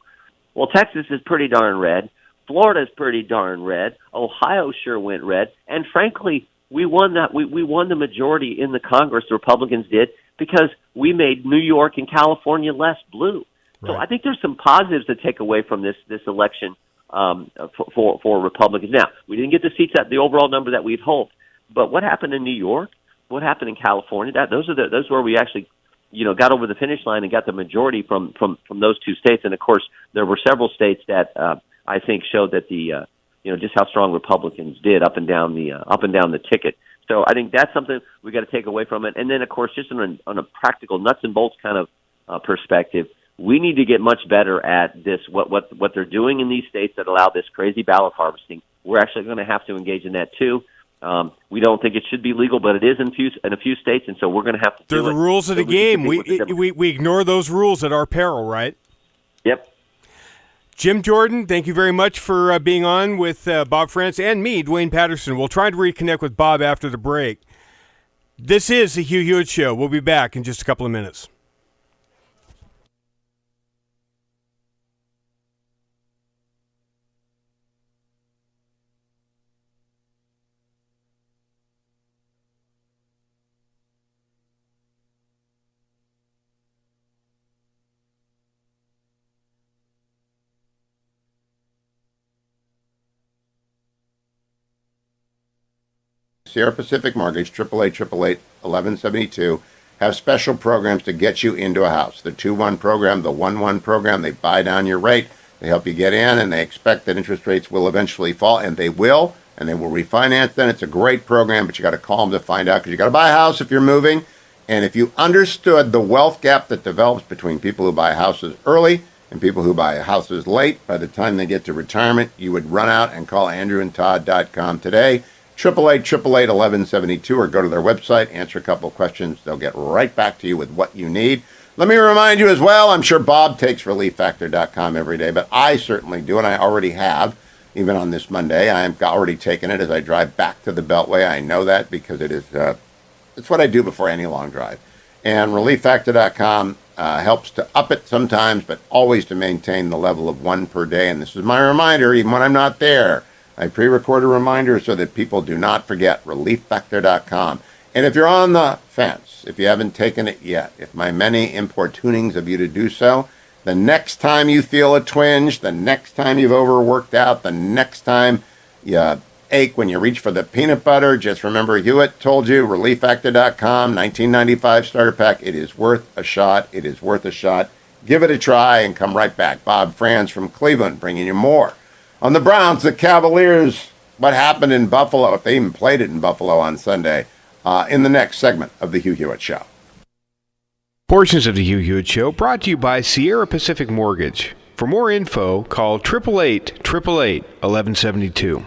Speaker 21: Well, Texas is pretty darn red. Florida's pretty darn red. Ohio sure went red. And frankly, we won that. We won the majority in the Congress, the Republicans did, because we made New York and California less blue. So I think there's some positives to take away from this election for Republicans. Now, we didn't get the seats at the overall number that we'd hoped, but what happened in New York, what happened in California, those are where we actually, got over the finish line and got the majority from those two states. And of course, there were several states that I think showed that just how strong Republicans did up and down the ticket. So I think that's something we got to take away from it. And then of course, just on a practical nuts and bolts kind of perspective, we need to get much better at this. What they're doing in these states that allow this crazy ballot harvesting, we're actually going to have to engage in that too. We don't think it should be legal, but it is in a few states, and so we're going to have to.
Speaker 13: They're the rules of the game. We ignore those rules at our peril, right?
Speaker 21: Yep.
Speaker 13: Jim Jordan, thank you very much for being on with Bob France and me, Dwayne Patterson. We'll try to reconnect with Bob after the break. This is the Hugh Hewitt Show. We'll be back in just a couple of minutes.
Speaker 2: Sierra Pacific Mortgage, 888-888-1172, have special programs to get you into a house. The 2-1 program, the 1-1 program, they buy down your rate. They help you get in, and they expect that interest rates will eventually fall, and they will refinance then. It's a great program, but you got to call them to find out, because you got to buy a house if you're moving. And if you understood the wealth gap that develops between people who buy houses early and people who buy houses late, by the time they get to retirement, you would run out and call andrewandtodd.com today. 888-888-1172, or go to their website, answer a couple of questions. They'll get right back to you with what you need. Let me remind you as well, I'm sure Bob takes relieffactor.com every day, but I certainly do, and I already have, even on this Monday. I've already taken it as I drive back to the Beltway. I know that because it's what I do before any long drive. And relieffactor.com helps to up it sometimes, but always to maintain the level of 1 per day. And this is my reminder, even when I'm not there. I pre-record a reminder so that people do not forget, relieffactor.com. And if you're on the fence, if you haven't taken it yet, if my many importunings of you to do so, the next time you feel a twinge, the next time you've overworked out, the next time you ache when you reach for the peanut butter, just remember Hewitt told you, relieffactor.com, 1995 starter pack. It is worth a shot. It is worth a shot. Give it a try and come right back. Bob Franz from Cleveland bringing you more. On the Browns, the Cavaliers, what happened in Buffalo, if they even played it in Buffalo on Sunday, in the next segment of the Hugh Hewitt Show.
Speaker 13: Portions of the Hugh Hewitt Show brought to you by Sierra Pacific Mortgage. For more info, call 888-888-1172.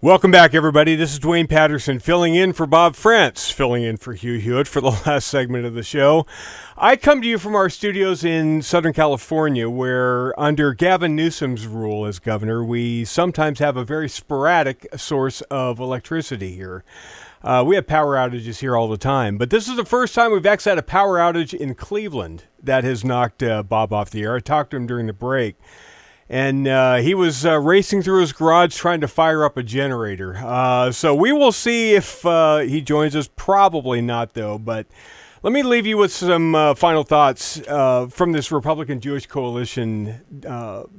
Speaker 13: Welcome back, everybody. This is Dwayne Patterson filling in for Bob France, filling in for Hugh Hewitt for the last segment of the show. I come to you from our studios in Southern California, where under Gavin Newsom's rule as governor, we sometimes have a very sporadic source of electricity here. We have power outages here all the time, but this is the first time we've actually had a power outage in Cleveland that has knocked Bob off the air. I talked to him during the break. And he was racing through his garage trying to fire up a generator. So we will see if he joins us. Probably not, though. But let me leave you with some final thoughts from this Republican Jewish Coalition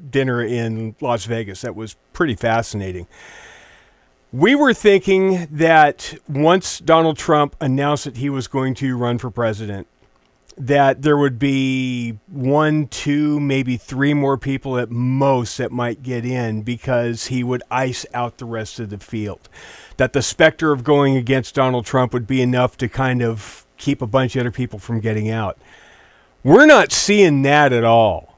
Speaker 13: dinner in Las Vegas. That was pretty fascinating. We were thinking that once Donald Trump announced that he was going to run for president, that there would be 1, 2, maybe 3 more people at most that might get in because he would ice out the rest of the field. That the specter of going against Donald Trump would be enough to kind of keep a bunch of other people from getting out. We're not seeing that at all.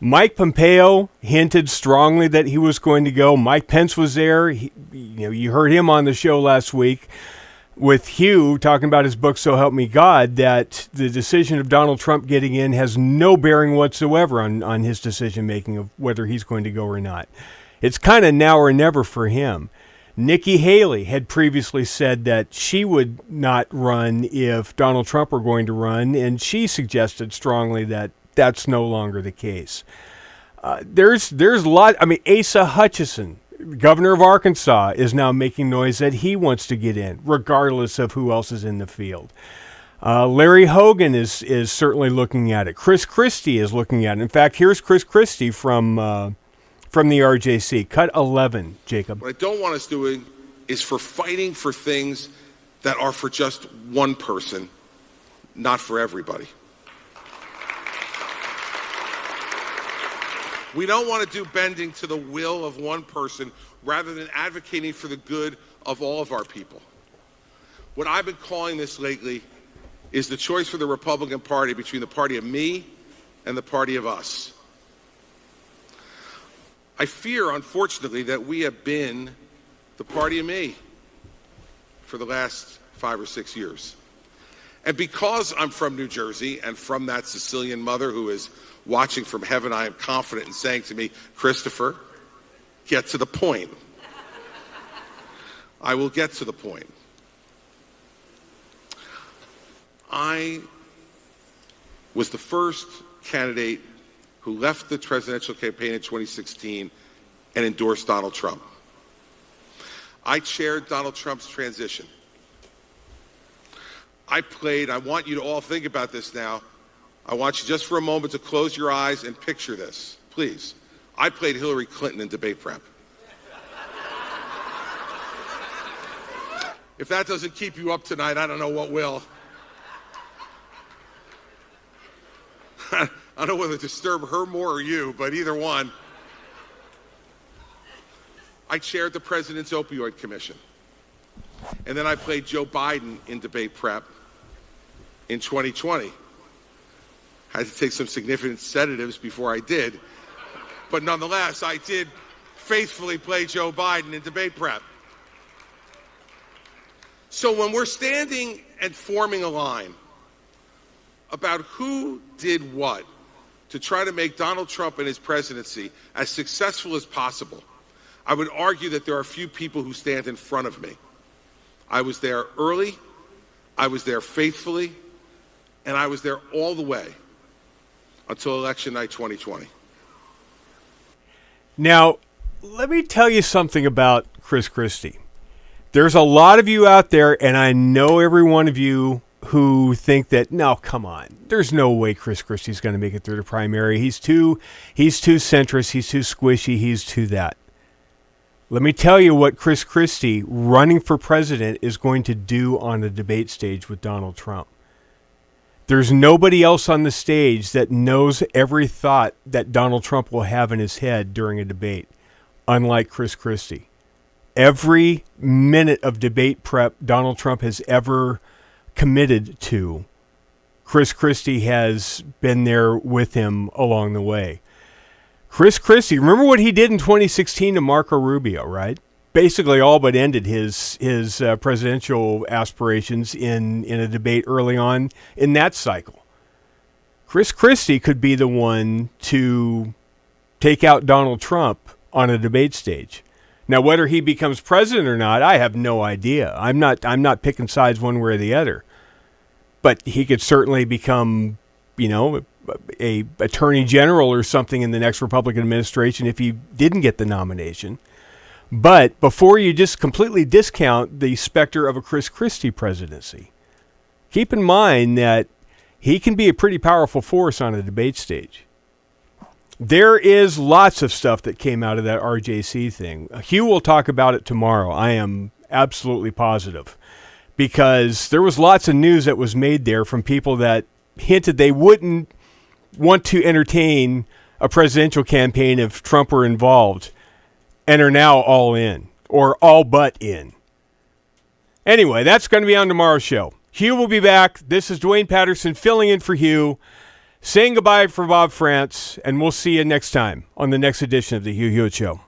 Speaker 13: Mike Pompeo hinted strongly that he was going to go. Mike Pence was there. You heard him on the show last week with Hugh talking about his book, So Help Me God, that the decision of Donald Trump getting in has no bearing whatsoever on his decision-making of whether he's going to go or not. It's kind of now or never for him. Nikki Haley had previously said that she would not run if Donald Trump were going to run, and she suggested strongly that that's no longer the case. There's a lot. I mean, Asa Hutchinson, governor of Arkansas, is now making noise that he wants to get in, regardless of who else is in the field. Larry Hogan is certainly looking at it. Chris Christie is looking at it. In fact, here's Chris Christie from the RJC. Cut 11, Jacob.
Speaker 4: What I don't want us doing is for fighting for things that are for just one person, not for everybody. We don't want to do bending to the will of one person rather than advocating for the good of all of our people. What I've been calling this lately is the choice for the Republican Party between the party of me and the party of us. I fear, unfortunately, that we have been the party of me for the last 5 or 6 years. And because I'm from New Jersey and from that Sicilian mother who is watching from heaven, I am confident in saying to me, Christopher, get to the point. I will get to the point. I was the first candidate who left the presidential campaign in 2016 and endorsed Donald Trump. I chaired Donald Trump's transition. I want you to all think about this now. I want you just for a moment to close your eyes and picture this, please. I played Hillary Clinton in debate prep. If that doesn't keep you up tonight, I don't know what will. I don't know whether to disturb her more or you, but either one. I chaired the President's Opioid Commission. And then I played Joe Biden in debate prep in 2020. I had to take some significant sedatives before I did. But nonetheless, I did faithfully play Joe Biden in debate prep. So when we're standing and forming a line about who did what to try to make Donald Trump and his presidency as successful as possible, I would argue that there are a few people who stand in front of me. I was there early, I was there faithfully, and I was there all the way until election night 2020.
Speaker 13: Now, let me tell you something about Chris Christie. There's a lot of you out there, and I know every one of you who think that, no, come on, there's no way Chris Christie's going to make it through the primary. He's too centrist, he's too squishy, he's too that. Let me tell you what Chris Christie running for president is going to do on the debate stage with Donald Trump. There's nobody else on the stage that knows every thought that Donald Trump will have in his head during a debate, unlike Chris Christie. Every minute of debate prep Donald Trump has ever committed to, Chris Christie has been there with him along the way. Chris Christie, remember what he did in 2016 to Marco Rubio, right? basically all but ended his presidential aspirations in a debate early on in that cycle. Chris Christie could be the one to take out Donald Trump on a debate stage. Now, whether he becomes president or not, I have no idea. I'm not picking sides one way or the other. But he could certainly become, a attorney general or something in the next Republican administration if he didn't get the nomination. But before you just completely discount the specter of a Chris Christie presidency, keep in mind that he can be a pretty powerful force on a debate stage. There is lots of stuff that came out of that RJC thing. Hugh will talk about it tomorrow. I am absolutely positive, because there was lots of news that was made there from people that hinted they wouldn't want to entertain a presidential campaign if Trump were involved, and are now all in, or all but in. Anyway, that's going to be on tomorrow's show. Hugh will be back. This is Dwayne Patterson filling in for Hugh, saying goodbye for Bob France, and we'll see you next time on the next edition of the Hugh Hewitt Show.